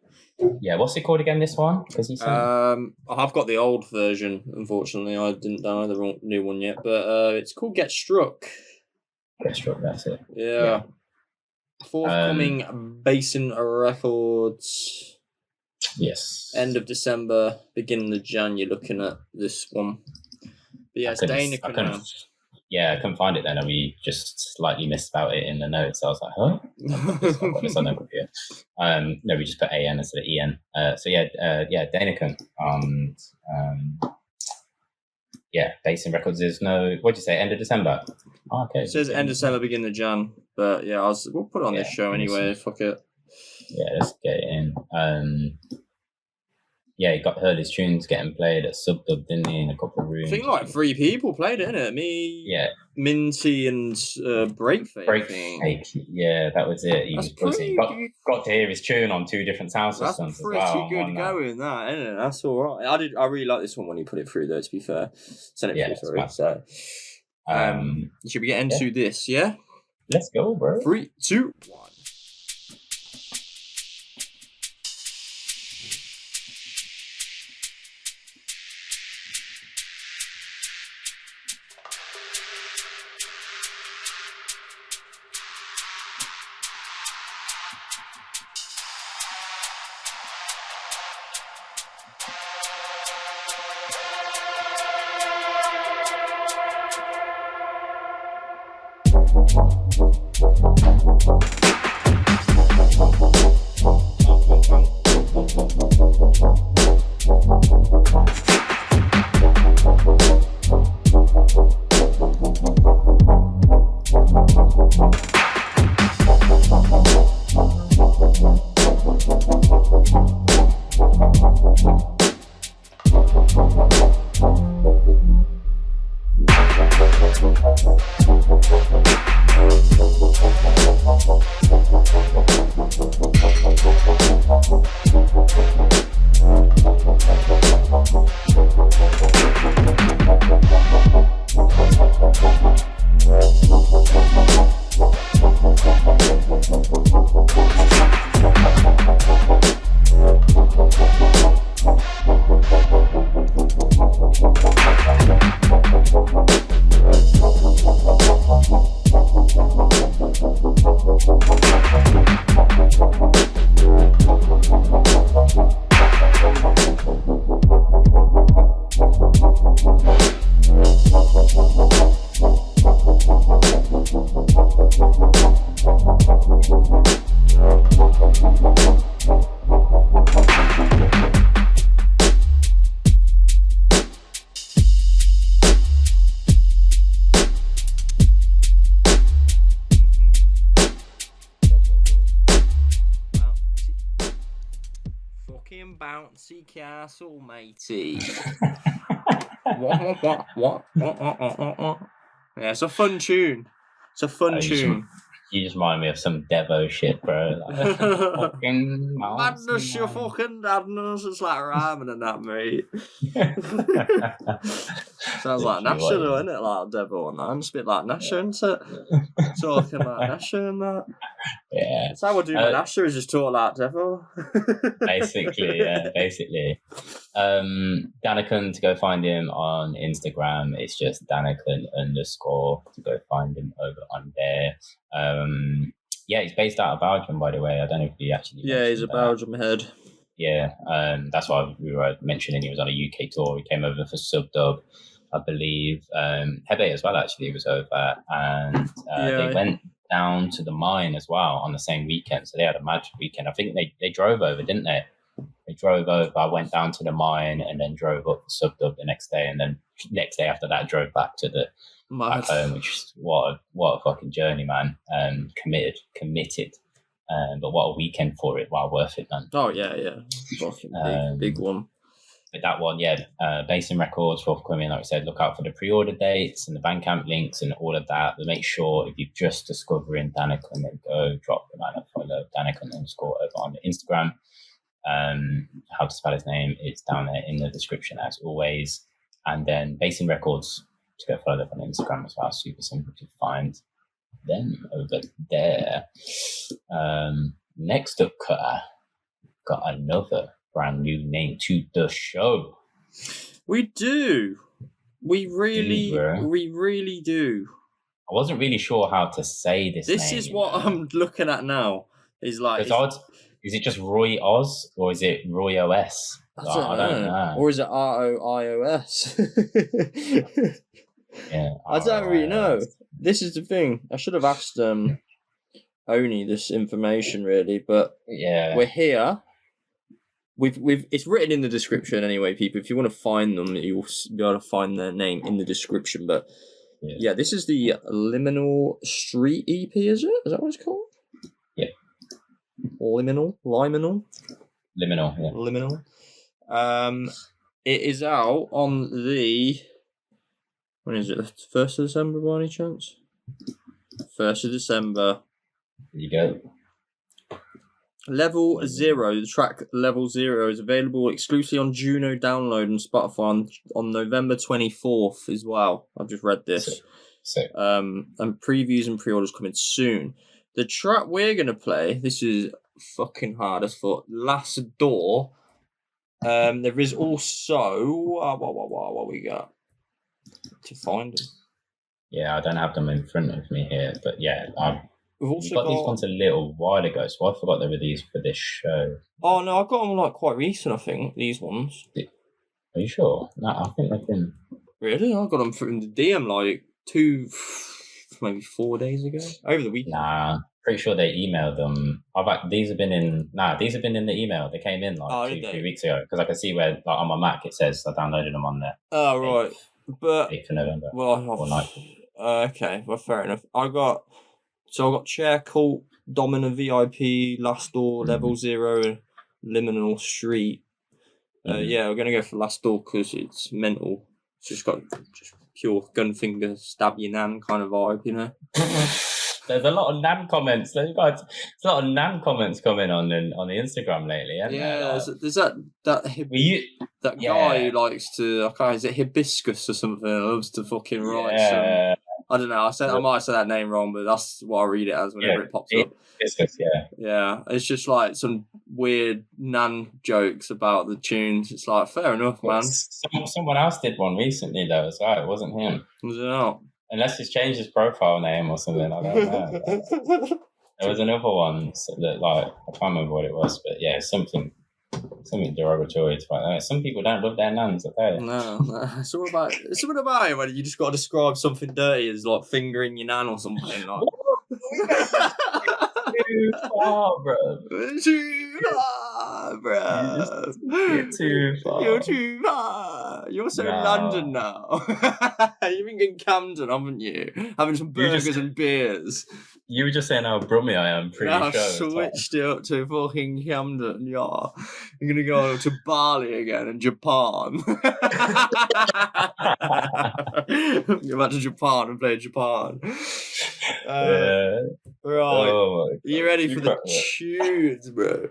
B: Yeah, what's it called again, this one?
A: I've got the old version, unfortunately. I didn't download the new one yet, but it's called Get Struck.
B: Get Struck, that's it.
A: Yeah. Forthcoming Bassin Records.
B: Yes.
A: End of December, beginning of Jan. You're looking at this one. But yeah, it's Daneken now.
B: Yeah, I couldn't find it then, and we just slightly missed about it in the notes. I was like, huh? I've got this on the computer. No, we just put AN instead of EN. So Daneken. Bassin Records is what'd you say, end of December? Oh, okay.
A: It says end of December, beginning of Jan. But yeah, we'll put it on this show anyway. Fuck it.
B: Yeah, let's get it in. He heard his tunes getting played at Sublock, didn't he, in a couple of rooms.
A: I think like 3 people played it, innit? Me, Minty, and Breakfake.
B: Breakfake, yeah, that was it. He got to hear his tune on 2 different sound systems.
A: That's pretty good going, that, isn't it? That's all right. I really like this one when he put it through, though, to be fair. Send it through, sorry. So, should we get into this, yeah?
B: Let's go, bro.
A: 3, 2, 1. Bouncy castle, matey. What? Yeah, it's a fun tune.
B: You just remind me of some Devo shit, bro. Like, fucking
A: madness, you fucking madness. It's like rhyming and that, mate. Sounds like Nasha, though, isn't it? Like Devo and that. It's a bit like Nasha, isn't it? Talking like Nasha and that.
B: Yeah.
A: That's how I do my Nasha, is just talk like Devo.
B: Basically. Daneken, to go find him on Instagram, it's just Daneken _ to go find him over on there. He's based out of Belgium, by the way. I don't know if he actually.
A: Yeah, he's a Belgium head.
B: Yeah, that's why we were mentioning he was on a UK tour. He came over for Sublock, I believe. Hebe as well, actually, was over, and they went down to the mine as well on the same weekend. So they had a magic weekend. I think they drove over, didn't they? They drove over. I went down to the mine and then drove up to Sublock the next day, and then next day after that, drove back to the back home. Which is what a fucking journey, man. Committed. But what a weekend for it. Well worth it, man.
A: Oh yeah, fucking big one.
B: But that one, Bassin Records forthcoming. Like I said, look out for the pre-order dates and the Bandcamp links and all of that. But make sure if you're just discovering Daneken, then go drop the man a follow Daneken _ over on Instagram. How to spell his name, it's down there in the description as always. And then Bassin Records, to go follow them on Instagram as well. Super simple to find them over there. Next up, got another brand new name to the show.
A: We do. We really do.
B: I wasn't really sure how to say this.
A: This
B: name,
A: is what I'm looking at now. Is like,
B: is it just Roy Oz or is it Roy OS?
A: I don't know. Or is it ROIOS?
B: Yeah,
A: I don't really know. This is the thing. I should have asked Oni this information really, but
B: yeah,
A: we're here. We've it's written in the description anyway, people. If you want to find them, you'll be able to find their name in the description. But yeah, this is the Liminal Street EP, is it? Is that what it's called?
B: Yeah.
A: Liminal. It is out on the, when is it? 1st of December by any chance? 1st of December.
B: There you go.
A: Level 0, the track Level 0 is available exclusively on Juno Download and Spotify on November 24th as well. I've just read this.
B: Sick.
A: And previews and pre-orders coming soon. The track we're going to play, this is fucking hard as fuck, Last Door. There is also, what we got to find them?
B: Yeah, I don't have them in front of me here, but yeah,
A: we've also
B: got these ones a little while ago, so I forgot they were these for this show.
A: Oh no, I got them like quite recent, I think, these ones.
B: Are you sure? No, I think they've been...
A: Really? I got them from the DM like 4 days ago, over the weekend.
B: Nah, pretty sure they emailed them. These have been in the email. They came in like 2-3 weeks ago, because I can see where, like, on my Mac it says I downloaded them on there.
A: Oh right, but
B: 8th of November.
A: Well, okay, well, fair enough. I got Chair Cult, Domina VIP, Last Door, Level 0, Liminal Street. Yeah, we're gonna go for Last Door because it's mental. It's just got pure gunfinger, stab your nan kind of vibe, you know.
B: There's a lot of Nan comments. There's a lot of Nan comments coming on the Instagram lately.
A: Yeah, there's that guy who likes to. Okay, is it hibiscus or something? Loves to fucking write some. I don't know. I might have said that name wrong, but that's what I read it as whenever it pops up.
B: Hibiscus,
A: yeah. It's just like some weird Nan jokes about the tunes. It's like, fair enough, man.
B: Someone else did one recently though as well. It wasn't him.
A: Was it not?
B: Unless he's changed his profile name or something, I don't know. There was another one that, like, I can't remember what it was, but yeah, something derogatory to that. Some people don't love their nans, okay? No.
A: It's all about it when you just got to describe something dirty as like fingering your nan or something. Like.
B: Too far, bro.
A: Too far, bro.
B: You're too far.
A: You're too far. You're so London now. You've been in Camden, haven't you? Having some burgers and beers.
B: You were just saying how brummy I am, pretty sure.
A: I switched it up to fucking Camden, yeah. I'm going to go to Bali again and Japan. Go back to Japan and play Japan. Right. Oh, you ready for the tunes, bro?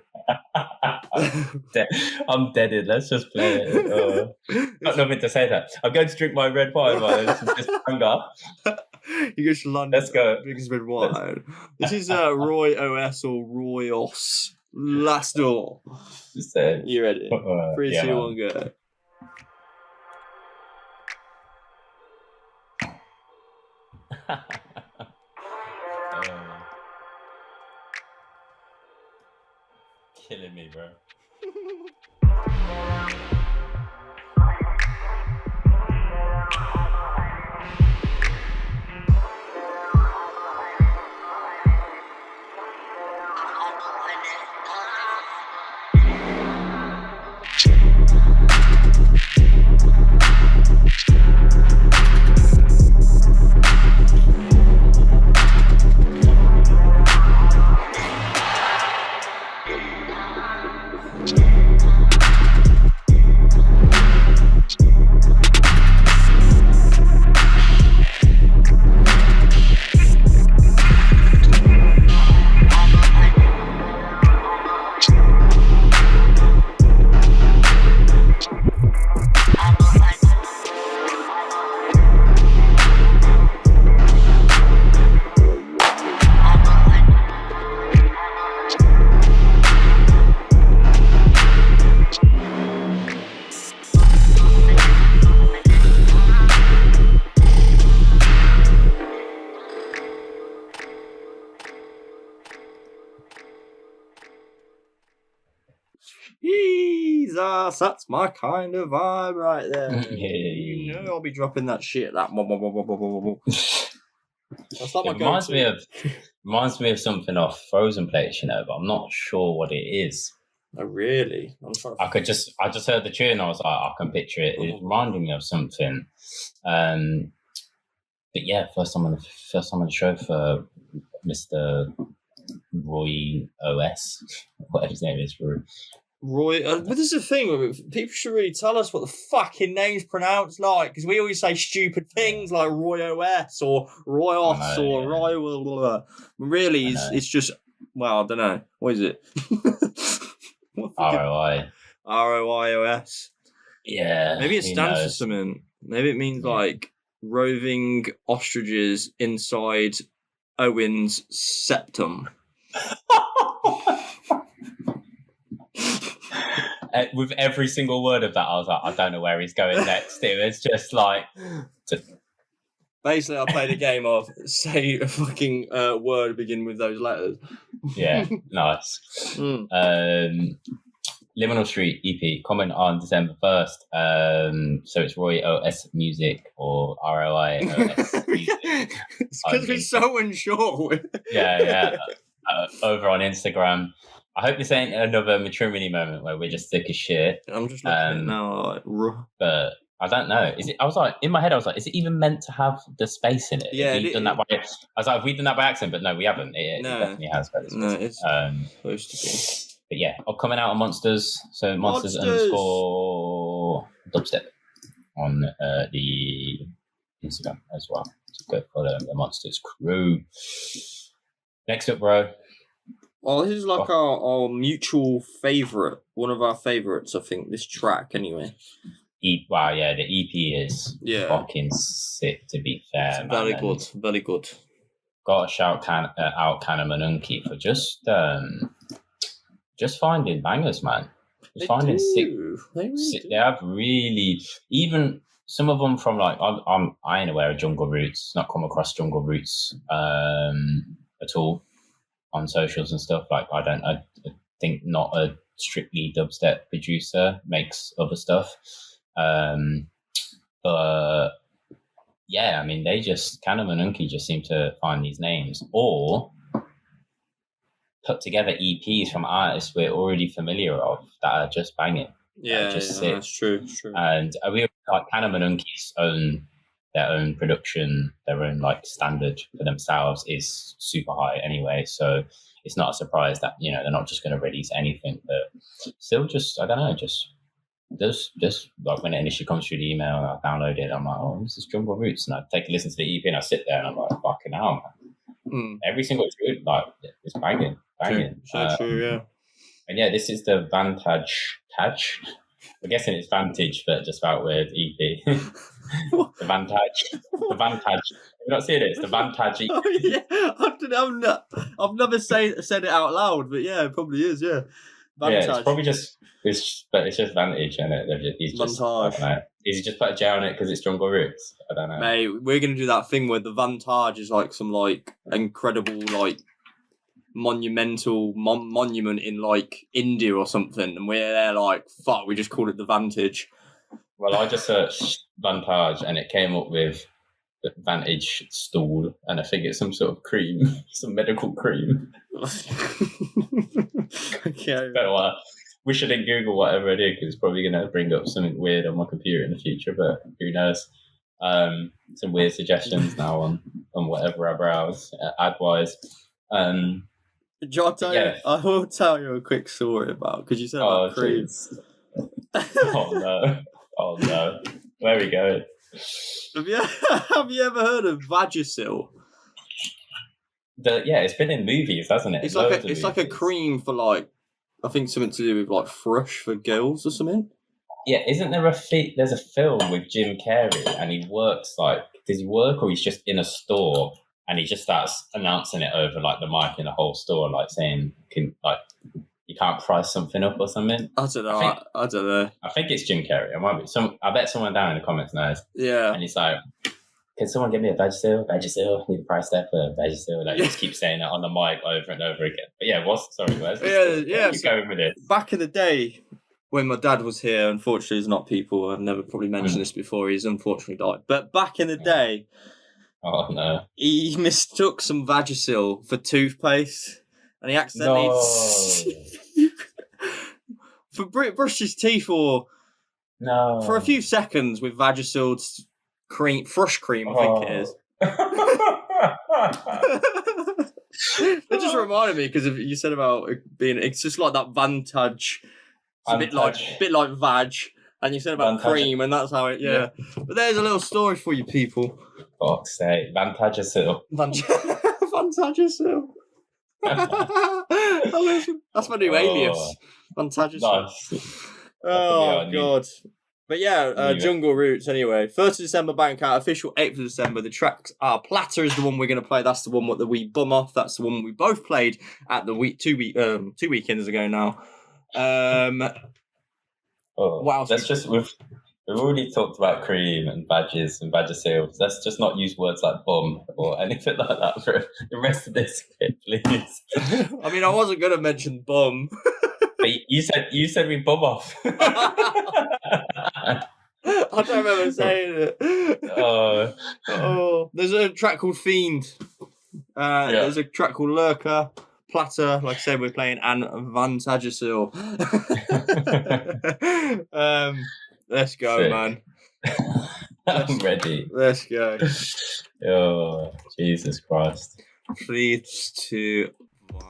B: I'm deaded. Let's just play it. Got nothing to say that. I'm going to drink my red wine while this is just hunger.
A: You go to London.
B: Let's go.
A: Drink his red wine. This is Roy OS or Roy Os. Last Door. You ready? 3, 2, 1, go.
B: Killing me, bro.
A: Jesus, that's my kind of vibe right there.
B: Yeah.
A: You know I'll be dropping that shit. That that's like my
B: reminds me of something off Frozen Plates, you know, but I'm not sure what it is.
A: Oh really?
B: I just heard the tune. I was like, I can picture it. It reminded me of something. But yeah, first time on the show for Mr. Roy OS, whatever his name is,
A: Roy. But this is the thing. People should really tell us what the fucking name's pronounced like, because we always say stupid things like Roy OS or Royos or Roy. Blah, blah, blah. Really, it's just, well, I don't know. What is it?
B: ROI.
A: ROIOS.
B: Yeah.
A: Maybe it stands for something. Maybe it means like roving ostriches inside Owen's septum.
B: With every single word of that, I was like, I don't know where he's going next. It was just like...
A: Basically, I played a game of say a fucking word begin with those letters.
B: Yeah, nice. Liminal Street EP, comment on December 1st. So it's Roy OS Music or ROI OS Music.
A: It's because we're so unsure.
B: Yeah. Over on Instagram. I hope this ain't another maturity moment where we're just sick as shit.
A: I'm just looking at it now.
B: But I don't know. Is it? I was like, in my head, I was like, is it even meant to have the space in it?
A: Yeah,
B: I was like, have we done that by accident? But no, we haven't. It definitely has.
A: No, it's supposed to be.
B: But yeah, I'm coming out on Monsters. So Monsters _ dubstep on the Instagram as well. So go follow the Monsters crew. Next up, bro.
A: Well, this is like our mutual favourite. One of our favourites, I think. This track, anyway.
B: Wow, yeah, the EP is fucking sick, to be fair.
A: It's very good, very good.
B: Got to shout out Kannamanunki for just finding bangers, man. Just finding sick. They have really, even some of them from like, I ain't aware of Jungle Roots, not come across Jungle Roots at all on socials and stuff. Like, I think not a strictly dubstep producer, makes other stuff. But yeah, I mean, they just Kannamanunki just seem to find these names or put together EPs from artists we're already familiar of that are just banging.
A: Yeah, that's true.
B: And we like Kannamanunki's their own production, their own like standard for themselves is super high anyway. So it's not a surprise that, you know, they're not just going to release anything, but still just, I don't know, just like when it initially comes through the email and I download it, I'm like, oh, this is Jungle Roots. And I take a listen to the EP and I sit there and I'm like, fucking hell, man. Every single tune, like, it's banging.
A: True, yeah. And
B: yeah, this is the Vantage. I'm guessing it's Vantage, but just about weird EP. The Vantage. Have you not seen it? It's the Vantage EP.
A: Oh, yeah. I've never said it out loud, but yeah, it probably is, yeah. Vantage.
B: Yeah, it's probably just, but it's just Vantage, and he's just, he's just put a J on it because it's Jungle Roots. I don't know.
A: Mate, we're going to do that thing where the Vantage is like some like incredible like monumental monument in like India or something, and we're there like, fuck, we just called it the Vantage.
B: Well, I just searched Vantage and it came up with the Vantage stool, and I think it's some sort of cream, some medical cream.
A: Okay.
B: But we shouldn't Google whatever it is because it's probably going to bring up something weird on my computer in the future, but who knows. Some weird suggestions now on whatever I browse, ad-wise. I will tell you a quick story about, because you said about cream. Oh no. Where are we going?
A: Have you ever heard of Vagisil?
B: Yeah, it's been in movies, hasn't it?
A: It's like a cream for like, I think something to do with like thrush for girls or something.
B: Yeah, isn't there there's a film with Jim Carrey and he works like, does he work or he's just in a store and he just starts announcing it over like the mic in the whole store, like saying, you can't price something up or something?
A: I don't know. I don't know.
B: I think it's Jim Carrey. It might be. I bet someone down in the comments knows.
A: Yeah.
B: And he's like, can someone give me a Vagisil? Need a price tag for a Vagisil? Like, just keep saying it on the mic over and over again. But yeah, sorry, Wes.
A: Yeah.
B: Keep going with it.
A: Back in the day, when my dad was here, unfortunately, he's not people. I've never probably mentioned this before. He's unfortunately died. But back in the day,
B: oh no,
A: he mistook some Vagisil for toothpaste, and he accidentally brushed his teeth for a few seconds with Vagisil cream, fresh cream, I think it is. It just reminded me because you said about it being, it's just like that Vantage. It's a bit like Vag, and you said about Vantage. Cream, and that's how it. Yeah. But there's a little story for you people.
B: Fuck's sake, Vantagesil.
A: Vantagesil. That's my new alias. Vantagesil.
B: Nice.
A: Oh god. But yeah, Jungle Roots anyway. 1st of December bank out, official 8th of December. The tracks are Platter is the one we're going to play. That's the one that we bum off. That's the one we both played at the two weekends ago now.
B: Wow. Let's just we've already talked about cream and badges and Vagisil. Let's just not use words like bum or anything like that for the rest of this bit, please.
A: I mean, I wasn't going to mention bum.
B: But you said we bum off.
A: I don't remember saying it. There's a track called Fiend. There's a track called Lurker. Platter, like I said, we're playing, and Vantagesil. Let's go,
B: sick.
A: Man.
B: I'm ready.
A: Let's go.
B: Oh, Jesus Christ.
A: 3, 2, 1.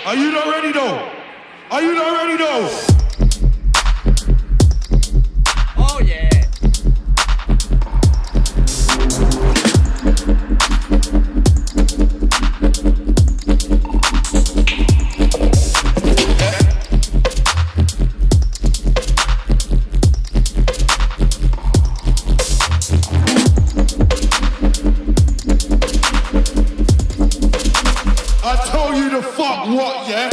F: Are you not ready though? Are you not ready though?
A: Oh yeah.
F: I told you to fuck what, yeah?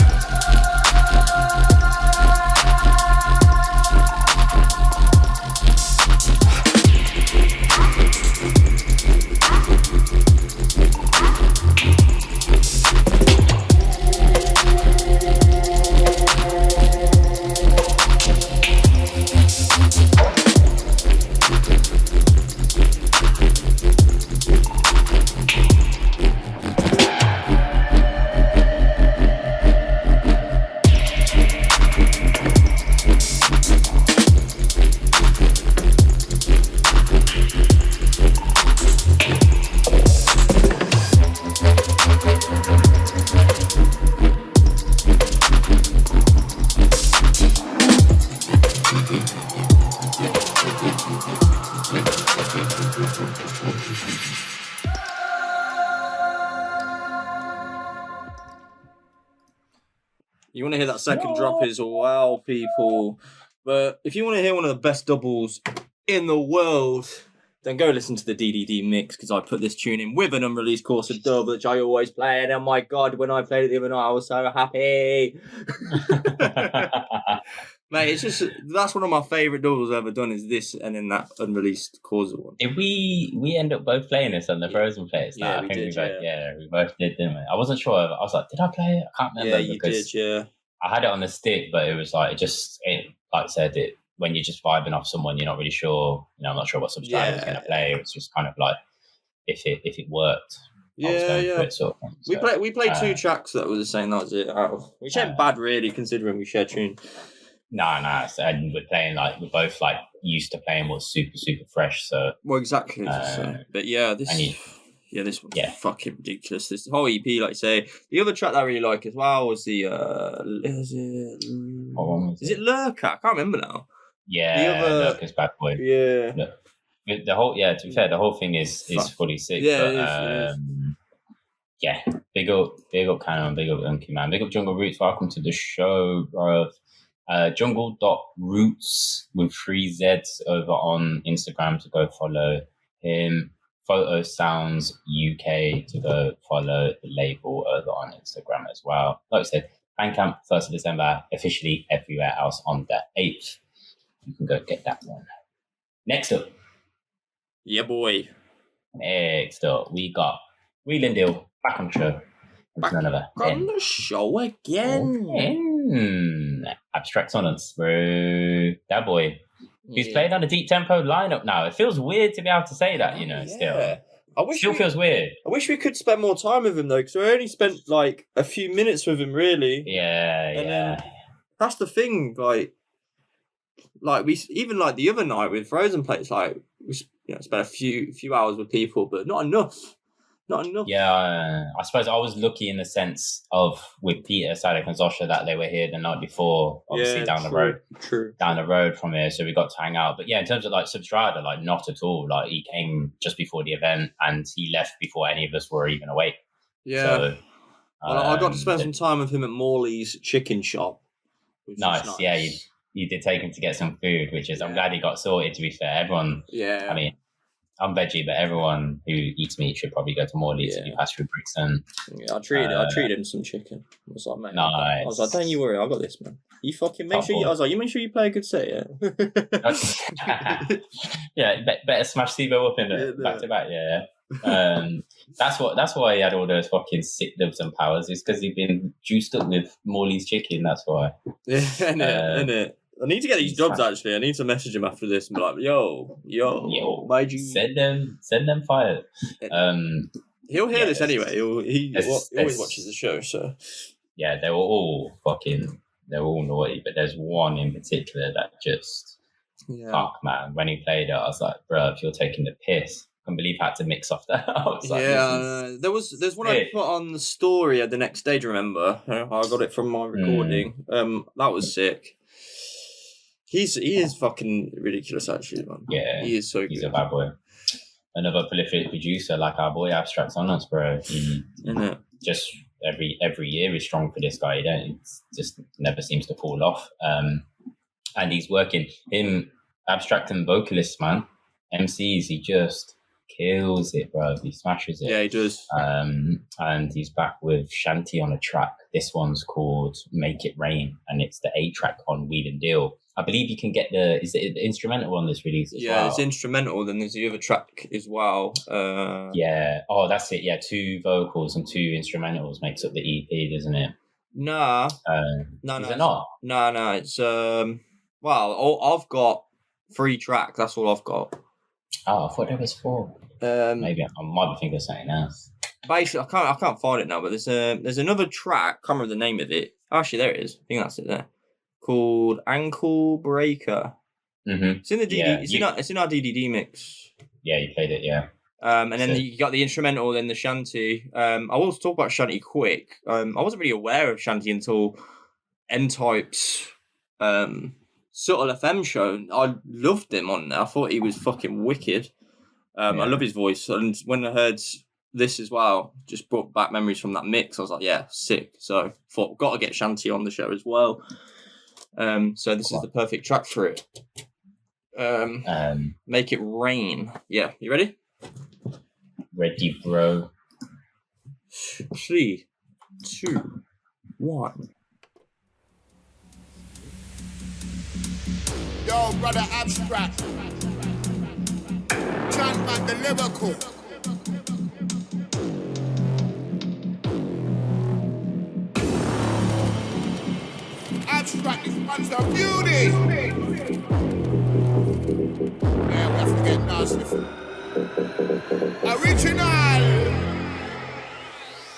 A: You want to hear that second drop as well, people. But if you want to hear one of the best doubles in the world, then go listen to the DDD mix, because I put this tune in with an unreleased course of dub, which I always play. And oh my God, when I played it the other night, I was so happy. Mate, it's just, that's one of my favourite doubles I've ever done, is this and then that unreleased cause one.
B: Did we end up both playing this on the Frozen Place?
A: Yeah,
B: I
A: we
B: think
A: did,
B: we both did, didn't we? I wasn't sure. I was like, did I play it? I can't remember.
A: Yeah, you did, yeah.
B: I had it on the stick, but it was like, like I said, when you're just vibing off someone, you're not really sure, I'm not sure what substyle I was going to play. It was just kind of like, if it worked.
A: Yeah.
B: Sort of thing. So,
A: we played two tracks that was the same. That was it. Which ain't bad, really, considering we share tune.
B: No. And we're both like used to playing what's super, super fresh. So
A: exactly. But yeah, this one's fucking ridiculous. This whole EP, like I say, the other track that I really like as well was the is it Lurker? I can't remember now.
B: Yeah, Lurker's Bad Boy.
A: Yeah.
B: The whole to be fair, the whole thing is fully sick.
A: Yeah,
B: but,
A: it is.
B: Yeah, big up Carnal, big up Unky Man, big up Jungle Roots. Welcome to the show, bro. Jungle.roots with 3 Zs over on Instagram to go follow him. Foto Sounds UK to go follow the label over on Instagram as well. Like I said, Bandcamp 1st of December, officially everywhere else on the 8th. You can go get that one. Next up.
A: Yeah, boy.
B: Next up, we got Wheeling Deal back on the show.
A: Back on the show again.
B: Abstrakt Sonance, bro. That boy. He's playing on a deep tempo lineup now. It feels weird to be able to say that, still. Feels weird.
A: I wish we could spend more time with him, though, because we only spent, like, a few minutes with him, really.
B: Yeah.
A: That's the thing, like we even like the other night with Frozen Plates, like we spent a few hours with people, but not enough.
B: Yeah, I suppose I was lucky in the sense of with Peter, Sadek, and Zosha that they were here the night before, obviously down the road from here, so we got to hang out. But yeah, in terms of like Substrata, like not at all. Like he came just before the event and he left before any of us were even awake.
A: Yeah. So, I got to spend some time with him at Morley's chicken shop.
B: Nice. Yeah, you did take him to get some food, which is I'm glad he got sorted. To be fair, everyone.
A: Yeah.
B: I mean, I'm veggie, but everyone who eats meat should probably go to Morley's to do pass through Brixton.
A: Yeah, I treated him some chicken. I was like, mate,
B: nice.
A: I was like, don't you worry, I got this, man. You fucking make sure. I was like, you make sure you play a good set, yeah.
B: Yeah, better smash Sibo up in it back to back. Yeah. That's why he had all those fucking sick dubs and powers. It's because he'd been juiced up with Morley's chicken. That's why.
A: Yeah, innit. I need to get these jobs actually. I need to message him after this and be like, yo, why'd you
B: send them fire?
A: He'll hear this anyway. He always watches the show, so
B: yeah, they were all naughty, but there's one in particular that just fuck, man. When he played it, I was like, bro, if you're taking the piss. I can't believe I had to mix off that.
A: There's one I put on the story at the next day. Do you remember? I got it from my recording. That was sick. He is fucking ridiculous, actually, man.
B: Yeah,
A: he is so good.
B: He's a bad boy. Another prolific producer like our boy Abstrakt Sonance, bro. Just every year is strong for this guy. It just never seems to fall off. And he's working him Abstrakt and Vocalist, man. MCs, he just kills it, bro. He smashes it.
A: Yeah, he does.
B: And he's back with Shantie on a track. This one's called Make It Rain, and it's the A track on Weed and Deal. I believe you can get the instrumental on this release as well.
A: Yeah, it's instrumental, then there's the other track as well.
B: Yeah. Oh, that's it. Yeah, 2 vocals and 2 instrumentals makes up the EP, doesn't it?
A: Nah.
B: No. Is it not?
A: No, it's I've got 3 tracks, that's all I've got.
B: Oh, I thought there was 4. Maybe I might be thinking of something else.
A: Basically, I can't find it now, but there's another track. Can't remember the name of it. Actually, there it is. I think that's it there. Called Ankle Breaker.
B: Mm-hmm.
A: It's in the DD. It's in our DDD mix.
B: Yeah, you played it. Yeah.
A: And then you got the instrumental, then the Shantie. I will talk about Shantie quick. I wasn't really aware of Shantie until N-Type's Subtle FM show. I loved him on there. I thought he was fucking wicked. I love his voice, and when I heard this as well, just brought back memories from that mix. I was like, yeah, sick. So thought, got to get Shantie on the show as well. So this is the perfect track for it. Make It Rain. Yeah, you ready?
B: Ready, bro.
A: 3, 2, 1.
G: Yo, brother Abstrakt. Chant man, the lyrical. Abstrakt, this one's a beauty. Yeah, we have to get nasty. Original.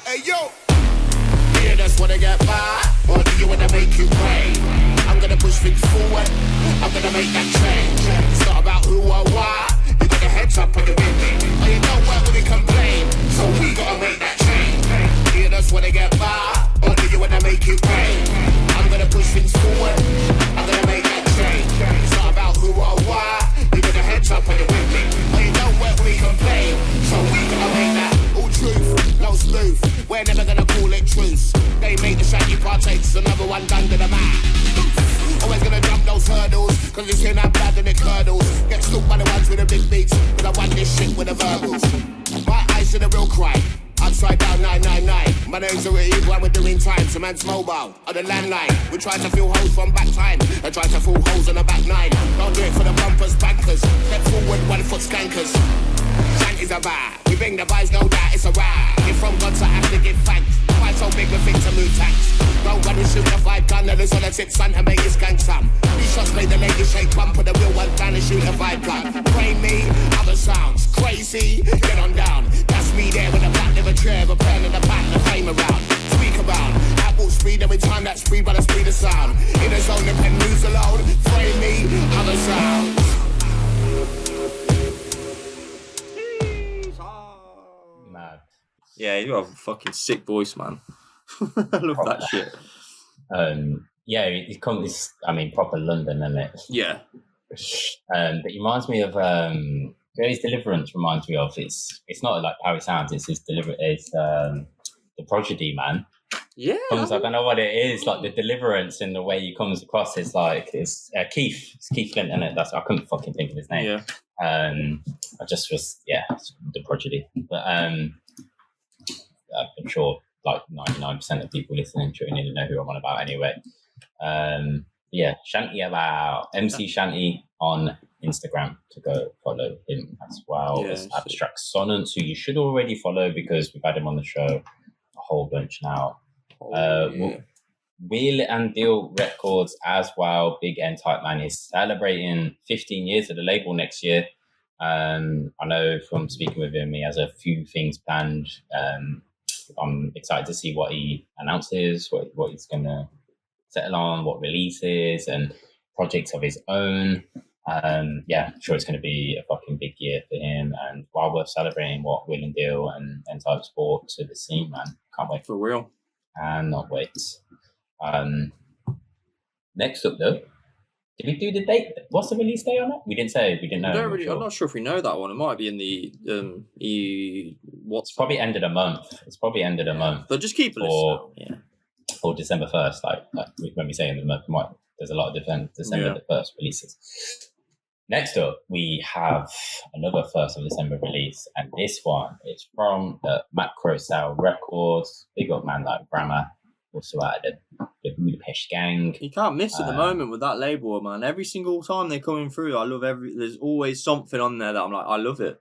G: Hey, yo. Yeah, that's what I get by. Or do you wanna make you pay? I'm gonna push things forward. I'm gonna make that change. It's not about who or why. You got your heads up on the wind. Oh, you don't work when you complain. So we gotta make that change. Yeah, that's what I get by. Or do you wanna make you pay? I'm gonna push things forward. I'm gonna make that change. It's not about who or why. You got your heads up on the wind. Oh, you don't work when you complain. So we gotta make that. All truth, no sleuth. We're never gonna call it truth. They make the Shantie partakes, another one done to the man. Always gonna jump those hurdles. Cause it's in our blood and it curdles. Get stalked by the ones with the big beats. Cause I won this shit with the verbals. My eyes to the real crime. Upside down 999. My name's already while we're doing time. So man's mobile on the landline. We try to fill holes from back time. I try to fill holes on the back nine. Don't do it for the bumpers, bankers. Step forward, 1 foot skankers. Shantie's a bar. We bring the vibes, no doubt it's a ride. If from God, so I have to give thanks. Why so big we think to move tanks? Don't run and shoot the 5 gun. That is on the tip, son, and make it skank some. These shots made the lady shake. One put the real one down and shoot a 5 gun. Brain me, other sounds. Crazy, get on down. That's me there with a black liver chair, a pen and a pack and a flame around. Speak about Apple speed every time that speed by the speed of sound. In a zone, the pen moves alone. Frame me, other sounds.
B: Mad.
A: Yeah, you have a fucking sick voice, man. I love that shit.
B: Yeah, it's I mean, proper London, isn't it?
A: Yeah.
B: But it reminds me of his deliverance. Reminds me of it's not like how it sounds. It's his deliverance. It's the prodigy, man.
A: Yeah.
B: I don't know what it is. Like the deliverance in the way he comes across is like it's Keith. It's Keith Flint, isn't it? I couldn't fucking think of his name.
A: Yeah.
B: I just was the prodigy. But I'm sure like 99% of people listening to it need to know who I'm on about anyway. Yeah, Shantie about MC Shantie on Instagram to go follow him as well as Abstrakt Sonance, who you should already follow because we've had him on the show a whole bunch now. Wheel and Deal Records as well. Big N-Type man is celebrating 15 years of the label next year. I know from speaking with him, he has a few things planned. I'm excited to see what he announces, what he's going to settle on, what releases and projects of his own. I'm sure it's going to be a fucking big year for him, and while we're celebrating what Will and Deal and N-Type brought to the scene, man, can't wait.
A: For real.
B: And not wait. Next up though, did we do the date? What's the release date on it? We didn't say. We didn't know.
A: I'm not sure if we know that one. It might be in the
B: It's probably end of the month.
A: But just keep a list.
B: Or December 1st, like when we say in the month, there's a lot of different December the 1st releases. Next up, we have another 1st of December release, and this one is from the Macrocell Records. Big up man like Grammar, also out of the Budapest gang.
A: You can't miss at the moment with that label, man. Every single time they're coming through, I love there's always something on there that I'm like, I love it.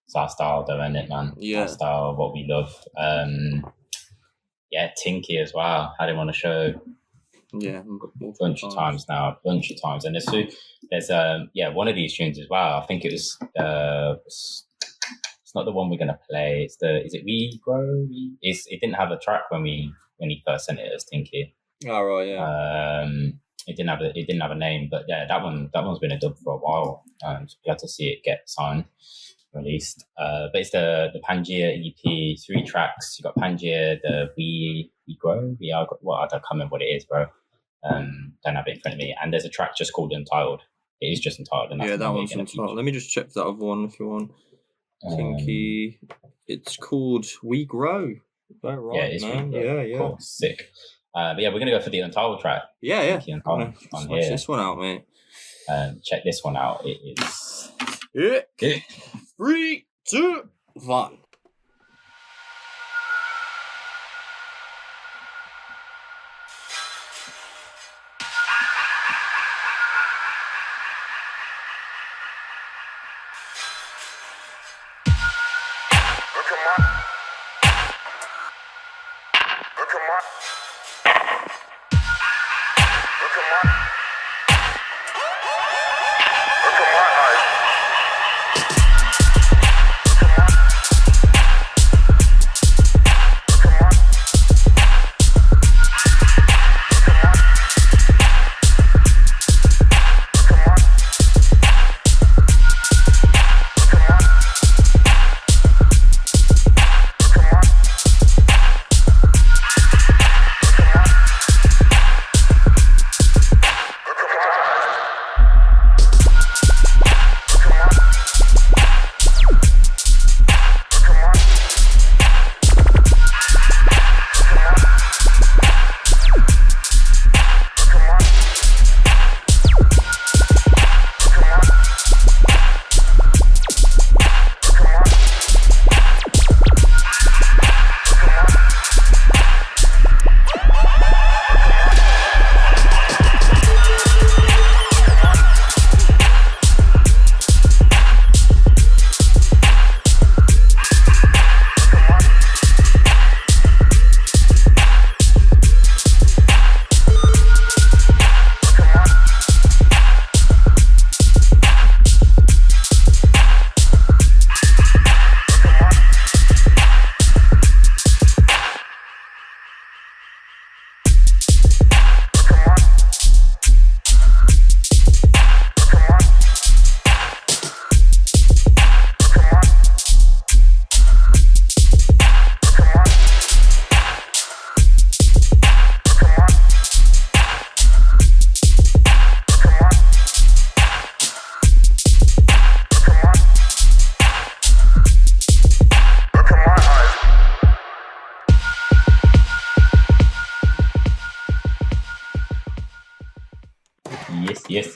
B: It's our style though, isn't it, man?
A: Yeah.
B: Our style, what we love. Tinky as well. Had him on the show.
A: Yeah,
B: a bunch of times. And there's one of these tunes as well. I think it was it's not the one we're gonna play. Is it We Grow? It didn't have a track when he first sent it as Tinky.
A: Oh right, yeah.
B: It didn't have a name, but yeah, that one's been a dub for a while. So we had to see it get signed, released. But it's the Pangea EP, 3 tracks. You got Pangea, the We Grow, We Are. Well, I can't remember what it is, bro. Don't have it in front of me. And there's a track just called Untitled. It is just Untitled. And that's
A: that one's Untitled. Let me just check that other one if you want. Tinky. It's called We Grow. Right,
B: yeah, it's
A: man.
B: Yeah. Cool. Sick. But yeah, we're gonna go for the Untitled track.
A: Yeah.
B: On here.
A: This one out, mate.
B: Check this one out. It is.
A: Yeah. 3, 2, 1.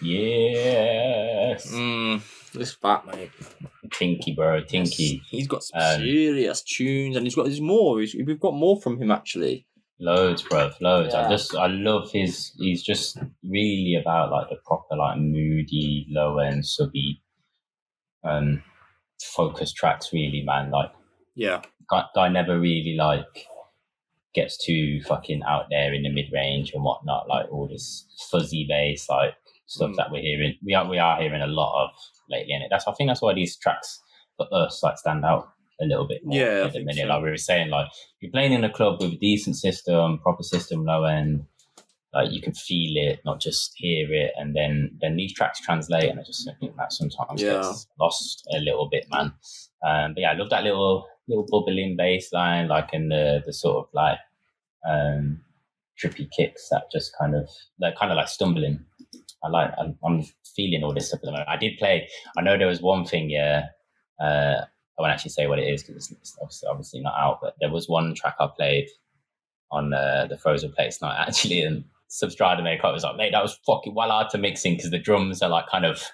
B: Yes.
A: This fat, mate.
B: Tinky, bro. Tinky.
A: He's got some serious tunes, and there's more. We've got more from him, actually.
B: Loads, bro. Loads.
A: Yeah.
B: I love he's just really about like the proper, like moody, low end, subby, focus tracks, really, man. Like,
A: yeah.
B: Guy never really like gets too fucking out there in the mid range and whatnot, like all this fuzzy bass, like stuff that we're hearing. We are hearing a lot of lately, and I think that's why these tracks for us like stand out a little bit more.
A: Yeah,
B: at the minute, like we were saying, like you're playing in a club with a decent system, proper system, low end, like you can feel it, not just hear it, and then these tracks translate, and I just think that sometimes gets lost a little bit, man. But yeah, I love that little bubbling bass line, like in the sort of like trippy kicks that just kind of like stumbling. I'm feeling all this stuff at the moment. I know there was one thing, I won't actually say what it is because it's obviously not out, but there was one track I played on the Frozen Place night actually, and Substrata Makeup was like, mate, that was fucking well hard to mix in because the drums are like kind of,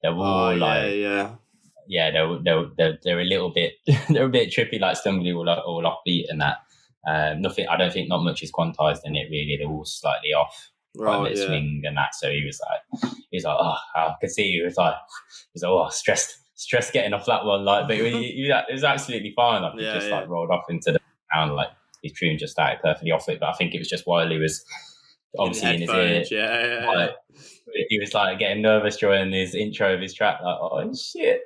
B: they're all they're a little bit they're a bit trippy, like stumbly, all offbeat and that. I don't think not much is quantized in it really. They're all slightly off. Right, swing and that. So he was like, oh, I could see he was like, oh, stressed getting off that one. Like, but it was absolutely fine. Like, he just like rolled off into the ground, like his tune just started perfectly off it. But I think it was just while he was obviously in his ear. Like, he was like getting nervous during his intro of his track, like, oh shit.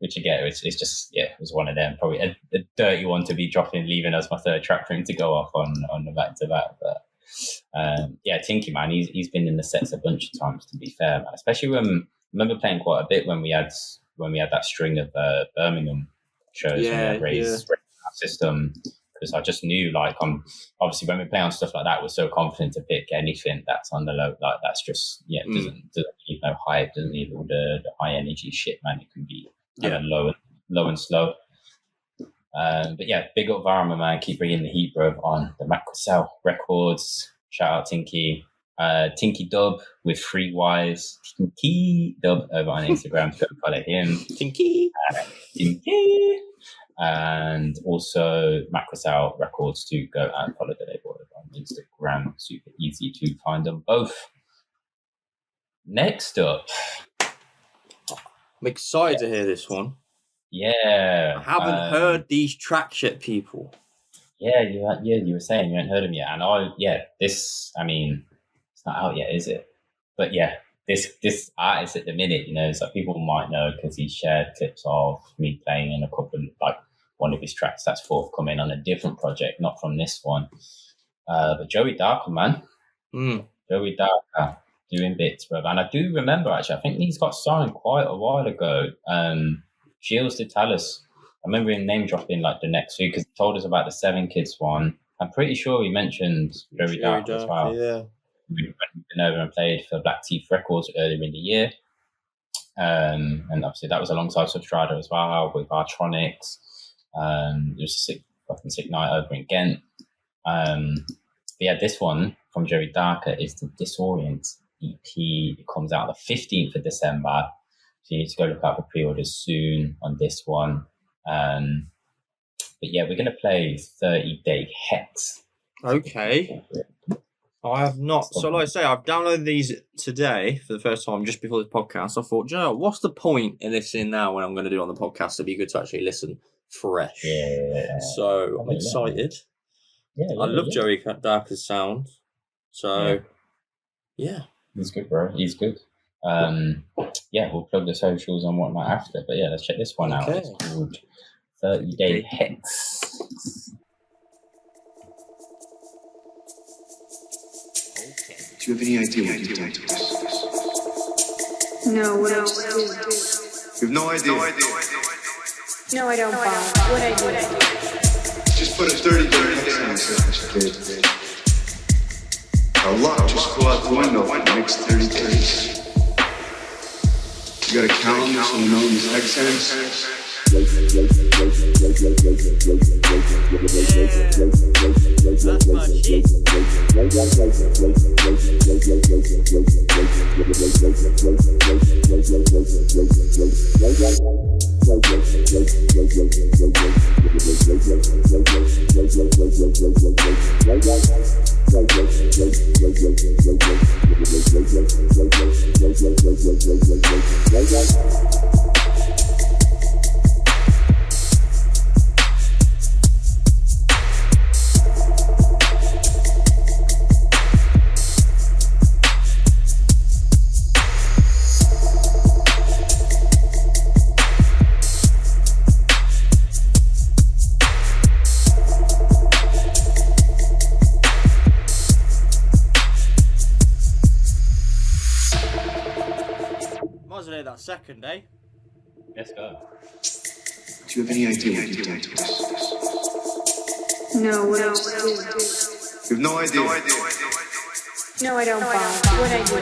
B: Which again, it's just it was one of them, probably a dirty one to be dropping, leaving as my third track for him to go off on the back to back. But Tinky, man, he's been in the sets a bunch of times, to be fair, man. Especially when I remember playing quite a bit when we had that string of Birmingham shows and raised system, because I just knew, like, obviously when we play on stuff like that, we're so confident to pick anything that's on the low, like that's just doesn't need no hype, doesn't need all the high energy shit, man. It can be low and slow. But yeah, big up Ourman, man. Keep bringing the heat, bro, on the Macrocell Records. Shout out Tinky. Tinky Dub with 3 Ys. Tinky Dub over on Instagram. Go follow him.
A: Tinky.
B: Tinky. And also Macrocell Records to go and follow the label on Instagram. Super easy to find them both. Next up.
A: I'm excited to hear this one.
B: Yeah.
A: I haven't heard these tracks yet, people.
B: Yeah, you were saying you hadn't heard them yet. And it's not out yet, is it? But yeah, this artist at the minute, it's like people might know because he shared clips of me playing in a couple, like one of his tracks that's forthcoming on a different project, not from this one. But Joey Darker, man. Joey Darker doing bits, bro. And I do remember, actually, I think these got signed quite a while ago. Shields did tell us. I remember him name dropping like the next week because he told us about the 7 Kids one. I'm pretty sure he mentioned Joey Darker as well. Yeah. We've been over and played for Black Teeth Records earlier in the year. And obviously that was alongside Substrata as well with Artronics. It was a sick night over in Ghent. But yeah, this one from Joey Darker is the Disorient EP. It comes out on the 15th of December. So you need to go look out for pre-orders soon on this one. But yeah, we're going to play 30 Day Hex.
A: Okay. I have not. So like I say, I've downloaded these today for the first time just before this podcast. I thought, what's the point in listening now when I'm going to do it on the podcast? It'd be good to actually listen fresh. Yeah. So I'm excited. Yeah, I love Joey Darker's sound. So, yeah.
B: He's good, bro. He's good. We'll plug the socials and whatnot after. But yeah, let's check this one out. It's called 30 Day Hex.
D: Do you have any idea what you've done to us?
H: No, what else?
D: You have no idea.
H: No, I don't, Bob. What I do?
D: Just put a 30-day hex on yourself, kid. A lot just go out the window for the next 30 days. You got a calendar so you know these hex ends?
A: That's my shit. Second, eh?
B: Let's go.
D: Do you have any idea what you've done to us?
H: No, what else?
D: You have no idea.
H: No, I don't, Bob. What I do.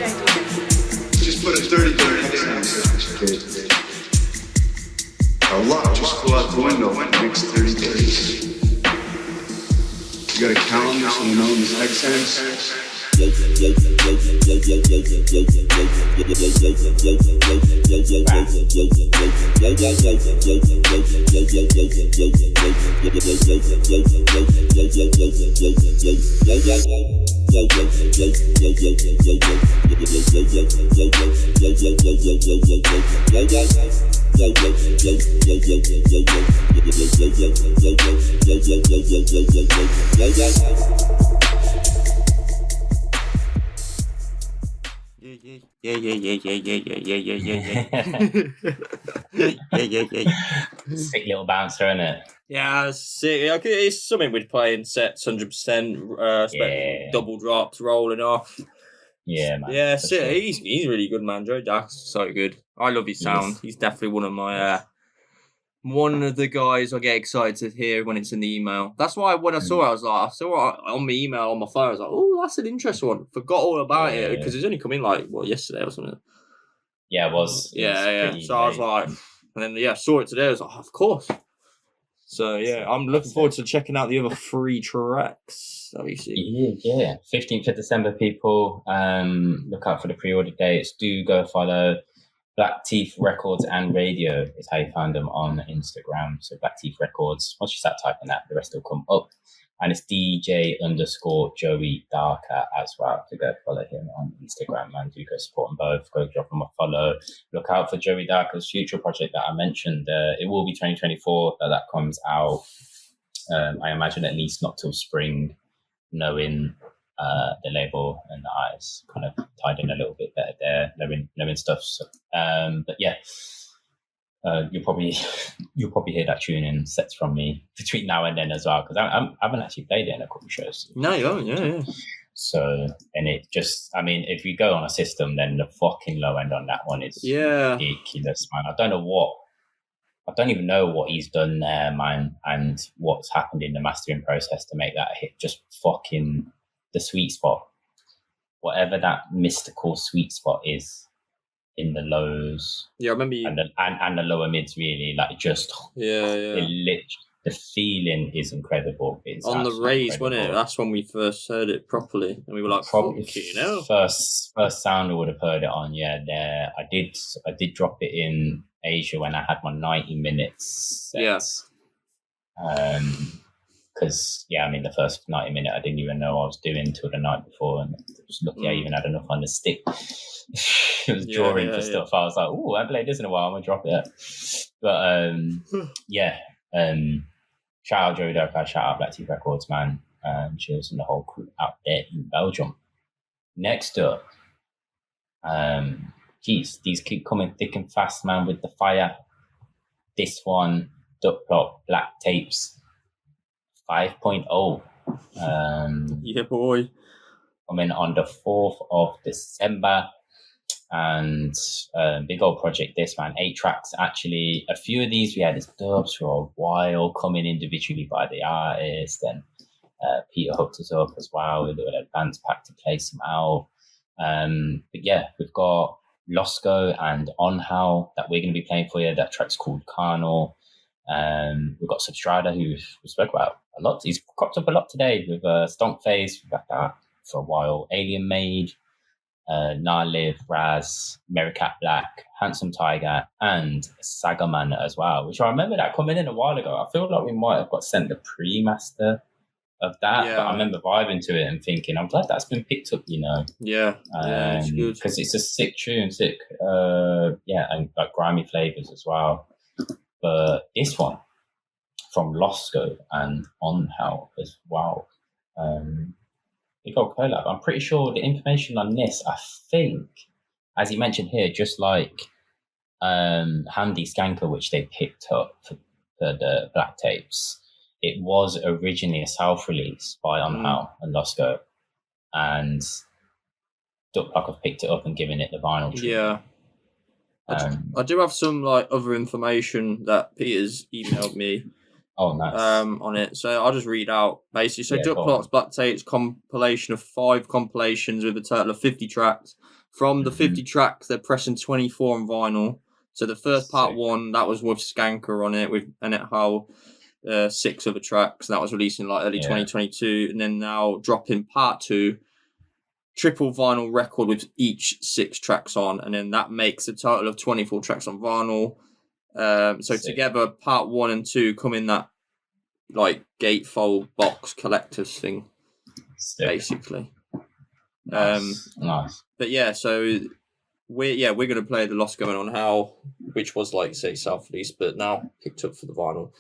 D: Just put a 30-30 hex on yourself, kid. A lot just flew out the window for the next 30 days. You got a calendar so you know when this hex ends?
A: Yeah.
B: Sick little bouncer, isn't it?
A: Yeah, sick. It's something we'd play in sets, 100%. Double drops, rolling off.
B: Yeah, man.
A: Yeah, sick. Sure. He's really good, man. Joe Dax, so good. I love his sound. Yes. He's definitely one of my one of the guys I get excited to hear when it's in the email. That's why when I saw it, I saw it on my email on my phone. I was like, oh, that's an interesting one. Forgot all about it because it's only come in like yesterday or something.
B: Yeah, it was.
A: Yeah. So I was like, and then saw it today. I was like, oh, of course. So yeah, I'm looking forward to checking out the other 3 tracks. Obviously.
B: Yeah. 15th of December, people. Look out for the pre-order dates. Do go follow Black Teeth Records and Radio is how you find them on Instagram. So Black Teeth Records. Once you start typing that, the rest will come up. And it's DJ_Joey Darker as well. To go follow him on Instagram, man. Do go support them both. Go drop them a follow. Look out for Joey Darker's future project that I mentioned. It will be 2024 that comes out. I imagine at least not till spring, knowing the label and the eyes kind of tied in a little bit better there, knowing stuff. So, but yeah. You'll probably hear that tune in sets from me between now and then as well, because I haven't actually played it in a couple of shows.
A: No, you haven't, yeah.
B: So, and it just, I mean, if you go on a system, then the fucking low end on that one is ridiculous, man. I don't even know what he's done there, man, and what's happened in the mastering process to make that hit just fucking the sweet spot. Whatever that mystical sweet spot is. In the lows,
A: I remember you
B: and the lower mids, really, like just the feeling is incredible. It's
A: on the raise, incredible. Wasn't it? That's when we first heard it properly, and we were like,
B: probably first sound I would have heard it on. Yeah, there I did drop it in Asia when I had my 90 minutes sets.
A: Yes.
B: Because I mean, the first 90 minute I didn't even know what I was doing until the night before, and just lucky I even had enough on the stick. It was drawing for stuff. I was like, "Oh, I haven't played this in a while. I'm gonna drop it." But shout out Joey Doka, shout out Black Teeth Records, man, and Chills and the whole crew out there in Belgium. Next up, these keep coming thick and fast, man, with the fire. This one, Duck Plot, Black Tapes 5.0.
A: Yeah, boy.
B: Coming on the 4th of December. And big old project, this, man. 8 tracks, actually. A few of these we had as dubs for a while, coming individually by the artist. And Peter hooked us up as well with an advance pack to play some out. But yeah, we've got Losco and Onhell that we're going to be playing for you. That track's called Carnal. We've got Substrata, who we spoke about a lot. He's cropped up a lot today with Stonk Face. We've got that for a while. Alien Maid, Live, Raz, Merricat Black, Handsome Tiger, and Sagaman as well, which I remember that coming in a while ago. I feel like we might have got sent the pre-master of that, but I remember vibing to it and thinking, I'm glad that's been picked up, you know.
A: Yeah, it's good.
B: Because it's a sick tune, and like grimy flavors as well. But this one from Losco and Onhell as well. Big old collab. I'm pretty sure the information on this, I think, as you mentioned here, just like Handy Skanker, which they picked up for the black tapes, it was originally a self-release by Onhell and Losco, and Duckluck have picked it up and given it the vinyl treatment.
A: Yeah. I do have some like other information that Peter's emailed me.
B: Oh, nice.
A: On it. So I'll just read out basically. So Duckluck's Black Tapes compilation of 5 compilations with a total of 50 tracks. From the 50 tracks, they're pressing 24 on vinyl. So the first part 1, that was with Skanker on it, with Onhell, 6 other tracks. That was released in like early 2022. And then now dropping part 2, triple vinyl record with each 6 tracks on. And then that makes a total of 24 tracks on vinyl. So together, part 1 and 2 come in that like gatefold box collectors thing, basically.
B: Nice.
A: But yeah, so we're gonna play the Losco and Onhell, which was like say self-released, but now picked up for the vinyl.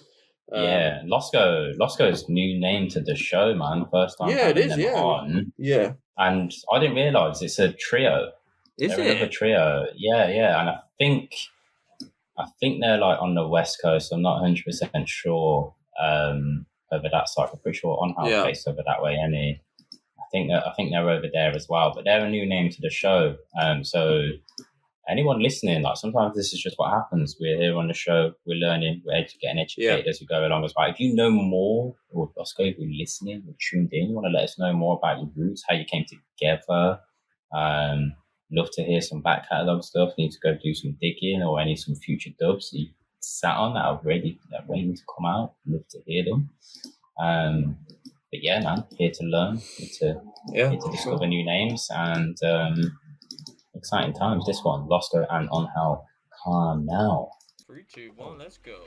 B: Losco's new name to the show, man. First time.
A: Yeah, it is. Yeah.
B: On.
A: Yeah.
B: And I didn't realise it's a trio.
A: Is it
B: a trio? Yeah. And I think they're like on the West Coast. I'm not 100% sure over that side. I'm pretty sure Onhell based over that way. I think they're over there as well. But they're a new name to the show. So anyone listening, like sometimes this is just what happens. We're here on the show. We're learning. We're getting educated as we go along as well. If you know more, or Losco, if you're listening, or tuned in, you want to let us know more about your roots, how you came together. Love to hear some back catalogue stuff. Need to go do some digging or some future dubs that you sat on that are ready, that are waiting to come out. Love to hear them. But yeah, man, here to learn, here to discover new names, and exciting times. This one, Losco and Onhell, Carnal.
A: 3, 2, 1, let's go.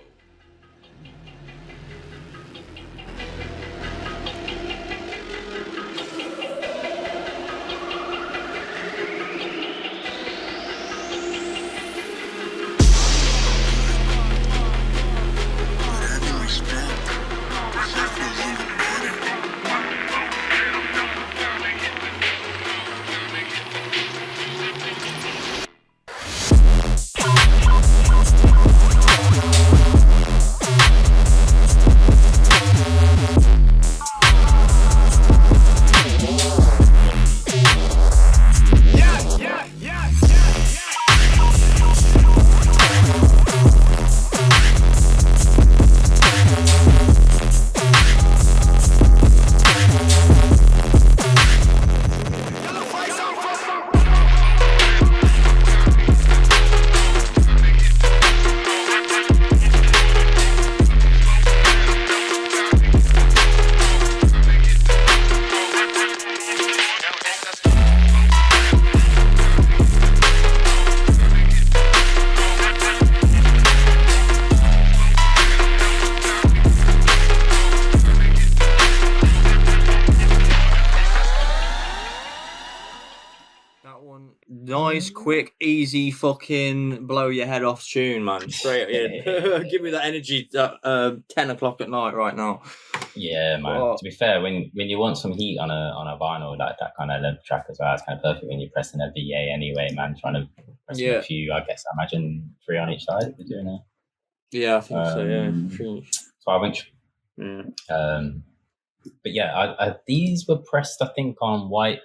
A: Nice, quick, easy, fucking blow your head off tune, man. Straight in. Give me that energy at 10 o'clock at night right now.
B: Yeah, man. To be fair, when you want some heat on a vinyl, like that kind of length track as well, it's kind of perfect when you're pressing a VA anyway, man. Trying to press a few, I guess, I imagine 3 on each side if you're doing it.
A: Yeah, I think so, yeah.
B: 12 inch. Yeah. But yeah, these were pressed, I think, on white.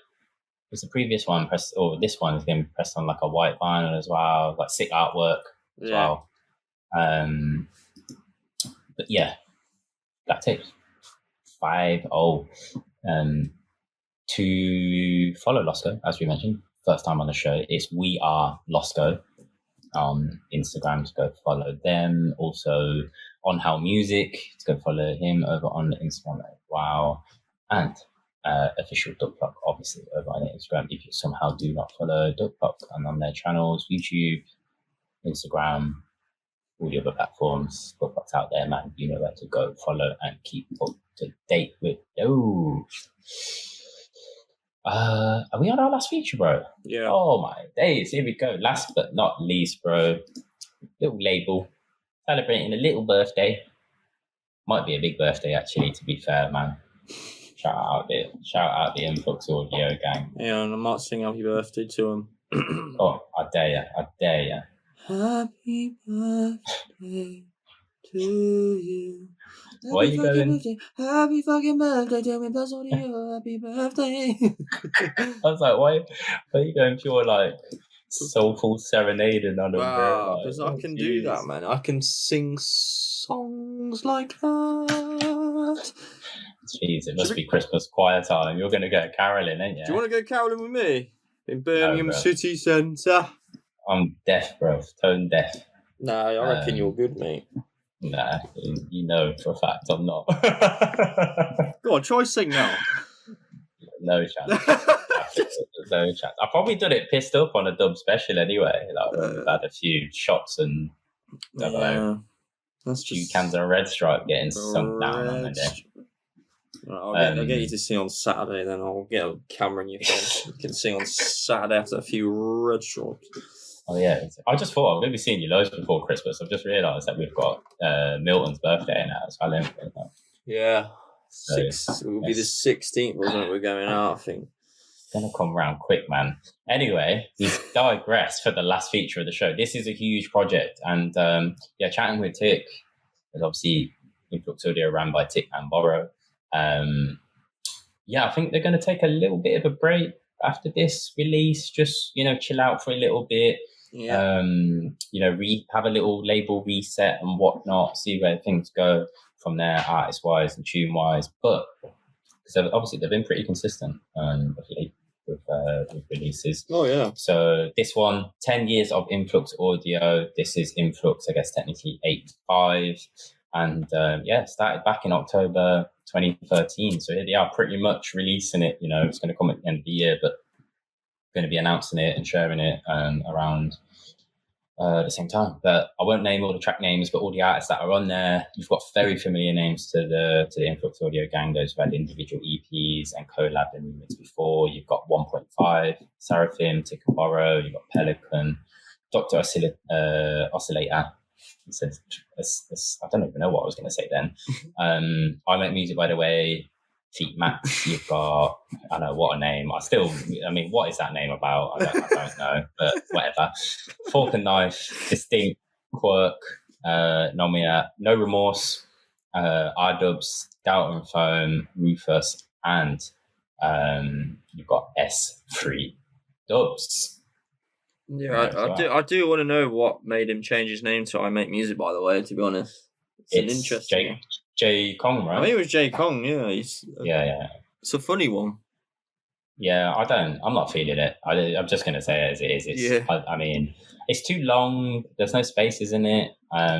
B: Was the previous one pressed, or this one is going to be pressed on like a white vinyl as well, like sick artwork as well. But yeah, Black Tapes 5-0. To follow Losco, as we mentioned, first time on the show, it's We Are Losco on Instagram. To go follow them. Also, Onhell Music, to go follow him over on Instagram as well. And official Duckluck, obviously, over on Instagram. If you somehow do not follow Duckluck and on their channels, YouTube, Instagram, all the other platforms. Got what's out there, man. You know where to go, follow, and keep up to date with those. Are we on our last feature, bro?
A: Yeah.
B: Oh my days, here we go. Last but not least, bro. Little label celebrating a little birthday. Might be a big birthday, actually. To be fair, man. Shout out the Influx Audio gang.
A: Yeah, and I might sing happy birthday to him.
B: Oh, I dare you.
A: Happy birthday to you.
B: Why are you going?
A: Birthday. Happy fucking birthday to me, plus audio. Happy birthday.
B: I was like, why are you going pure like soulful serenading on them, bro?
A: Because I can do that, man. I can sing songs like that.
B: Jeez, it must be Christmas choir time. You're going to go caroling, ain't you?
A: Do you want to go caroling with me? In Birmingham City Centre?
B: I'm deaf, bro. Tone deaf.
A: Nah, I reckon you're good, mate.
B: Nah, you know for a fact I'm not.
A: Go on, try sing now.
B: No chance. No chance. I've probably done it pissed up on a dub special anyway. Like, we've had a few shots and I don't know. That's just a few cans of Red Stripe getting sunk down on the day.
A: I'll get you to sing on Saturday, then I'll get a camera in your face. You can sing on Saturday after a few Red Stripes.
B: Oh, yeah. I just thought I'm going to be seeing you loads before Christmas. I've just realised that we've got Milton's birthday now as well.
A: Yeah. It will be the 16th, wasn't it? We're going out, I think.
B: It's going to come round quick, man. Anyway, we've digressed for the last feature of the show. This is a huge project. And, chatting with Tick, there's obviously Influx Audio ran by Tick and Borrow. I think they're going to take a little bit of a break after this release, just, chill out for a little bit, have a little label reset and whatnot, see where things go from there, artist-wise and tune-wise. But because obviously they've been pretty consistent with releases.
A: Oh, yeah.
B: So this one, 10 years of Influx Audio. This is Influx, I guess, technically 8.5. And started back in October 2013. So here they are pretty much releasing it. It's going to come at the end of the year, but going to be announcing it and sharing it around the same time. But I won't name all the track names, but all the artists that are on there, you've got very familiar names to the Influx Audio gang. Those who've had individual EPs and collab and remix before. You've got 1.5, Seraphim, Tick and Borrow. You've got Pelican, Dr. Oscillator. I don't even know what I was going to say then. I Make Music, by the way. Feet Max. You've got, I don't know what a name. What is that name about? I don't know, but whatever. Fork and Knife, Distinct, Quirk, Nomia, No Remorse, R-Dubs, Doubt and Foam, Rufus, and you've got S3 Dubs.
A: Yeah, I do want to know what made him change his name to I Make Music, by the way, to be honest. It's an interesting
B: J. Kong, right?
A: I think it was J. Kong, yeah.
B: Yeah.
A: It's a funny one.
B: Yeah, I'm not feeling it. I'm just going to say it as it is. It's too long. There's no spaces in it. I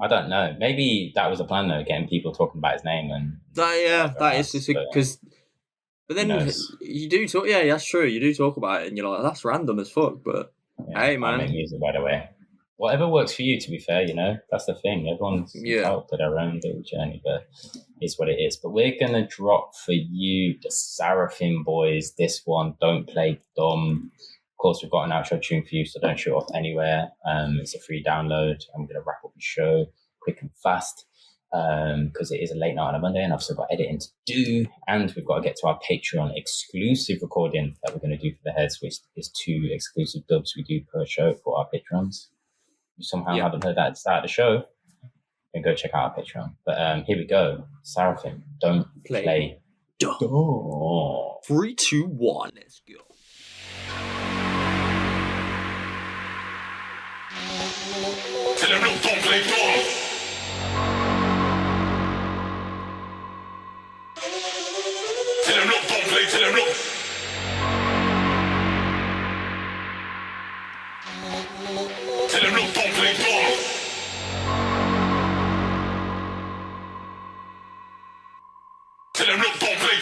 B: don't know. Maybe that was a plan, though, getting people talking about his name. And
A: that is just because... But then you do talk, that's true. You do talk about it, and you're like, that's random as fuck. But hey, man,
B: I Make Music, by the way. Whatever works for you. To be fair, that's the thing. Everyone's out to their own little journey, but it's what it is. But we're gonna drop for you the Seraphim boys. This one, Don't Play Dumb. Of course, we've got an outro tune for you, so don't shoot off anywhere. It's a free download. I'm gonna wrap up the show quick and fast. Because it is a late night on a Monday and I've still got editing to do, and we've got to get to our Patreon exclusive recording that we're going to do for the Heads, which is 2 exclusive dubs we do per show for our Patrons. You somehow haven't heard that at the start of the show, then go check out our Patreon. But here we go. Seraphim, Don't Play Dumb.
A: 3, 2, 1, let's go.
G: Tell them no, don't play dumb. Tell them no, don't play, tell them no. Tell them no, don't play dumb. Tell them no, don't play.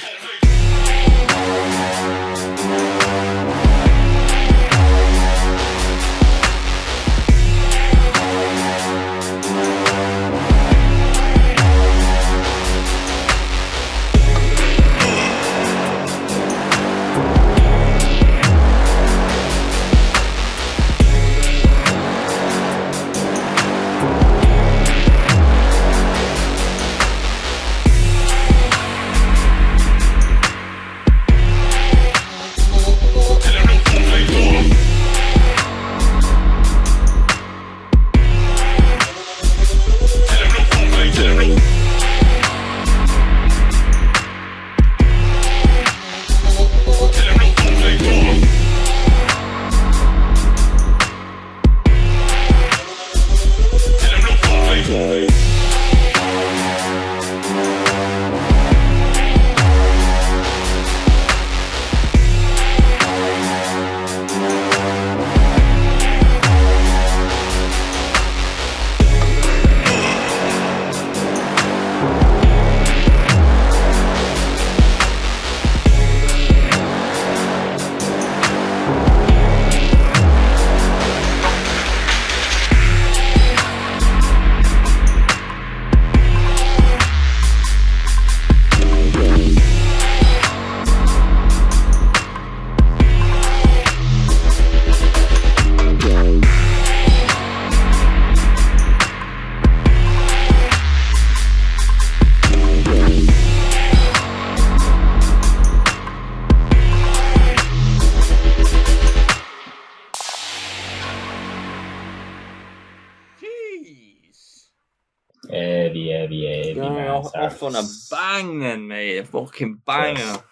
B: man.
A: Off on a bang then, mate. A fucking banger.
B: Yes.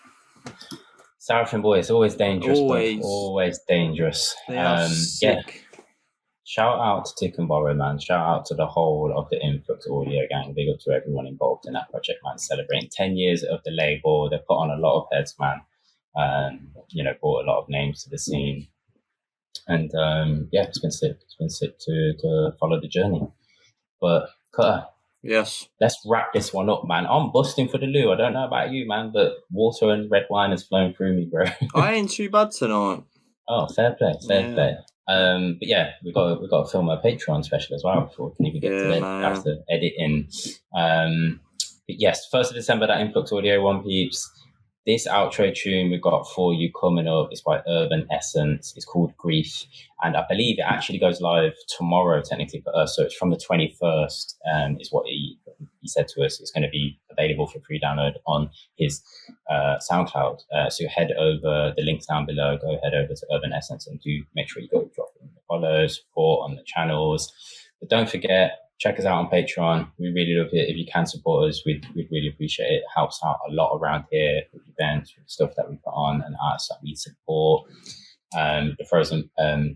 B: Sarafin boy, it's always dangerous. Always dangerous.
A: They are sick.
B: Yeah. Shout out to Tick and Borrow, man. Shout out to the whole of the Influx Audio gang. Big up to everyone involved in that project, man. Celebrating 10 years of the label. They put on a lot of heads, man. Brought a lot of names to the scene. And it's been sick. It's been sick to follow the journey. But Cutter,
A: yes,
B: let's wrap this one up, man. I'm busting for the loo. I don't know about you, man, but water and red wine has flown through me, bro.
A: I ain't too bad tonight.
B: Oh, fair play. But yeah, we got to film a Patreon special as well before we can even get to it after editing. But yes, 1st of December, that Influx Audio one, peeps. This outro tune we've got for you coming up is by Urban Essence. It's called Grief, and I believe it actually goes live tomorrow, technically for us. So it's from the 21st, is what he said to us. It's going to be available for free download on his SoundCloud. So head over, the links down below. Go head over to Urban Essence and do make sure you go drop in the follow, support on the channels. But don't forget, check us out on Patreon. We really love it. If you can support us, we'd really appreciate it. It helps out a lot around here with events, with stuff that we put on and artists that we support. The Frozen,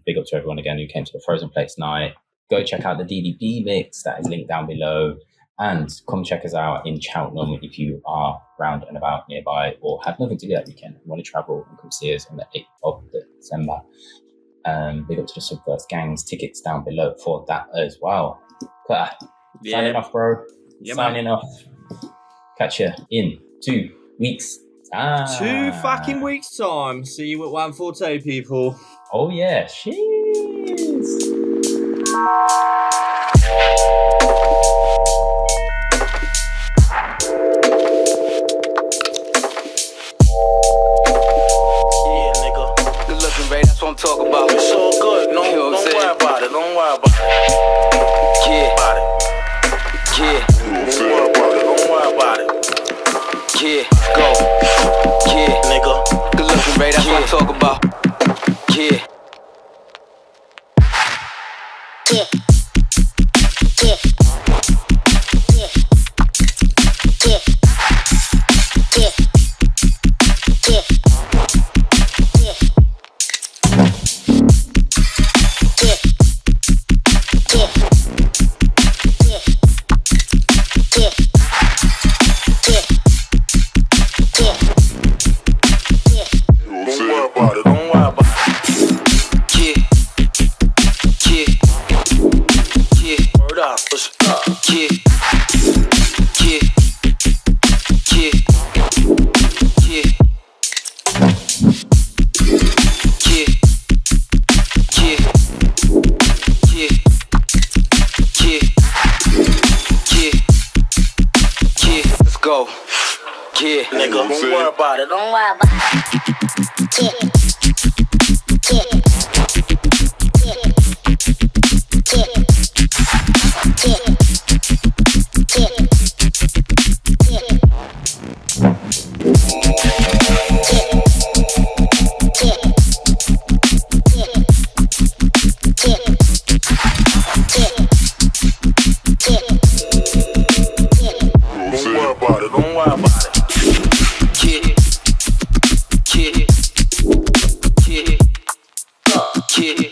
B: big up to everyone again who came to the Frozen Plates night. Go check out the DDB mix that is linked down below. And come check us out in Cheltenham if you are round and about nearby or have nothing to do that weekend. You want to travel and come see us on the 8th of December. Big up to the Subverse Gangs. Tickets down below for that as well. Signing off, bro.
A: Yeah,
B: signing off. Catch you in 2 weeks' time.
A: 2 fucking weeks' time. See you at 140, people.
B: Oh, yeah. Cheers.
I: That's what I'm talking about. It's all good. Don't worry about it. Don't worry about it. Yeah. Don't worry about it. Don't worry about it. Yeah. Go. Yeah. Nigga. Good looking, Ray. That's what I'm talking about. Yeah. Yeah. Yeah.